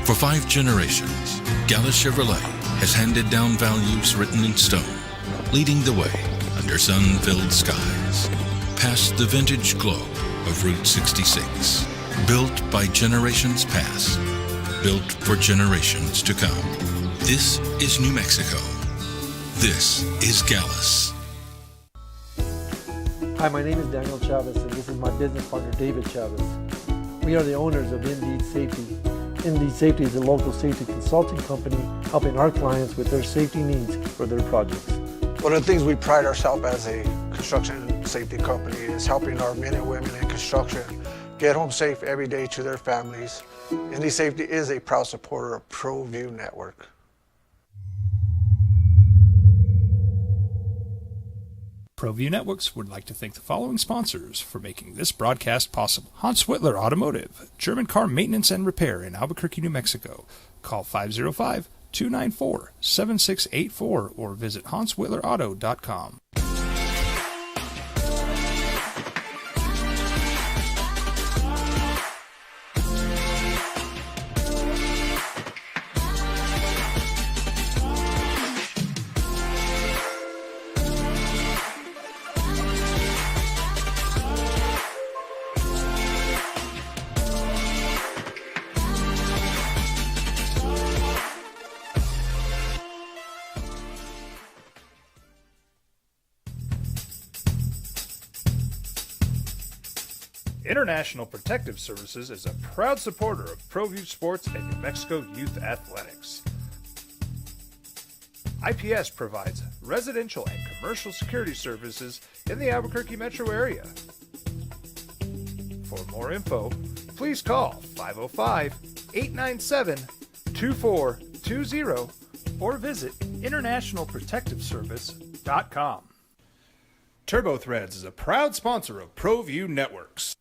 For 5 generations, Gallus Chevrolet has handed down values written in stone, leading the way under sun-filled skies, past the vintage glow of Route 66. Built by generations past, built for generations to come. This is New Mexico. This is Gallus. Hi, my name is Daniel Chavez, and this is my business partner, David Chavez. We are the owners of Indeed Safety. Indeed Safety is a local safety consulting company helping our clients with their safety needs for their projects. One of the things we pride ourselves as a construction safety company is helping our men and women in construction get home safe every day to their families. Indeed Safety is a proud supporter of ProView Network. ProView Networks would like to thank the following sponsors for making this broadcast possible. Hans Whitler Automotive, German car maintenance and repair in Albuquerque, New Mexico. Call 505-294-7684 or visit hanswhitlerauto.com. International Protective Services is a proud supporter of ProView Sports and New Mexico Youth Athletics. IPS provides residential and commercial security services in the Albuquerque metro area. For more info, please call 505-897-2420 or visit internationalprotectiveservice.com. Turbo Threads is a proud sponsor of ProView Networks.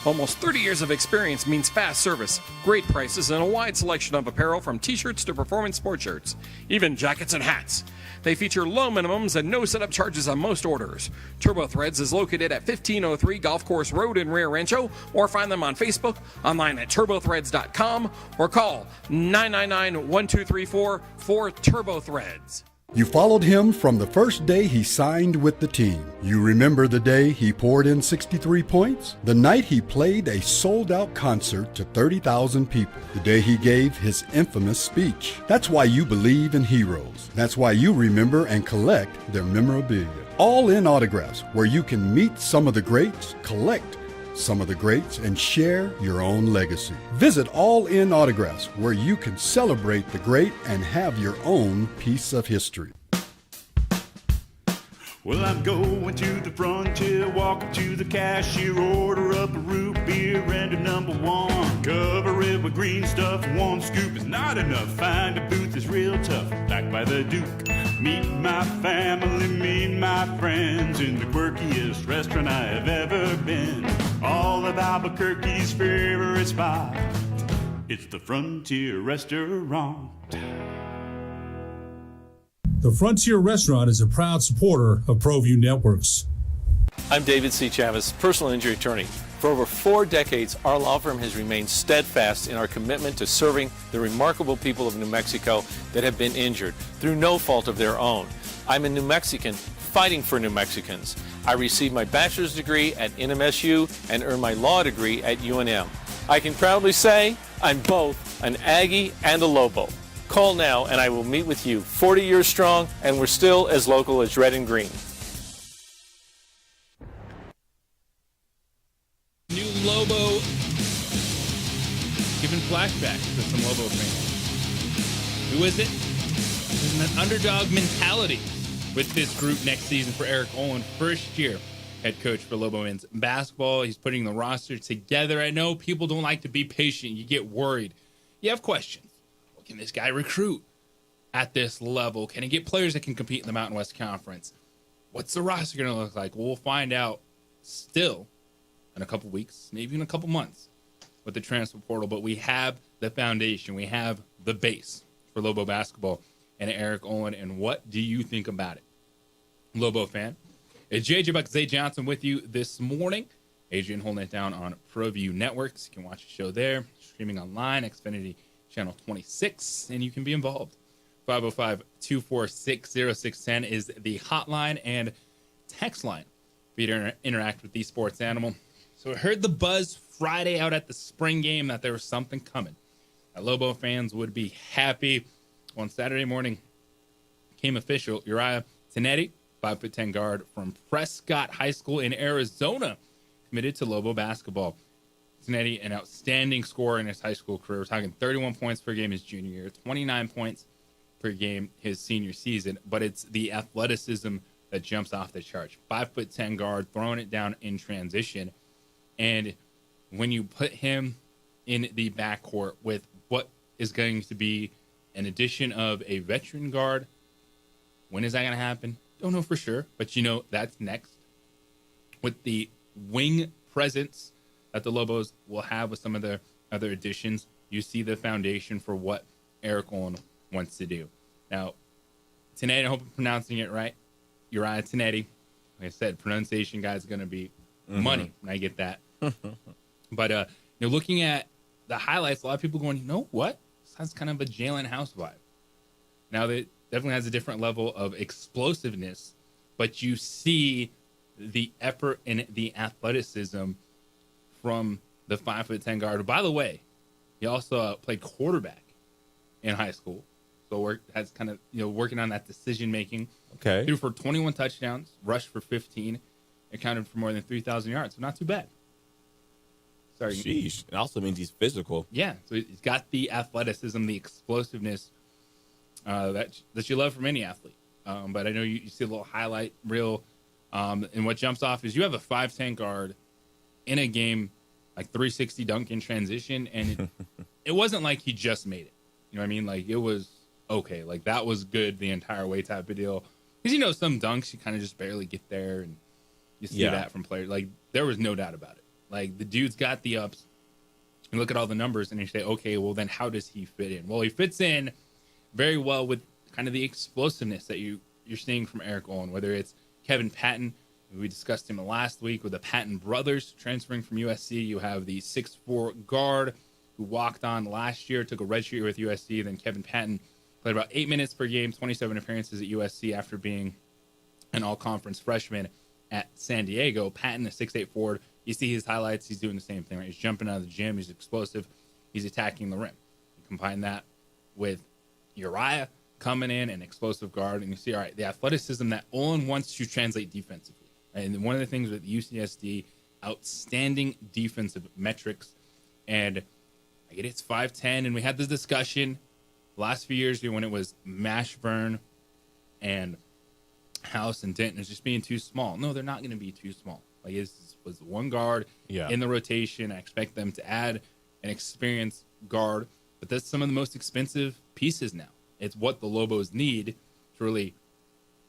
Almost 30 years of experience means fast service, great prices, and a wide selection of apparel from t-shirts to performance sport shirts, even jackets and hats. They feature low minimums and no setup charges on most orders. Turbo Threads is located at 1503 Golf Course Road in Rio Rancho, or find them on Facebook, online at turbothreads.com, or call 999-1234 for Turbo Threads. You followed him from the first day he signed with the team. You remember the day he poured in 63 points? The night he played a sold-out concert to 30,000 people. The day he gave his infamous speech. That's why you believe in heroes. That's why you remember and collect their memorabilia. All in autographs, where you can meet some of the greats, collect some of the greats, and share your own legacy. Visit All In Autographs, where you can celebrate the great and have your own piece of history. Well, I'm going to the frontier, walk up to the cashier, order up a root beer and a number one. Cover it with green stuff, one scoop is not enough. Find a booth is real tough, back by the Duke. Meet my family, meet my friends in the quirkiest restaurant I have ever been. All of Albuquerque's favorite spot, it's the Frontier Restaurant. The Frontier Restaurant is a proud supporter of ProView Networks. I'm David C. Chavez, personal injury attorney. For over 4 decades, our law firm has remained steadfast in our commitment to serving the remarkable people of New Mexico that have been injured through no fault of their own. I'm a New Mexican fighting for New Mexicans. I received my bachelor's degree at NMSU and earned my law degree at UNM. I can proudly say I'm both an Aggie and a Lobo. Call now and I will meet with you. 40 years strong, and we're still as local as red and green. giving flashbacks to some Lobo fans. Who is it? There's an underdog mentality with this group next season for Eric Olin. First year head coach for Lobo men's basketball. He's putting the roster together. I know people don't like to be patient. You get worried. You have questions. Well, can this guy recruit at this level? Can he get players that can compete in the Mountain West Conference? What's the roster going to look like? Well, we'll find out still in a couple weeks, maybe in a couple months with the transfer portal. But we have the foundation. We have the base for Lobo basketball and Eric Olin. And what do you think about it, Lobo fan? It's JJ Buck, Zay Johnson with you this morning. Adrian holding it down on ProView Networks. You can watch the show there, streaming online, Xfinity Channel 26, and you can be involved. 505-246-0610 is the hotline and text line for you to interact with the sports animal. So I heard the buzz Friday out at the spring game that there was something coming, that Lobo fans would be happy. On Saturday morning, came official. Uriah Tenetti, 5'10" guard from Prescott High School in Arizona, committed to Lobo basketball. Tenetti, an outstanding scorer in his high school career. We're talking 31 points per game his junior year, 29 points per game his senior season. But it's the athleticism that jumps off the charts. 5'10" guard, throwing it down in transition. And when you put him in the backcourt with what is going to be an addition of a veteran guard, when is that going to happen? Don't know for sure, but you know that's next. With the wing presence that the Lobos will have with some of their other additions, you see the foundation for what Eric Olin wants to do. Now, Tenetti, I hope I'm pronouncing it right. Uriah Tenetti. Like I said, pronunciation guy's going to be money when I get that. But looking at the highlights, a lot of people going, you know what? This has kind of a Jalen House vibe. Now, that definitely has a different level of explosiveness, but you see the effort and the athleticism from the 5'10" guard. By the way, he also played quarterback in high school, so has kind of working on that decision making. Okay, threw for 21 touchdowns, rushed for 15, accounted for more than 3,000 yards. So not too bad. Sorry. Sheesh. It also means he's physical. Yeah, so he's got the athleticism, the explosiveness that you love from any athlete. But I know you see a little highlight reel, and what jumps off is you have a 5'10" guard in a game like 360 dunk in transition, and it wasn't like he just made it. You know what I mean? Like, it was okay. Like, that was good the entire way type of deal. Because, some dunks, you kind of just barely get there, and you see that from players. Like, there was no doubt about it. Like, the dude's got the ups. You look at all the numbers, and you say, okay, well, then how does he fit in? Well, he fits in very well with kind of the explosiveness that you're seeing from Eric Olin, whether it's Kevin Patton. We discussed him last week with the Patton brothers transferring from USC. You have the 6'4" guard who walked on last year, took a redshirt year with USC. Then Kevin Patton played about 8 minutes per game, 27 appearances at USC after being an all-conference freshman at San Diego. Patton, a 6'8" forward. You see his highlights. He's doing the same thing, right? He's jumping out of the gym. He's explosive. He's attacking the rim. You combine that with Uriah coming in, an explosive guard, and you see, all right, the athleticism that Olin wants to translate defensively. And one of the things with UCSD, outstanding defensive metrics. And I get it's 5'10", and we had this discussion last few years when it was Mashburn and House and Denton as just being too small. No, they're not going to be too small. Like, it was one guard in the rotation. I expect them to add an experienced guard, but that's some of the most expensive pieces now. It's what the Lobos need to really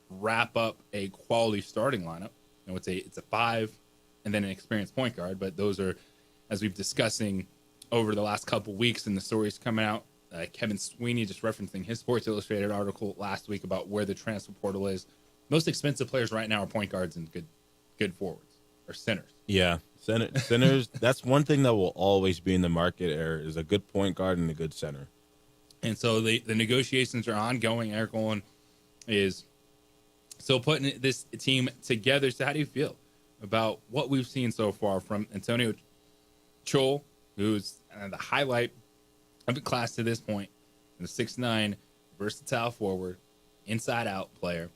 wrap up a quality starting lineup. It's a 5 and then an experienced point guard, but those are, as we've discussing over the last couple weeks and the stories coming out, Kevin Sweeney just referencing his Sports Illustrated article last week about where the transfer portal is. Most expensive players right now are point guards and good forwards or centers. Yeah, centers. That's one thing that will always be in the market is a good point guard and a good center. And so the negotiations are ongoing. Eric Olin is still putting this team together. So how do you feel about what we've seen so far from Antonio Chol, who's the highlight of the class to this point, the 6'9", versatile forward, inside-out player.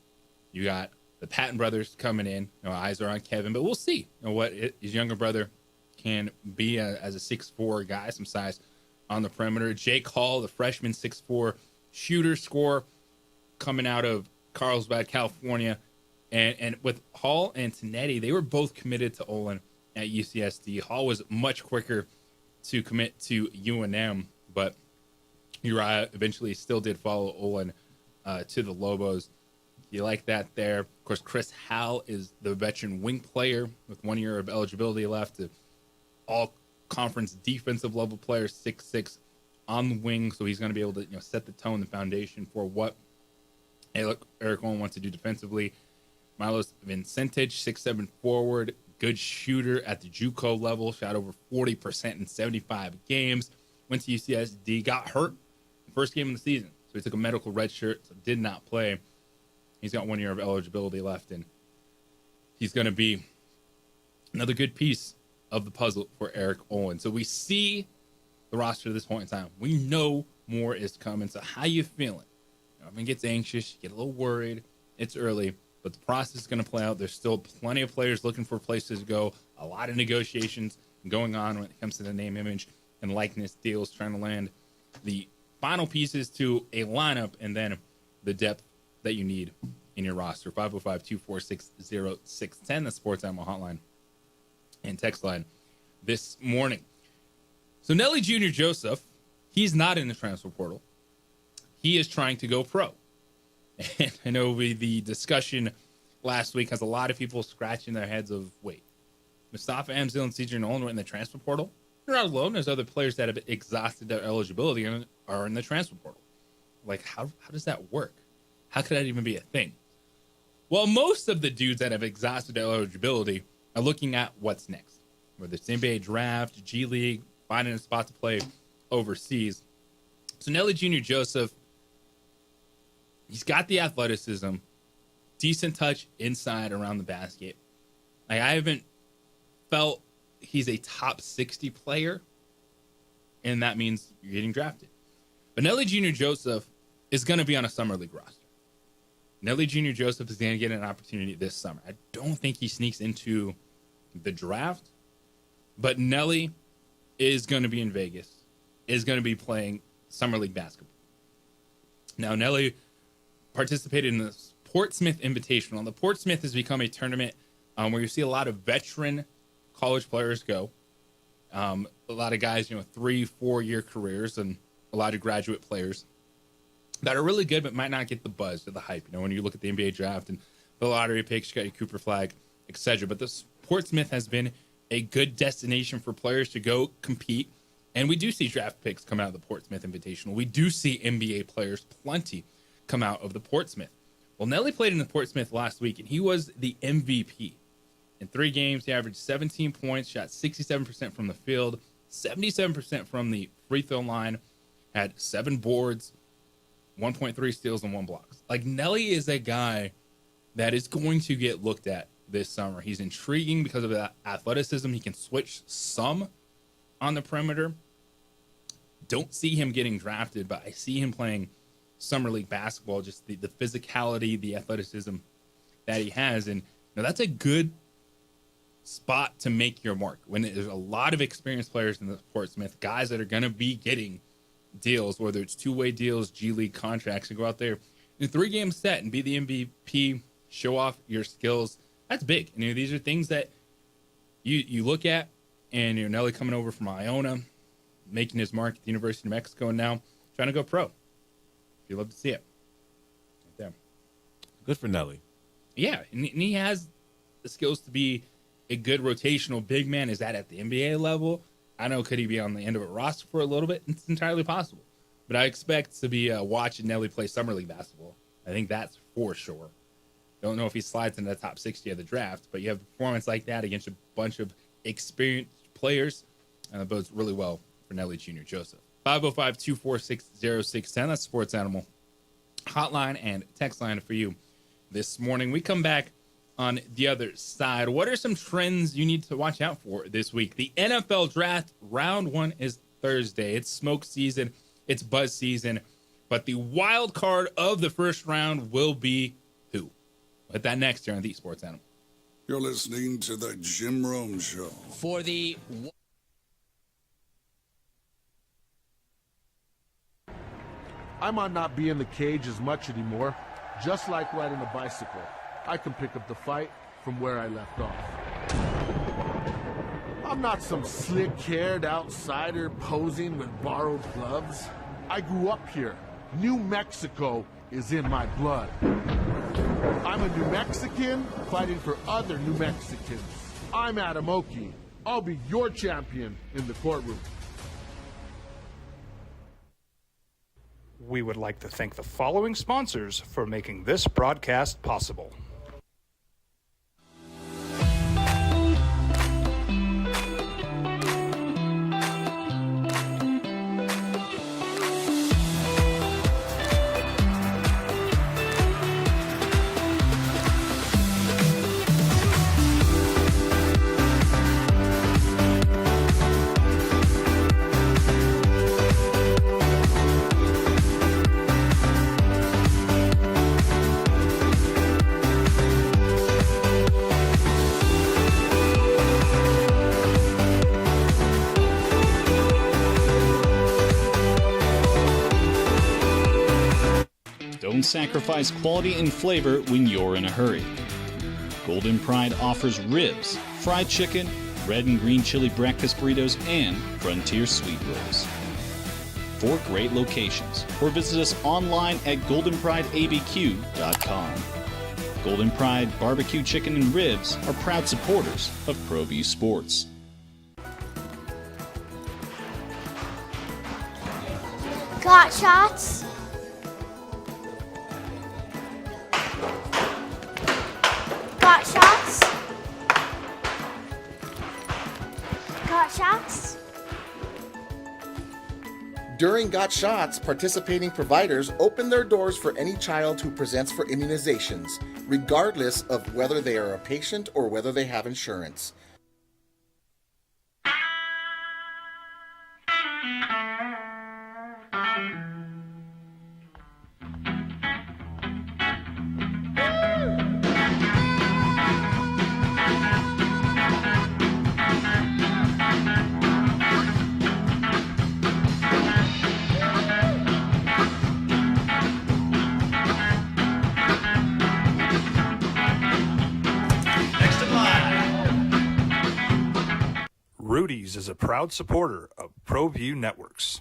You got the Patton brothers coming in. Eyes are on Kevin, but we'll see what his younger brother can be as a 6'4" guy, some size on the perimeter. Jake Hall, the freshman 6'4" shooter, scorer coming out of Carlsbad, California. And with Hall and Tonetti, they were both committed to Olin at UCSD. Hall was much quicker to commit to UNM, but Uriah eventually still did follow Olin to the Lobos. You like that there. Of course, Chris Howell is the veteran wing player with 1 year of eligibility left. All conference defensive level player, 6'6" on the wing, so he's going to be able to set the tone, the foundation for what Eric Olin wants to do defensively. Milos Vincentich, 6'7" forward, good shooter at the JUCO level, shot over 40% in 75 games. Went to UCSD, got hurt the first game of the season, so he took a medical red shirt, so did not play. He's got 1 year of eligibility left, and he's going to be another good piece of the puzzle for Eric Olin. So we see the roster at this point in time. We know more is coming. So how you feeling? Everyone gets anxious, you get a little worried. It's early, but the process is going to play out. There's still plenty of players looking for places to go. A lot of negotiations going on when it comes to the name, image, and likeness deals, trying to land the final pieces to a lineup and then the depth that you need in your roster. 505-246-0610, the Sports Animal Hotline and text line this morning. So Nelly Jr. Joseph, he's not in the transfer portal. He is trying to go pro. And I know the discussion last week has a lot of people scratching their heads of, wait, Mustafa Amzil and CJ Nolan were in the transfer portal? You're not alone. There's other players that have exhausted their eligibility and are in the transfer portal. Like, how does that work? How could that even be a thing? Well, most of the dudes that have exhausted their eligibility are looking at what's next. Whether it's NBA draft, G League, finding a spot to play overseas. So Nelly Jr. Joseph, he's got the athleticism, decent touch inside around the basket. Like, I haven't felt he's a top 60 player, and that means you're getting drafted. But Nelly Jr. Joseph is going to be on a summer league roster. Nelly Jr. Joseph is going to get an opportunity this summer. I don't think he sneaks into the draft, but Nelly is going to be in Vegas, is going to be playing summer league basketball. Now, Nelly participated in the Portsmouth Invitational. The Portsmouth has become a tournament where you see a lot of veteran college players go. A lot of guys, 3-4 year careers, and a lot of graduate players that are really good but might not get the buzz or the hype. When you look at the NBA draft and the lottery picks, you got your Cooper Flag, etc. But this Portsmouth has been a good destination for players to go compete. And we do see draft picks come out of the Portsmouth Invitational. We do see NBA players plenty come out of the Portsmouth. Well, Nelly played in the Portsmouth last week, and he was the MVP. In 3 games, he averaged 17 points, shot 67% from the field, 77% from the free throw line, had 7 boards, 1.3 steals, and 1 blocks. Like, Nelly is a guy that is going to get looked at this summer. He's intriguing because of that athleticism. He can switch some on the perimeter. Don't see him getting drafted, but I see him playing summer league basketball, just the physicality, the athleticism that he has. And that's a good spot to make your mark when there's a lot of experienced players in the Portsmouth, guys that are going to be getting deals, whether it's 2-way deals, G League contracts, and go out there in a 3-game set and be the MVP, show off your skills. That's big. And these are things that you look at, and Nelly coming over from Iona, making his mark at the University of Mexico, and now trying to go pro. You'd love to see it. Right there. Good for Nelly. Yeah, and he has the skills to be a good rotational big man. Is that at the NBA level? I know, could he be on the end of a roster for a little bit? It's entirely possible. But I expect to be watching Nelly play summer league basketball. I think that's for sure. Don't know if he slides into the top 60 of the draft, but you have a performance like that against a bunch of experienced players, and that bodes really well for Nelly Jr. Joseph. 505-246-0610. That's Sports Animal hotline and text line for you this morning. We come back on the other side. What are some trends you need to watch out for this week? The NFL draft round 1 is Thursday. It's smoke season. It's buzz season. But the wild card of the first round will be who? We'll hit that next here on the Sports Animal. You're listening to the Jim Rome Show. For the I might not be in the cage as much anymore. Just like riding a bicycle, I can pick up the fight from where I left off. I'm not some slick-haired outsider posing with borrowed gloves. I grew up here. New Mexico is in my blood. I'm a New Mexican fighting for other New Mexicans. I'm Adam Oki. I'll be your champion in the courtroom. We would like to thank the following sponsors for making this broadcast possible. Don't sacrifice quality and flavor when you're in a hurry. Golden Pride offers ribs, fried chicken, red and green chili breakfast burritos, and Frontier Sweet Rolls. 4 great locations, or visit us online at goldenprideabq.com. Golden Pride Barbecue Chicken and Ribs are proud supporters of ProView Sports. Got shots? Got shots? Got shots? During Got Shots, participating providers open their doors for any child who presents for immunizations, regardless of whether they are a patient or whether they have insurance. Rudy's is a proud supporter of ProView Networks.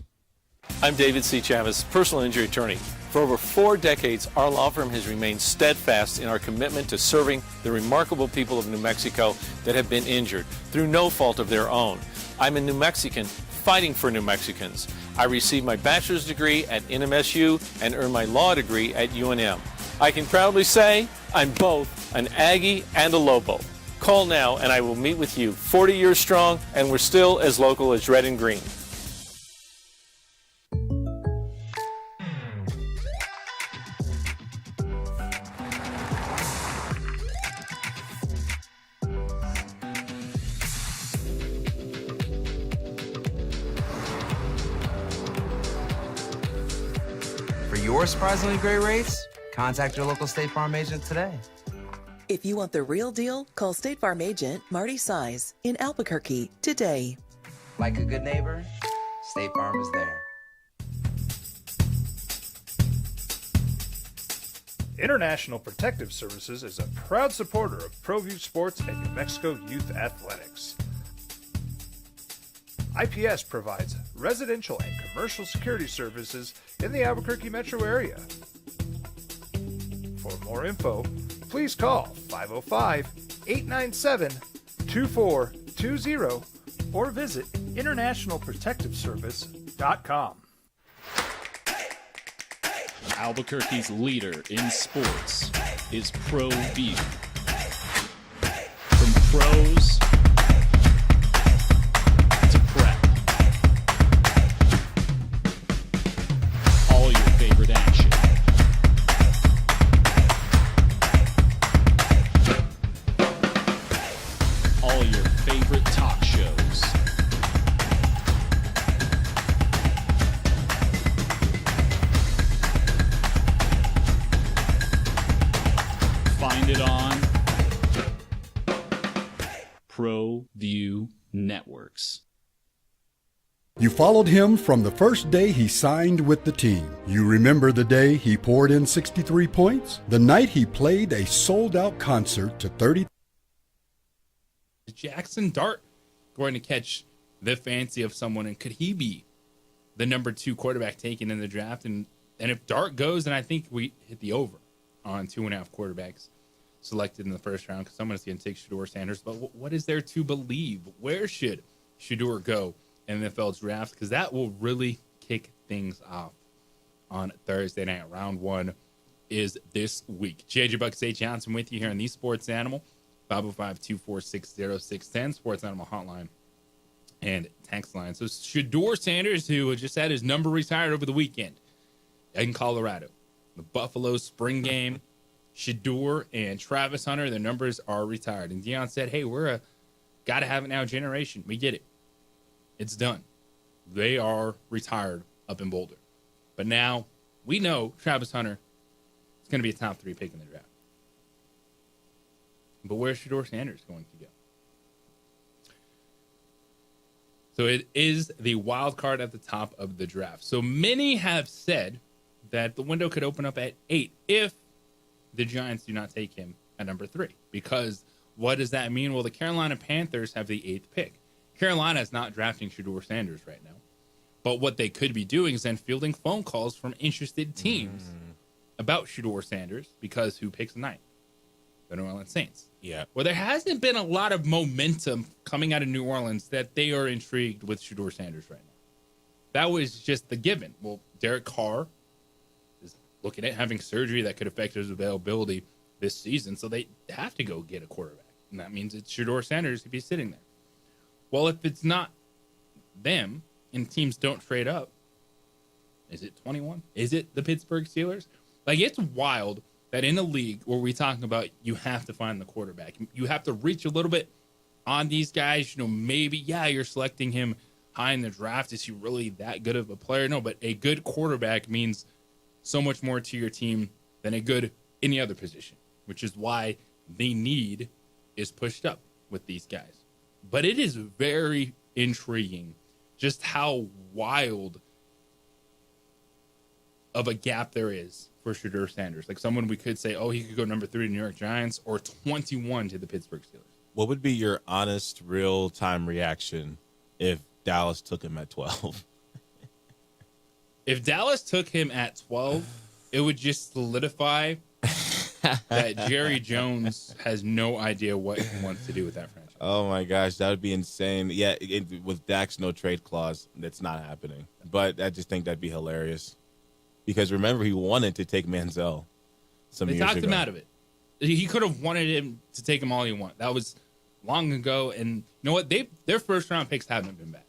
I'm David C. Chavez, personal injury attorney. For over 4 decades, our law firm has remained steadfast in our commitment to serving the remarkable people of New Mexico that have been injured through no fault of their own. I'm a New Mexican fighting for New Mexicans. I received my bachelor's degree at NMSU and earned my law degree at UNM. I can proudly say I'm both an Aggie and a Lobo. Call now and I will meet with you. 40 years strong, and we're still as local as red and green. For your surprisingly great rates, contact your local State Farm agent today. If you want the real deal, call State Farm agent Marty Size in Albuquerque today. Like a good neighbor, State Farm is there. International Protective Services is a proud supporter of ProView Sports and New Mexico Youth Athletics. IPS provides residential and commercial security services in the Albuquerque metro area. For more info, please call 505-897-2420 or visit internationalprotectiveservice.com. Albuquerque's leader in sports is ProView. From pros to prep, all your favorite action. All your favorite talk shows. Find it on ProView. You followed him from the first day he signed with the team. You remember the day he poured in 63 points? The night he played a sold-out concert to 30. Is Jackson Dart going to catch the fancy of someone, and could he be the number 2 quarterback taken in the draft? And if Dart goes, then I think we hit the over on 2.5 quarterbacks selected in the first round, because someone's going to take Shedeur Sanders. But what is there to believe? Where should Shedeur go in the NFL draft? Because that will really kick things off on Thursday night. Round 1 is this week. JJ Buck St. Johnson with you here on the Sports Animal, 505-246-0610, Sports Animal Hotline and text line. So Shedeur Sanders, who just had his number retired over the weekend in Colorado, the Buffalo spring game, Shedeur and Travis Hunter, their numbers are retired. And Deion said, hey, we're a got to have it now generation. We get it. It's done. They are retired up in Boulder. But now we know Travis Hunter is going to be a top 3 pick in the draft. But where's Shedeur Sanders going to go? So it is the wild card at the top of the draft. So many have said that the window could open up at 8 if the Giants do not take him at number 3. Because what does that mean? Well, the Carolina Panthers have the 8th pick. Carolina is not drafting Shedeur Sanders right now. But what they could be doing is then fielding phone calls from interested teams about Shedeur Sanders, because who picks 9th? The New Orleans Saints. Yeah. Well, there hasn't been a lot of momentum coming out of New Orleans that they are intrigued with Shedeur Sanders right now. That was just the given. Well, Derek Carr is looking at having surgery that could affect his availability this season, so they have to go get a quarterback. And that means it's Shedeur Sanders if he's sitting there. Well, if it's not them and teams don't trade up, is it 21? Is it the Pittsburgh Steelers? Like, it's wild that in a league where we're talking about you have to find the quarterback, you have to reach a little bit on these guys. You know, maybe, you're selecting him high in the draft. Is he really that good of a player? No, but a good quarterback means so much more to your team than a good any other position, which is why the need is pushed up with these guys. But it is very intriguing just how wild of a gap there is for Shedeur Sanders. Like, someone we could say, oh, he could go number 3 to New York Giants or 21 to the Pittsburgh Steelers. What would be your honest, real-time reaction if Dallas took him at 12? If Dallas took him at 12, it would just solidify that Jerry Jones has no idea what he wants to do with that franchise. Oh, my gosh, that would be insane. Yeah, with Dak's no trade clause, that's not happening. But I just think that'd be hilarious. Because remember, he wanted to take Manziel some years ago. They talked him out of it. He could have wanted him to take him all he wanted. That was long ago. And you know what? Their first-round picks haven't been bad.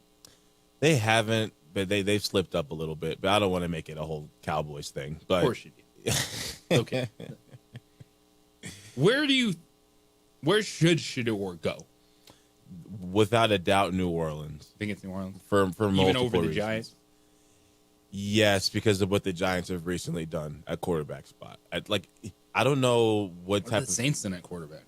They haven't, but they've slipped up a little bit. But I don't want to make it a whole Cowboys thing. But, of course you do. Okay. Where should Shedeur go? Without a doubt, New Orleans. I think it's New Orleans. For multiple Even over the reasons. Giants? Yes, because of what the Giants have recently done at quarterback spot. I don't know what type of Saints in at quarterback.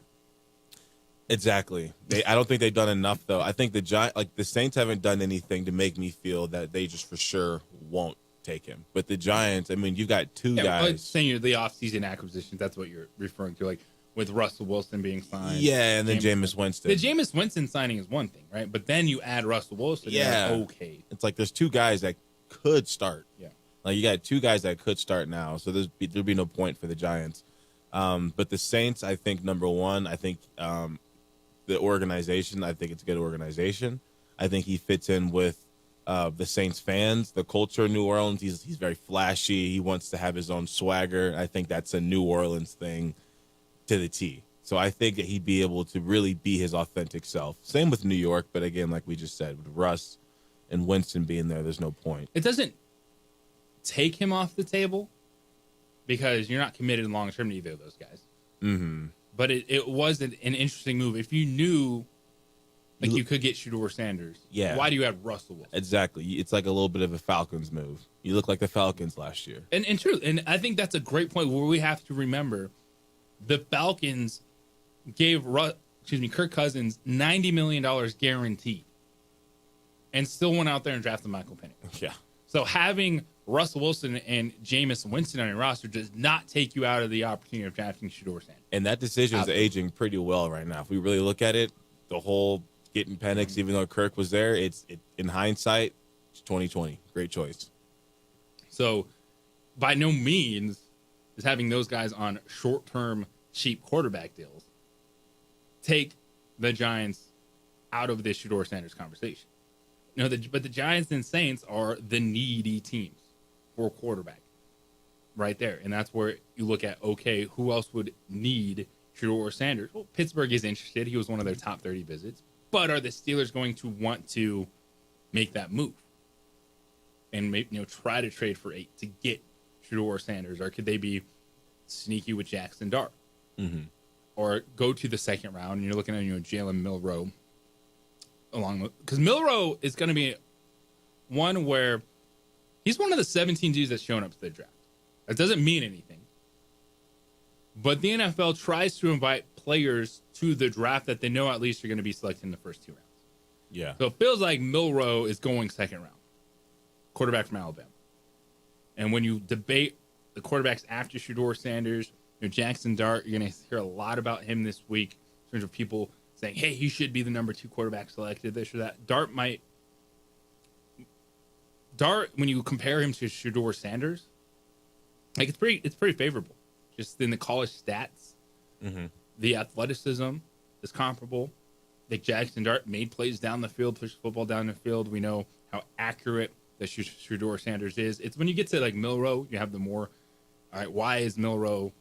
Exactly. I don't think they've done enough though. I think the Saints haven't done anything to make me feel that they just for sure won't take him. But the Giants, I mean, you got two guys. Saying the offseason acquisitions, that's what you're referring to, like with Russell Wilson being signed. Yeah, and then Jameis Winston. The Jameis Winston signing is one thing, right? But then you add Russell Wilson. Yeah. And okay. It's like there's two guys that could start. Yeah. Like you got two guys that could start now, so there'd be no point for the Giants. But the Saints, I think, number one, I think the organization, I think it's a good organization. I think he fits in with the Saints fans, the culture of New Orleans. He's very flashy. He wants to have his own swagger. I think that's a New Orleans thing to the T. So I think that he'd be able to really be his authentic self. Same with New York, but again, like we just said, with Russ and Winston being there, there's no point. It doesn't take him off the table because you're not committed long-term to either of those guys. Mm-hmm. But it was an interesting move. If you knew you could get Shedeur Sanders, why do you have Russell Wilson? Exactly. It's like a little bit of a Falcons move. You look like the Falcons last year. And true. And I think that's a great point where we have to remember the Falcons gave Kirk Cousins $90 million guaranteed. and still went out there and drafted Michael Penix. Yeah. So having Russell Wilson and Jameis Winston on your roster does not take you out of the opportunity of drafting Shedeur Sanders. And that decision's aging pretty well right now. If we really look at it, the whole getting Penix, even though Kirk was there, it's in hindsight, it's 2020. Great choice. So by no means is having those guys on short-term, cheap quarterback deals take the Giants out of this Shedeur Sanders conversation. But the Giants and Saints are the needy teams for quarterback right there. And that's where you look at, okay, who else would need Shedeur Sanders? Well, Pittsburgh is interested. He was one of their top 30 visits. But are the Steelers going to want to make that move and try to trade for 8 to get Shedeur Sanders? Or could they be sneaky with Jackson Dart? Mm-hmm. Or go to the second round and you're looking at Jalen Milroe because Milroe is going to be one where he's one of the 17 dudes that's shown up to the draft. That doesn't mean anything. But the NFL tries to invite players to the draft that they know at least are going to be selected in the first 2 rounds. Yeah. So it feels like Milroe is going second round. Quarterback from Alabama. And when you debate the quarterbacks after Shedeur Sanders, Jackson Dart, you're going to hear a lot about him this week in terms of people saying, hey, he should be the number 2 quarterback selected, this or that. Dart, when you compare him to Shedeur Sanders, like it's pretty favorable. Just in the college stats, the athleticism is comparable. Like Jackson Dart made plays down the field, pushed the football down the field. We know how accurate that Shedeur Sanders is. It's when you get to like Milroe, you have the more, all right, why is Milroe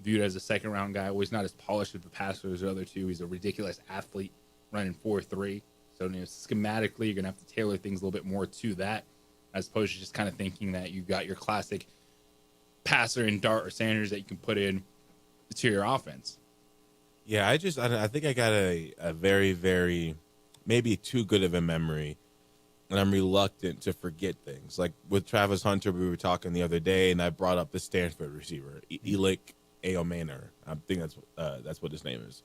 viewed as a second round guy? Well, he's not as polished with the passer as the other two. He's a ridiculous athlete running 4.3. So schematically, you're going to have to tailor things a little bit more to that, as opposed to just kind of thinking that you got your classic passer in Dart or Sanders that you can put in to your offense. Yeah, I think I got a very, very, maybe too good of a memory, and I'm reluctant to forget things. Like with Travis Hunter, we were talking the other day, and I brought up the Stanford receiver, Elick Ayomanor. I think that's what his name is.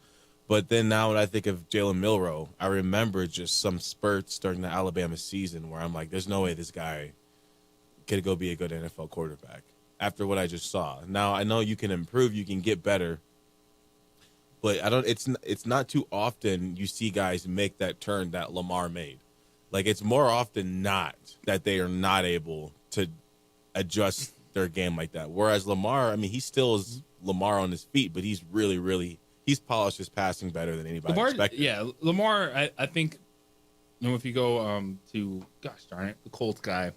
But then now when I think of Jalen Milroe, I remember just some spurts during the Alabama season where I'm like, there's no way this guy could go be a good NFL quarterback after what I just saw. Now, I know you can improve, you can get better, but it's not too often you see guys make that turn that Lamar made. Like, it's more often not that they are not able to adjust their game like that. Whereas Lamar, I mean, he still is Lamar on his feet, but he's really he's polished his passing better than anybody expected. Yeah, Lamar, I think, if you go to, gosh darn it, the Colts guy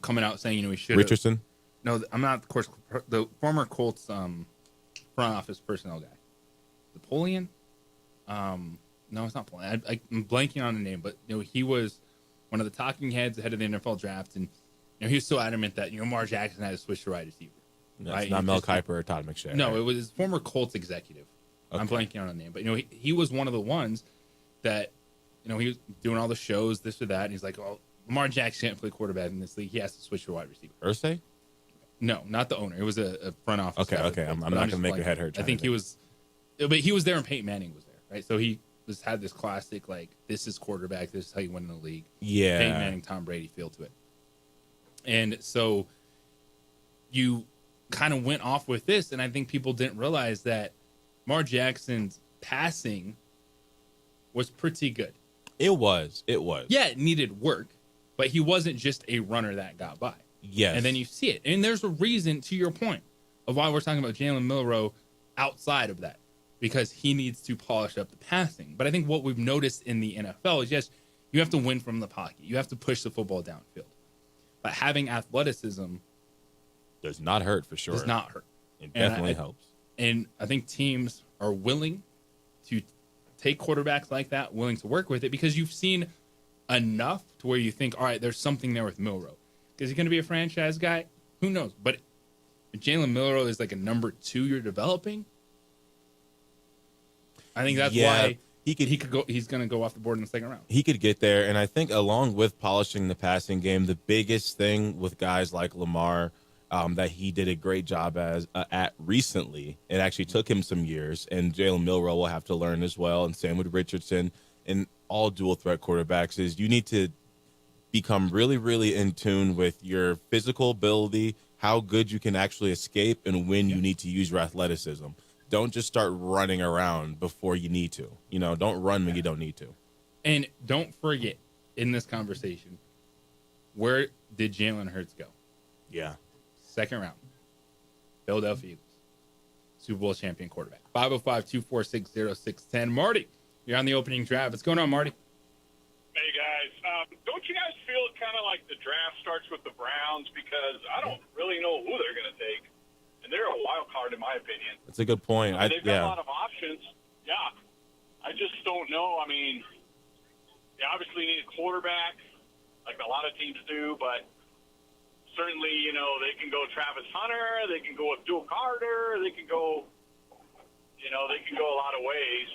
coming out saying, he should have. Richardson? No, I'm not, of course, the former Colts front office personnel guy. Napoleon? No, it's not Napoleon. I'm blanking on the name, but, he was one of the talking heads ahead of the NFL draft, and, he was so adamant that, Lamar Jackson had to switch to wide receiver. No, right? It's not Mel Kiper or Todd McShay. No, right? It was his former Colts executive. Okay. I'm blanking on the name, but he was one of the ones that he was doing all the shows, this or that, and he's like, "Oh, Lamar Jackson can't play quarterback in this league. He has to switch to wide receiver." Irsay? No, not the owner. It was a front office. Okay. I'm not going to make your head hurt. I think he was, but he was there, and Peyton Manning was there, right? So he had this classic like, "This is quarterback. This is how you win in the league." Yeah, Peyton Manning, Tom Brady feel to it, and so you kind of went off with this, and I think people didn't realize that Lamar Jackson's passing was pretty good. It was. Yeah, it needed work, but he wasn't just a runner that got by. Yes. And then you see it. And there's a reason, to your point, of why we're talking about Jalen Milroe outside of that, because he needs to polish up the passing. But I think what we've noticed in the NFL is, yes, you have to win from the pocket. You have to push the football downfield. But having athleticism does not hurt, for sure. Does not hurt. It definitely helps. And I think teams are willing to take quarterbacks like that, willing to work with it, because you've seen enough to where you think, all right, there's something there with Milroe. Is he going to be a franchise guy? Who knows? But if Jalen Milroe is like a number 2 you're developing, I think that's why he could go. He's going to go off the board in the second round. He could get there, and I think along with polishing the passing game, the biggest thing with guys like Lamar that he did a great job at recently, it actually took him some years, and Jalen Milroe will have to learn as well, and same with Richardson. And all dual threat quarterbacks is you need to become really, really in tune with your physical ability, how good you can actually escape, and when you need to use your athleticism. Don't just start running around before you need to. Don't run when you don't need to. And don't forget, in this conversation, where did Jalen Hurts go? Yeah. Second round. Philadelphia Eagles. Super Bowl champion quarterback. 505-246-0610. Marty, you're on the opening drive. What's going on, Marty? Hey, guys. Don't you guys feel kind of like the draft starts with the Browns? Because I don't really know who they're going to take. And they're a wild card, in my opinion. That's a good point. They've got a lot of options. Yeah. I just don't know. I mean, they obviously need a quarterback, like a lot of teams do, but certainly, they can go Travis Hunter, they can go Abdul Carter, they can go a lot of ways.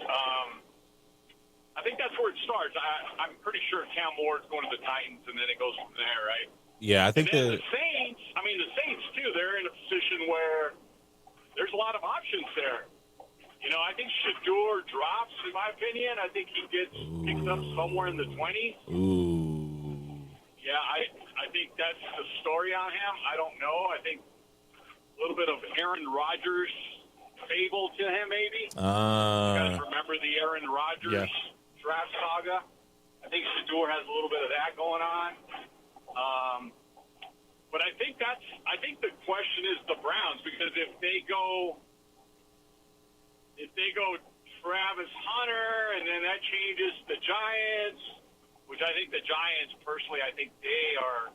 I think that's where it starts. I'm pretty sure Cam Ward's going to the Titans, and then it goes from there, right? Yeah, I think the Saints, the Saints, too, they're in a position where there's a lot of options there. I think Shedeur drops, in my opinion. I think he gets picked up somewhere in the 20s. Ooh. Yeah, I think that's the story on him. I don't know. I think a little bit of Aaron Rodgers fable to him, maybe. You guys remember the Aaron Rodgers draft saga? I think Shedeur has a little bit of that going on. But I think the question is the Browns, because if they go Travis Hunter, and then that changes the Giants, which I think the Giants, personally, I think they are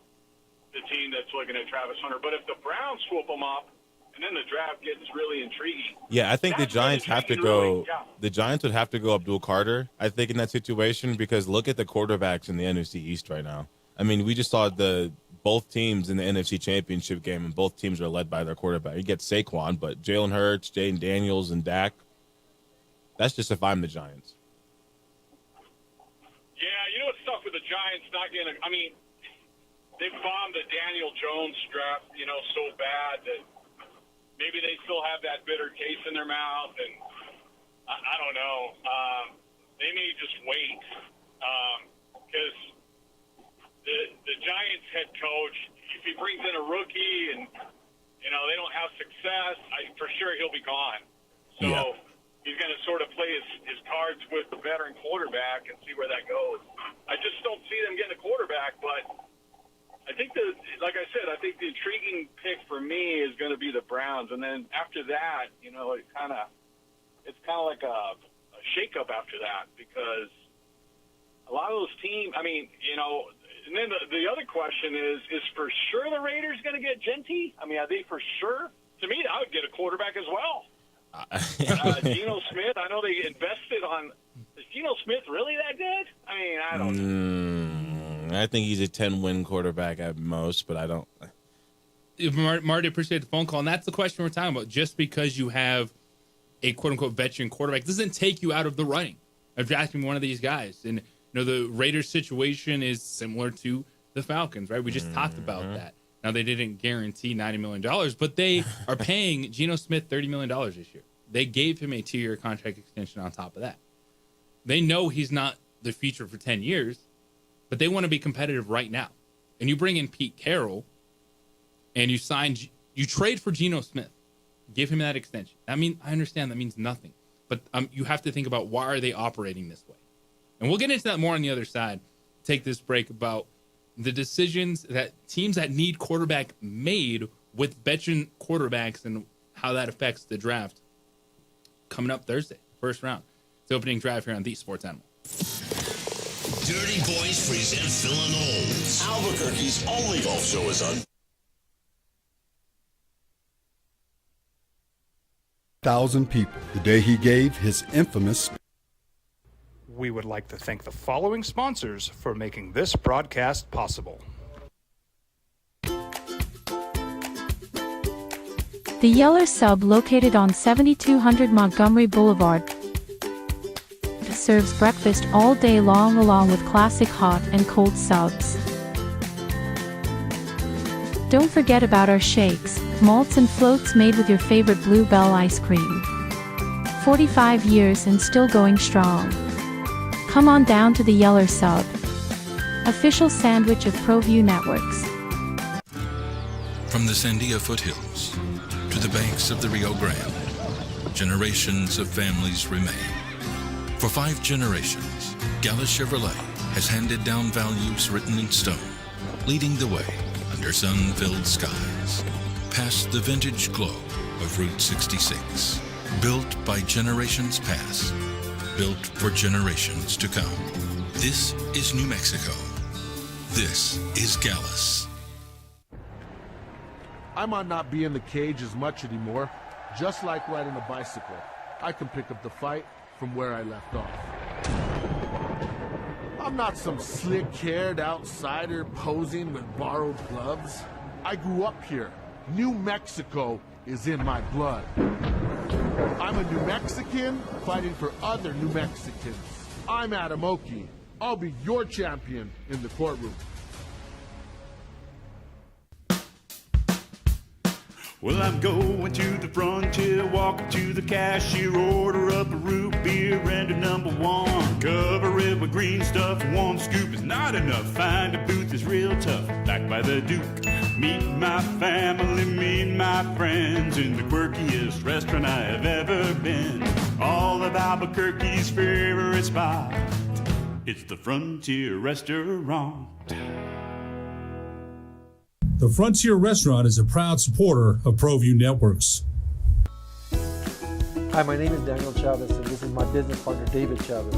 the team that's looking at Travis Hunter. But if the Browns swoop them up, and then the draft gets really intriguing. Yeah, I think the Giants have to go. The Giants would have to go Abdul Carter, I think, in that situation, because look at the quarterbacks in the NFC East right now. We just saw both teams in the NFC Championship game, and both teams are led by their quarterback. You get Saquon, but Jalen Hurts, Jaden Daniels, and Dak. That's just if I'm the Giants. Yeah, what's tough with the Giants not getting they bombed the Daniel Jones draft, so bad that maybe they still have that bitter taste in their mouth, and I don't know. They may just wait because the Giants head coach, if he brings in a rookie and they don't have success, for sure he'll be gone. So he's going to sort of play his cards with the veteran quarterback and see where that goes. I just don't see them getting a quarterback, but I think like I said, I think the intriguing pick for me is going to be the Browns, and then after that, it's kind of like a shakeup after that, because a lot of those teams. And then the other question is for sure the Raiders going to get Genty? Are they for sure? To me, I would get a quarterback as well. Geno Smith, I know they invested on. Is Geno Smith really that good? I don't know. I think he's a 10-win quarterback at most, but I don't. Marty, appreciate the phone call, and that's the question we're talking about. Just because you have a quote-unquote veteran quarterback doesn't take you out of the running of drafting one of these guys. And the Raiders situation is similar to the Falcons, right? We just talked about that. Now, they didn't guarantee $90 million, but they are paying Geno Smith $30 million this year. They gave him a 2-year contract extension on top of that. They know he's not the future for 10 years, but they want to be competitive right now. And you bring in Pete Carroll, and you trade for Geno Smith, give him that extension. I understand that means nothing, but you have to think about, why are they operating this way? And we'll get into that more on the other side. Take this break about the decisions that teams that need quarterback made with veteran quarterbacks and how that affects the draft coming up Thursday, first round. It's the opening drive here on The Sports Animal. Dirty Boys present Phil and Olds. Albuquerque's only golf show is on. 1,000 people the day he gave his infamous. We would like to thank the following sponsors for making this broadcast possible. The Yeller Sub, located on 7200 Montgomery Boulevard, serves breakfast all day long along with classic hot and cold subs. Don't forget about our shakes, malts and floats made with your favorite Bluebell ice cream. 45 years and still going strong. Come on down to the Yeller Sub, official sandwich of ProView Networks. From the Sandia foothills to the banks of the Rio Grande, generations of families remain. For 5 generations, Gallus Chevrolet has handed down values written in stone, leading the way under sun-filled skies, past the vintage glow of Route 66. Built by generations past, built for generations to come. This is New Mexico. This is Gallus. I might not be in the cage as much anymore. Just like riding a bicycle, I can pick up the fight from where I left off. I'm not some slick-haired outsider posing with borrowed gloves. I grew up here. New Mexico is in my blood. I'm a New Mexican fighting for other New Mexicans. I'm Adam Oki. I'll be your champion in the courtroom. Well, I'm going to the frontier, walking to the cashier, order up a root beer and a number 1. Cover it with green stuff, 1 scoop is not enough. Find a booth is real tough, back by the Duke. Meet my family, meet my friends in the quirkiest restaurant I have ever been. All of Albuquerque's favorite spot, it's the Frontier Restaurant. The Frontier Restaurant is a proud supporter of ProView Networks. Hi, my name is Daniel Chavez, and this is my business partner, David Chavez.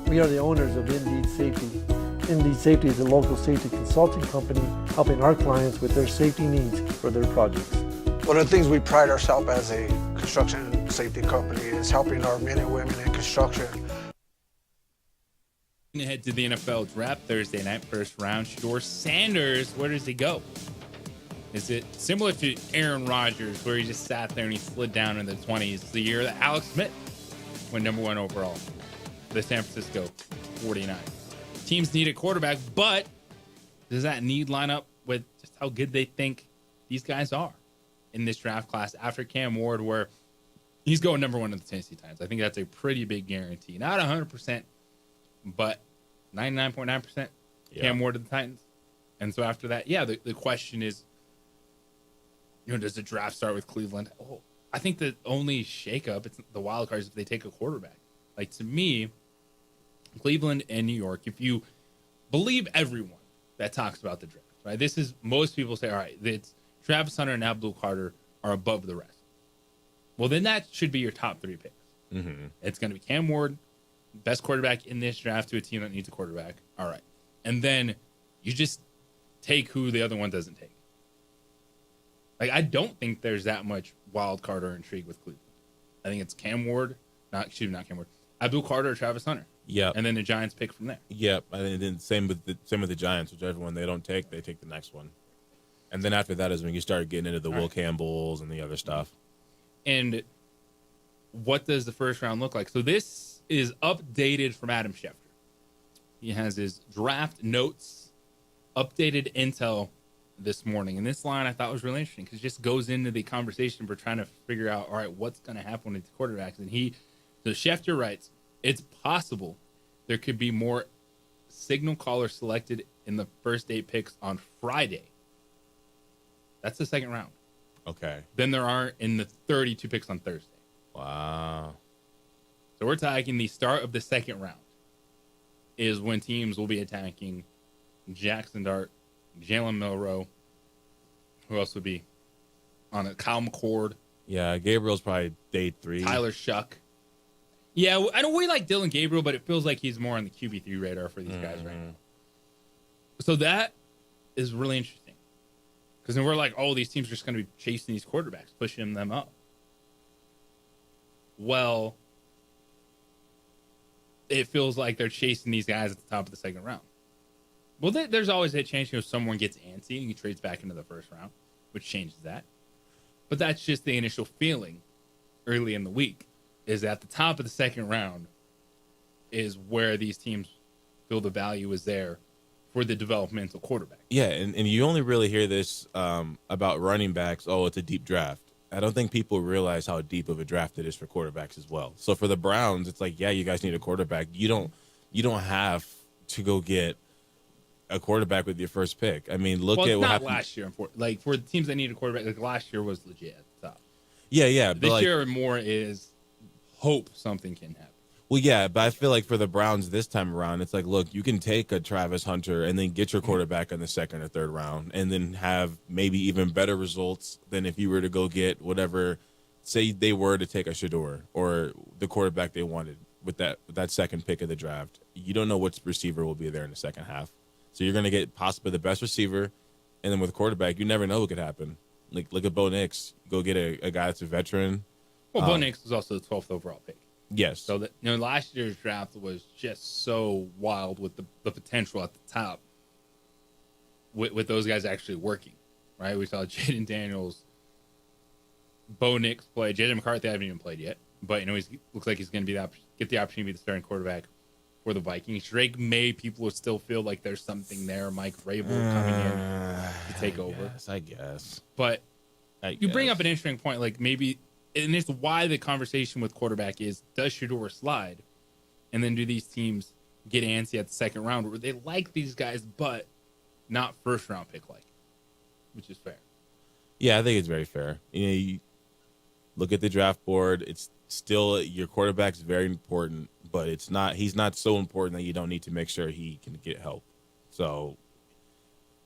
We are the owners of Indeed Safety. Indeed Safety is a local safety consulting company helping our clients with their safety needs for their projects. One of the things we pride ourselves as a construction safety company is helping our men and women in construction. Head to the NFL draft Thursday night, first round. Shedeur Sanders, where does he go? Is it similar to Aaron Rodgers, where he just sat there and he slid down in the 20s? The year that Alex Smith went number 1 overall, the San Francisco 49ers. Teams need a quarterback, but does that need line up with just how good they think these guys are in this draft class after Cam Ward, where he's going number 1 in the Tennessee Titans? I think that's a pretty big guarantee. Not 100%, but 99.9% Cam Ward to the Titans. And so after that, the question is, does the draft start with Cleveland? Oh, I think the only shakeup, it's the wild card, is if they take a quarterback. Like, to me, Cleveland and New York, if you believe everyone that talks about the draft, right? This is, most people say, all right, it's Travis Hunter and Abdul Carter are above the rest. Well, then that should be your top 3 picks. Mm-hmm. It's going to be Cam Ward, best quarterback in this draft to a team that needs a quarterback. All right. And then you just take who the other one doesn't take. Like, I don't think there's that much wild card or intrigue with Cleveland. I think it's Cam Ward, not Cam Ward, Abdul Carter or Travis Hunter. Yeah. And then the Giants pick from there. Yep. And then same with the Giants, whichever one they don't take, they take the next one. And then after that is when you start getting into the Will Campbells and the other stuff. And what does the first round look like? So this is updated from Adam Schefter. He has his draft notes, updated intel this morning. And this line I thought was really interesting because it just goes into the conversation we're trying to figure out, all right, what's going to happen with the quarterbacks. And so Schefter writes, it's possible there could be more signal callers selected in the first 8 picks on Friday. That's the second round. Okay. Than there are in the 32 picks on Thursday. Wow. So we're talking the start of the second round is when teams will be attacking Jackson Dart, Jalen Milroe. Who else would be on it? Kyle McCord. Yeah, Gabriel's probably day 3. Tyler Shuck. Yeah, I know we like Dylan Gabriel, but it feels like he's more on the QB3 radar for these guys right now. So that is really interesting. Because then we're like, oh, these teams are just going to be chasing these quarterbacks, pushing them up. Well, it feels like they're chasing these guys at the top of the second round. Well, there's always that chance, someone gets antsy and he trades back into the first round, which changes that. But that's just the initial feeling early in the week, is at the top of the second round is where these teams feel the value is there for the developmental quarterback. Yeah, and you only really hear this about running backs. Oh, it's a deep draft. I don't think people realize how deep of a draft it is for quarterbacks as well. So for the Browns, it's like, yeah, you guys need a quarterback. You you don't have to go get a quarterback with your first pick. I mean, look at what happened last year. For the teams that need a quarterback, like last year was legit at the top. Yeah. This year more is hope something can happen. Well, yeah, but I feel like for the Browns this time around, it's like, look, you can take a Travis Hunter and then get your quarterback in the second or third round and then have maybe even better results than if you were to go get whatever, say they were to take a Shedeur or the quarterback they wanted with that second pick of the draft. You don't know which receiver will be there in the second half. So you're going to get possibly the best receiver, and then with quarterback, you never know what could happen. Like, look at Bo Nix. Go get a guy that's a veteran. Well, Bo Nix was also the 12th overall pick. Yes. So that last year's draft was just so wild with the potential at the top. With those guys actually working, right? We saw Jaden Daniels, Bo Nix play. J.J. McCarthy haven't even played yet, but he looks like he's going to get the opportunity to be the starting quarterback for the Vikings. Drake May, people will still feel like there's something there. Mike Vrabel coming in to take over. I guess. But you bring up an interesting point, like maybe, and it's why the conversation with quarterback is, does Shedeur slide? And then do these teams get antsy at the second round where they like these guys, but not first round pick like, which is fair. Yeah, I think it's very fair. You look at the draft board. It's still, your quarterback's very important, but he's not so important that you don't need to make sure he can get help. So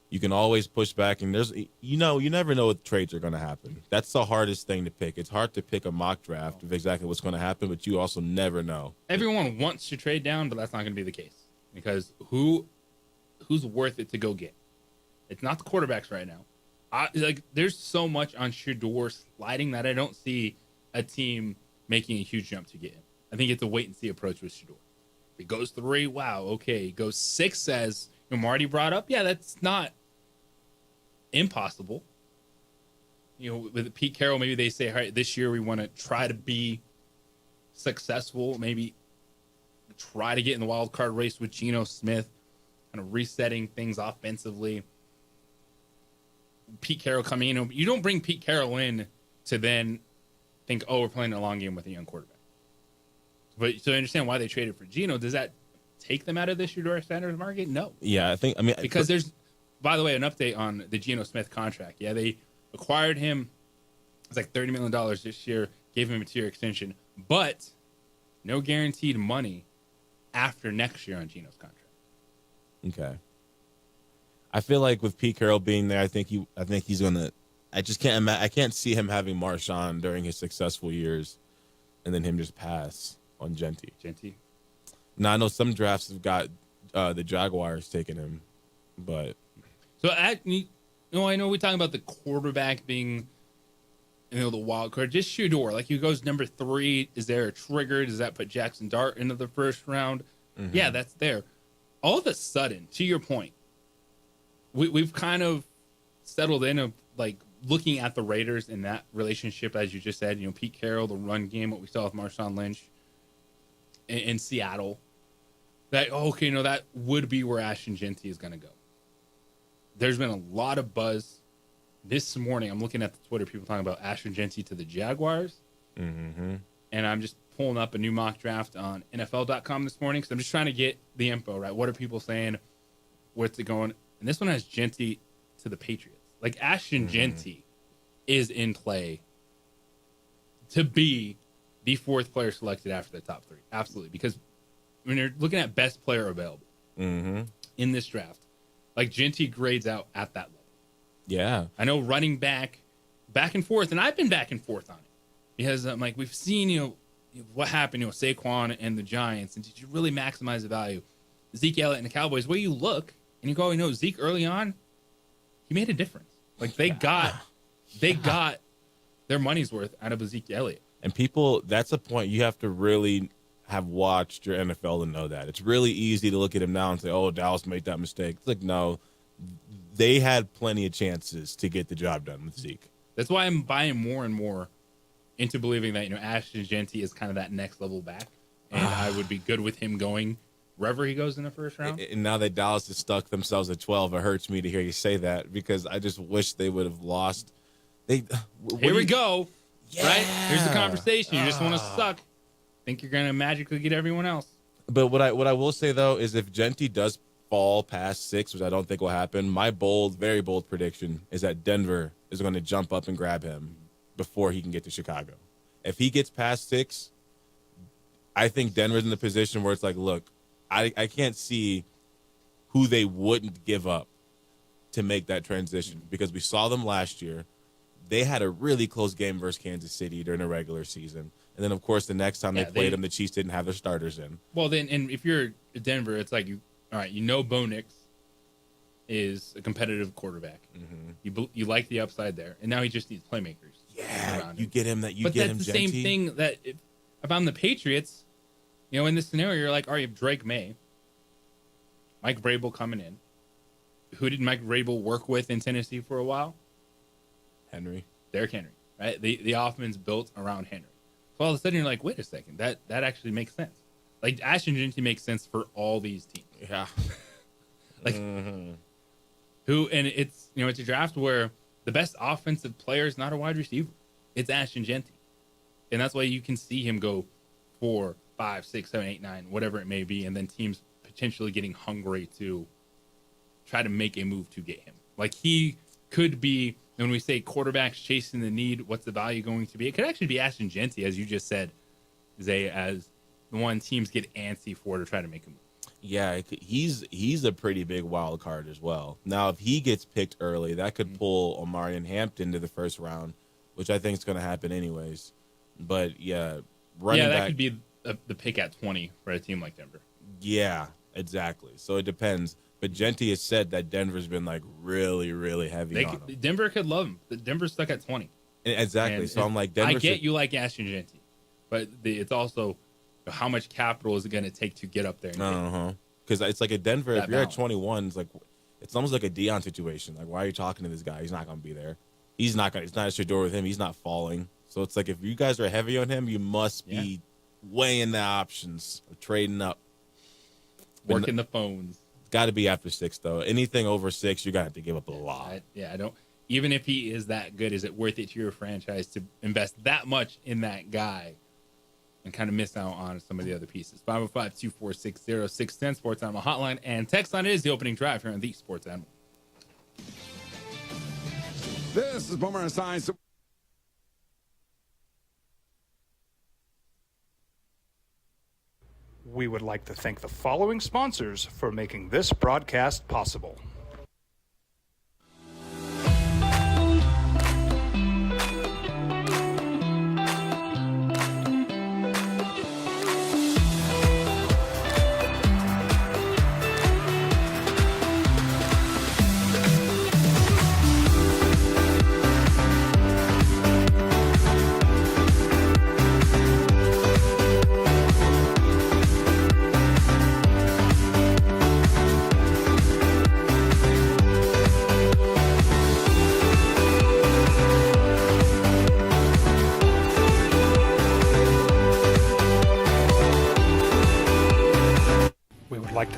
you can always push back, and you never know what trades are going to happen. That's the hardest thing to pick. It's hard to pick a mock draft of exactly what's going to happen, but you also never know. Everyone wants to trade down, but that's not going to be the case because who's worth it to go get? It's not the quarterbacks right now. There's so much on Shedeur sliding that I don't see a team making a huge jump to get him. I think it's a wait and see approach with Shedeur. If he goes 3, wow, okay. He goes 6, as Marty brought up. Yeah, that's not impossible. With Pete Carroll, maybe they say, all right, this year we want to try to be successful. Maybe try to get in the wild card race with Geno Smith, kind of resetting things offensively. Pete Carroll coming in. You don't bring Pete Carroll in to then think, oh, we're playing a long game with a young quarterback. But so I understand why they traded for Geno. Does that take them out of the Shedeur Sanders market? No. Yeah, because there's, by the way, an update on the Geno Smith contract. Yeah, they acquired him. It's like $30 million this year, gave him a 2-year extension, but no guaranteed money after next year on Geno's contract. Okay. I feel like with Pete Carroll being there, I think he's gonna. I can't see him having Marshawn during his successful years, and then him just pass on Genty. Now I know some drafts have got the Jaguars taking him, but I know we're talking about the quarterback being, the wild card. Just Shedeur, like he goes number 3. Is there a trigger? Does that put Jackson Dart into the first round? Mm-hmm. Yeah, that's there. All of a sudden, to your point, we've kind of settled in of like looking at the Raiders in that relationship, as you just said. Pete Carroll, the run game, what we saw with Marshawn Lynch in Seattle. That that would be where Ashton Genty is going to go. There's been a lot of buzz this morning. I'm looking at the Twitter, people talking about Ashton Genty to the Jaguars. Mm-hmm. And I'm just pulling up a new mock draft on NFL.com this morning because I'm just trying to get the info, right? What are people saying? Where's it going? And this one has Genty to the Patriots. Like Ashton Genty is in play to be the 4th player selected after the top 3. Absolutely. Because when you're looking at best player available in this draft, like Genty grades out at that level. Yeah. I know running back and forth, and I've been back and forth on it because I'm like, we've seen, what happened, Saquon and the Giants, and did you really maximize the value? Zeke Elliott and the Cowboys, where you look and you go, Zeke early on, he made a difference. Like they got their money's worth out of Zeke Elliott. And people, that's a point you have to really have watched your NFL to know that. It's really easy to look at him now and say, oh, Dallas made that mistake. It's like, no, they had plenty of chances to get the job done with Zeke. That's why I'm buying more and more into believing that, Ashton Genty is kind of that next level back. And I would be good with him going wherever he goes in the first round. And now that Dallas has stuck themselves at 12, it hurts me to hear you say that because I just wish they would have lost. Here we go. Yeah. Right? Here's the conversation. You just want to suck. Think you're going to magically get everyone else. But what I will say, though, is if Genty does fall past 6, which I don't think will happen, my very bold prediction is that Denver is going to jump up and grab him before he can get to Chicago. If he gets past 6, I think Denver's in the position where it's like, look, I can't see who they wouldn't give up to make that transition, because we saw them last year. They had a really close game versus Kansas City during the regular season. And then, of course, the next time they played them, the Chiefs didn't have their starters in. Well, then, and if you're Denver, it's like, all right, Bo Nix is a competitive quarterback. Mm-hmm. You like the upside there, and now he just needs playmakers. Yeah, you get him that. But that's the same thing that if I'm the Patriots, in this scenario, you're like, all right, you have Drake May, Mike Vrabel coming in. Who did Mike Vrabel work with in Tennessee for a while? Derrick Henry, right? The offense built around Henry. So all of a sudden you're like, wait a second, that actually makes sense. Like Ashton Genty makes sense for all these teams. Yeah. And it's it's a draft where the best offensive player is not a wide receiver. It's Ashton Genty. And that's why you can see him go 4, 5, 6, 7, 8, 9, whatever it may be, and then teams potentially getting hungry to try to make a move to get him. Like he could be, when we say quarterbacks chasing the need, what's the value going to be? It could actually be Ashton Genty, as you just said, Zay, as the one teams get antsy for to try to make him. Yeah, he's a pretty big wild card as well. Now, if he gets picked early, that could pull Omarion Hampton to the first round, which I think is going to happen anyways. But yeah, running back, could be the pick at 20 for a team like Denver. Yeah, exactly. So it depends. But Genty has said that Denver's been like really, really heavy on him. Denver could love him. Denver's stuck at 20. Exactly. And so I'm like, Denver. I get you like Ashton Genty, but it's also how much capital is it going to take to get up there? Because it's like a Denver. If you're at 21, it's almost like a Deion situation. Like, why are you talking to this guy? He's not going to be there. It's not a Shedeur with him. He's not falling. So it's like if you guys are heavy on him, you must be weighing the options of trading up, working the phones. Got to be after 6 though. Anything over 6, you're gonna have to give up a lot. I don't. Even if he is that good, is it worth it to your franchise to invest that much in that guy and kind of miss out on some of the other pieces? 505-246-0610 Sports Animal Hotline, and text line is the opening drive here on the Sports Animal. This is Boomer and Science. We would like to thank the following sponsors for making this broadcast possible.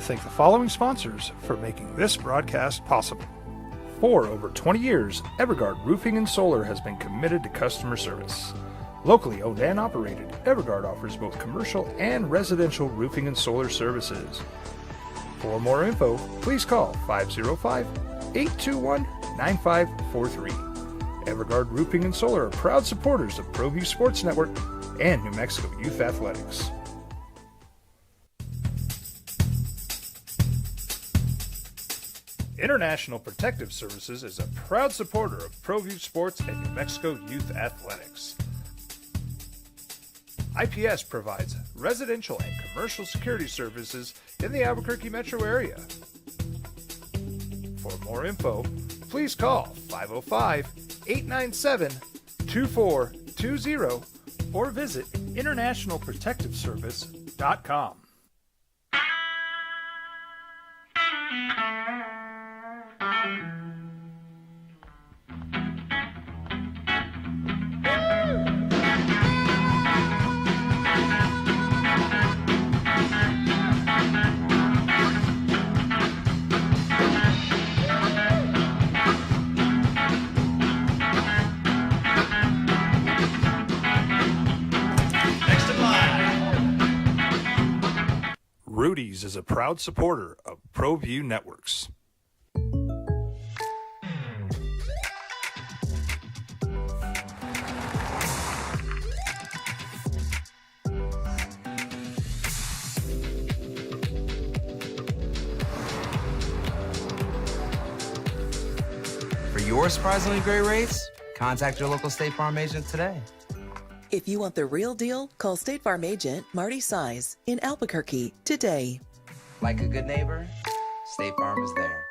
Thank the following sponsors for making this broadcast possible. For over 20 years, Evergard Roofing and Solar has been committed to customer service. Locally owned and operated, Evergard offers both commercial and residential roofing and solar services. For more info, please call 505-821-9543. Evergard Roofing and Solar are proud supporters of ProView Sports Network and New Mexico Youth Athletics. International Protective Services is a proud supporter of ProView Sports and New Mexico Youth Athletics. IPS provides residential and commercial security services in the Albuquerque metro area. For more info, please call 505-897-2420 or visit internationalprotectiveservice.com. is a proud supporter of ProView Networks. For your surprisingly great rates, contact your local State Farm agent today. If you want the real deal, call State Farm agent Marty Size in Albuquerque today. Like a good neighbor, State Farm is there.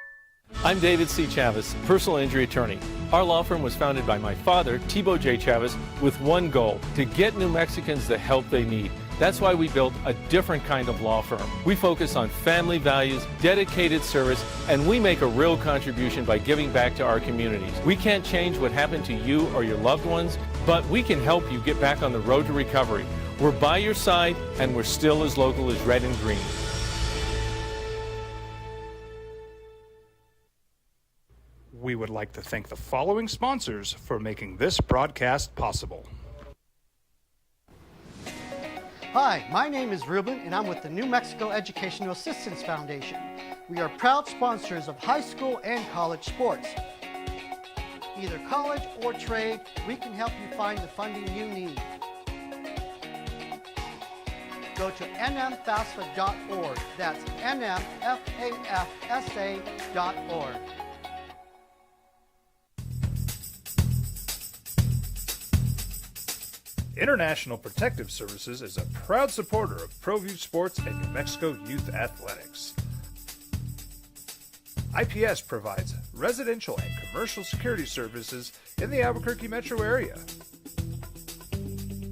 I'm David C. Chavez, personal injury attorney. Our law firm was founded by my father, Thibaut J. Chavez, with one goal, to get New Mexicans the help they need. That's why we built a different kind of law firm. We focus on family values, dedicated service, and we make a real contribution by giving back to our communities. We can't change what happened to you or your loved ones, but we can help you get back on the road to recovery. We're by your side, and we're still as local as red and green. We would like to thank the following sponsors for making this broadcast possible. Hi, my name is Ruben, and I'm with the New Mexico Educational Assistance Foundation. We are proud sponsors of high school and college sports. Either college or trade, we can help you find the funding you need. Go to nmfafsa.org. That's nmfafsa.org. International Protective Services is a proud supporter of ProView Sports and New Mexico Youth Athletics. IPS provides residential and commercial security services in the Albuquerque metro area.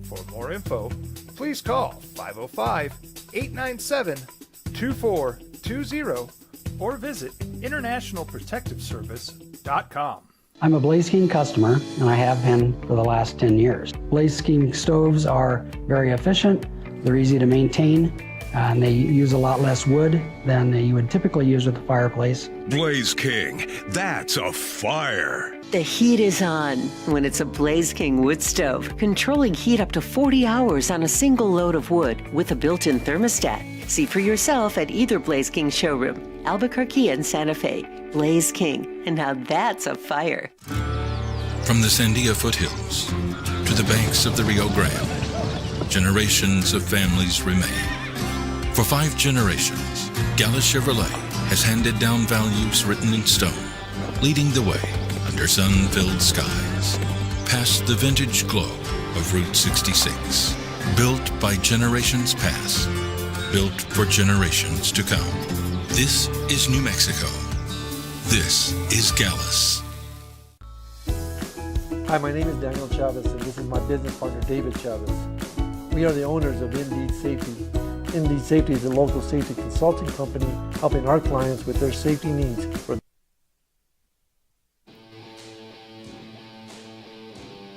For more info, please call 505-897-2420 or visit internationalprotectiveservice.com. I'm a Blaze King customer, and I have been for the last 10 years. Blaze King stoves are very efficient, they're easy to maintain, and they use a lot less wood than you would typically use with a fireplace. Blaze King, that's a fire. The heat is on when it's a Blaze King wood stove, controlling heat up to 40 hours on a single load of wood with a built-in thermostat. See for yourself at either Blaze King showroom, Albuquerque and Santa Fe. Blaze King, and now that's a fire. From the Sandia foothills to the banks of the Rio Grande, generations of families remain. For 5 generations, Gallus Chevrolet has handed down values written in stone, leading the way under sun-filled skies, past the vintage glow of Route 66. Built by generations past, built for generations to come. This is New Mexico. This is Gallus. Hi, my name is Daniel Chavez, and this is my business partner, David Chavez. We are the owners of Indeed Safety. Indeed Safety is a local safety consulting company helping our clients with their safety needs.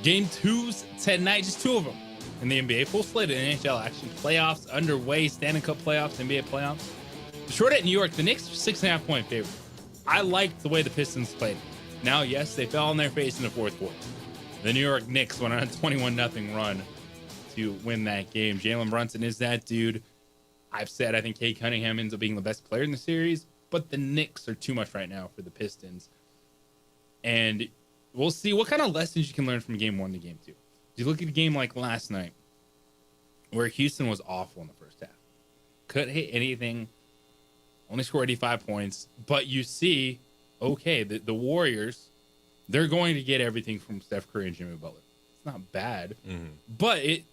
Game 2's tonight, just 2 of them in the NBA. Full slate of NHL action. Playoffs underway. Stanley Cup playoffs, NBA playoffs. Short at New York, the Knicks are 6.5-point favorite. I liked the way the Pistons played. Now, yes, they fell on their face in the fourth quarter. The New York Knicks went on a 21-0 run to win that game. Jalen Brunson is that dude. I've said I think Cade Cunningham ends up being the best player in the series, but the Knicks are too much right now for the Pistons. And we'll see what kind of lessons you can learn from game 1 to game 2. If you look at a game like last night, where Houston was awful in the first half, couldn't hit anything, only scored 85 points, but you see, okay, the Warriors, they're going to get everything from Steph Curry and Jimmy Butler. It's not bad, but it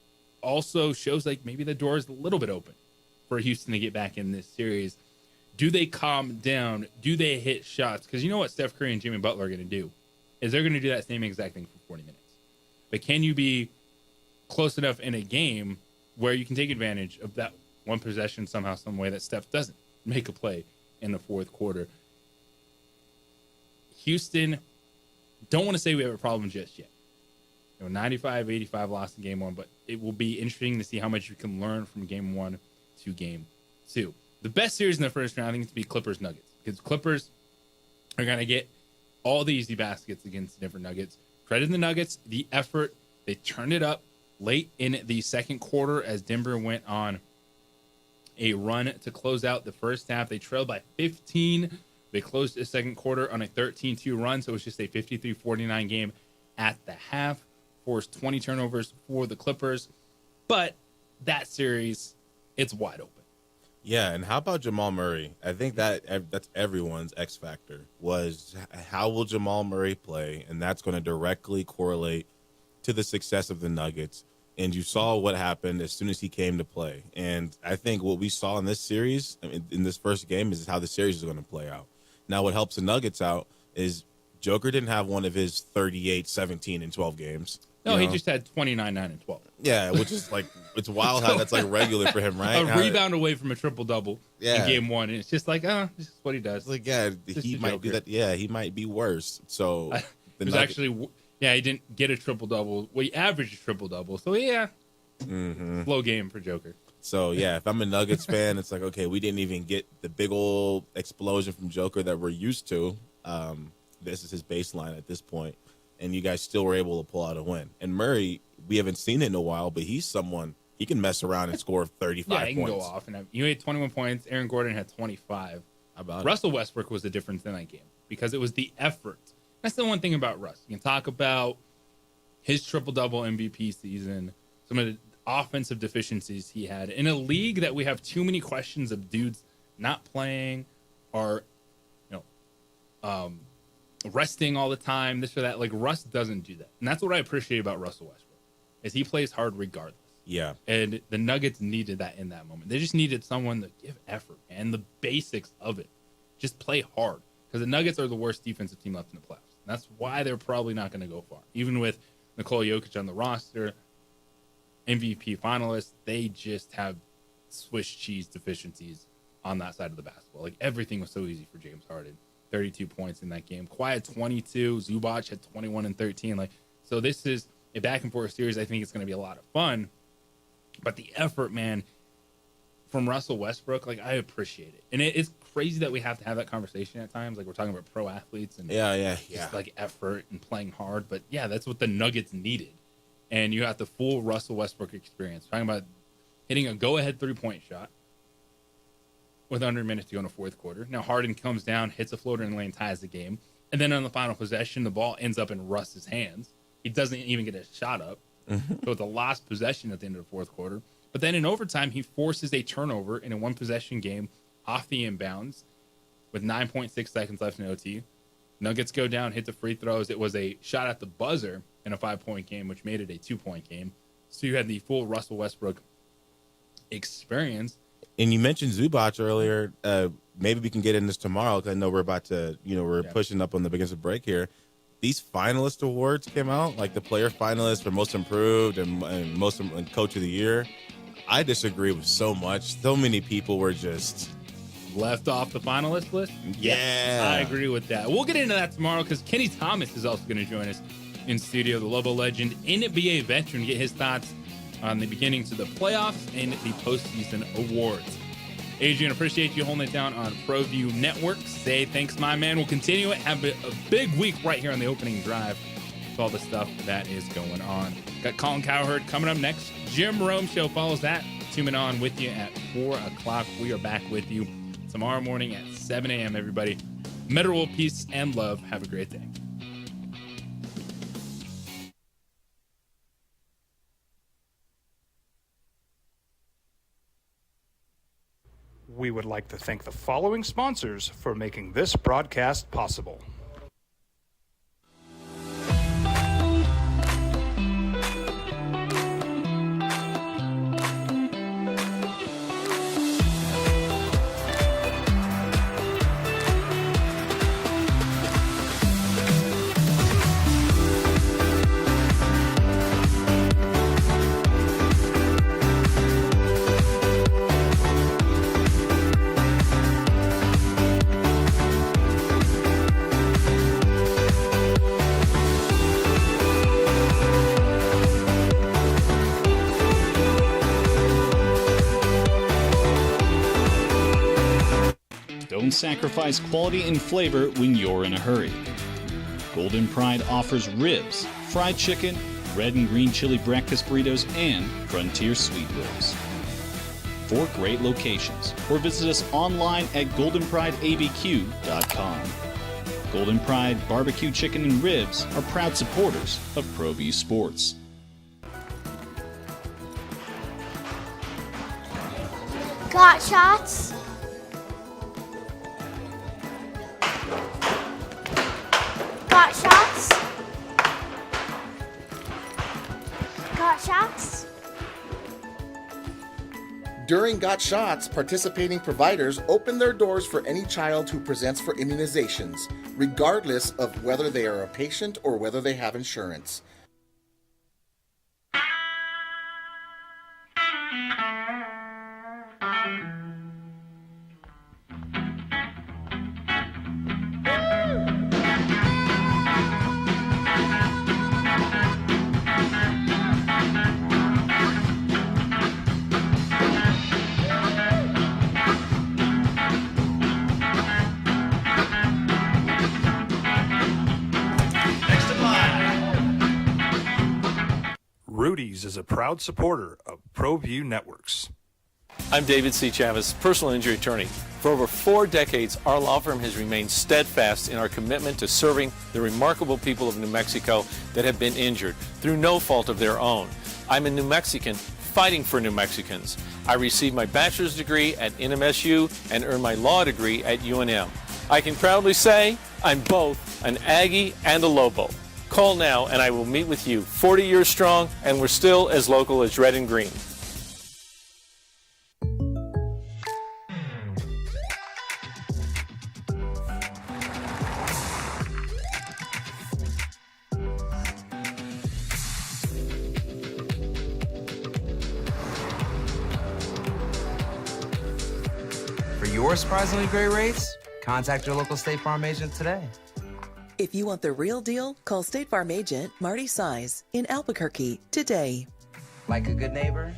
also shows like maybe the door is a little bit open for Houston to get back in this series. Do they calm down? Do they hit shots? Because you know what Steph Curry and Jimmy Butler are going to do is they're going to do that same exact thing for 40 minutes. But can you be close enough in a game where you can take advantage of that one possession somehow, some way that Steph doesn't make a play in the fourth quarter? Houston, don't want to say we have a problem just yet. 95-85 lost in game 1, but it will be interesting to see how much you can learn from game 1 to game 2. The best series in the first round, I think, is to be Clippers-Nuggets, because Clippers are going to get all the easy baskets against the different Nuggets. Credit the Nuggets, the effort. They turned it up late in the second quarter as Denver went on a run to close out the first half. They trailed by 15. They closed the second quarter on a 13-2 run, so it was just a 53-49 game at the half. Forced 20 turnovers for the Clippers. But that series, it's wide open. Yeah, and how about Jamal Murray? I think that's everyone's X factor, was how will Jamal Murray play, and that's going to directly correlate to the success of the Nuggets. And you saw what happened as soon as he came to play. And I think what we saw in this series, in this first game, is how the series is going to play out. Now, what helps the Nuggets out is Joker didn't have one of his 38, 17, and 12 games. No, he just had 29, 9, and 12. Yeah, which is like, it's wild how that's like regular for him, right? A rebound away from a triple-double in game one. And it's just like, this is what he does. Like, yeah, he might do that. Yeah, he might be worse. So he didn't get a triple-double. Well, he averaged a triple-double. So, yeah, slow game for Joker. So, yeah, if I'm a Nuggets fan, it's like, okay, we didn't even get the big old explosion from Joker that we're used to. This is his baseline at this point. And you guys still were able to pull out a win. And Murray, we haven't seen it in a while, but he's someone, he can mess around and score 35 points. Yeah, he can go off. And you had 21 points. Aaron Gordon had 25. How about Russell Westbrook was the difference in that game because it was the effort. That's the one thing about Russ. You can talk about his triple-double MVP season, some of the offensive deficiencies he had. In a league that we have too many questions of dudes not playing or, resting all the time, this or that. Like, Russ doesn't do that. And that's what I appreciate about Russell Westbrook, is he plays hard regardless. Yeah. And the Nuggets needed that in that moment. They just needed someone to give effort and the basics of it. Just play hard. Because the Nuggets are the worst defensive team left in the playoffs. And that's why they're probably not going to go far. Even with Nikola Jokic on the roster, MVP finalists, they just have Swiss cheese deficiencies on that side of the basketball. Like, everything was so easy for James Harden. 32 points in that game. Kawhi had 22. Zubac had 21 and 13. Like, so this is a back and forth series. I think it's going to be a lot of fun. But the effort, man, from Russell Westbrook, like, I appreciate it. And it's crazy that we have to have that conversation at times. Like, we're talking about pro athletes and just like effort and playing hard. But yeah, that's what the Nuggets needed. And you have the full Russell Westbrook experience. Talking about hitting a go-ahead three-point shot with under a minute to go in the fourth quarter. Now Harden comes down, hits a floater in the lane, ties the game. And then on the final possession, the ball ends up in Russ's hands. He doesn't even get a shot up. So it's a lost possession at the end of the fourth quarter. But then in overtime, he forces a turnover in a one-possession game off the inbounds with 9.6 seconds left in OT. Nuggets go down, hit the free throws. It was a shot at the buzzer in a 5-point game, which made it a 2-point game. So you had the full Russell Westbrook experience. And you mentioned Zubac earlier. Maybe we can get in this tomorrow because I know we're about to, we're pushing up on the biggest break here. These finalist awards came out, like the player finalists for most improved and coach of the year. I disagree with so much. So many people were just left off the finalist list. Yeah, I agree with that. We'll get into that tomorrow because Kenny Thomas is also going to join us in studio. The Lobo legend, NBA veteran, get his thoughts on the beginnings of the playoffs and the postseason awards. Adrian, appreciate you holding it down on ProView Network. Say thanks, my man. We'll continue it. Have a big week right here on the opening drive with all the stuff that is going on. Got Colin Cowherd coming up next. Jim Rome Show follows that. Tuning on with you at 4 o'clock. We are back with you tomorrow morning at 7 a.m., everybody. Metal world, peace, and love. Have a great day. We would like to thank the following sponsors for making this broadcast possible. Don't sacrifice quality and flavor when you're in a hurry. Golden Pride offers ribs, fried chicken, red and green chili breakfast burritos, and Frontier sweet rolls. 4 great locations, or visit us online at goldenprideabq.com. Golden Pride Barbecue Chicken and Ribs are proud supporters of ProView Sports. Got shots? Got shots? Got shots? During Got Shots, participating providers open their doors for any child who presents for immunizations, regardless of whether they are a patient or whether they have insurance. Rudy's is a proud supporter of ProView Networks. I'm David C. Chavez, personal injury attorney. For over 4 decades, our law firm has remained steadfast in our commitment to serving the remarkable people of New Mexico that have been injured through no fault of their own. I'm a New Mexican fighting for New Mexicans. I received my bachelor's degree at NMSU and earned my law degree at UNM. I can proudly say I'm both an Aggie and a Lobo. Call now and I will meet with you. 40 years strong, and we're still as local as red and green. For your surprisingly great rates, contact your local State Farm agent today. If you want the real deal, call State Farm agent Marty Size in Albuquerque today. Like a good neighbor,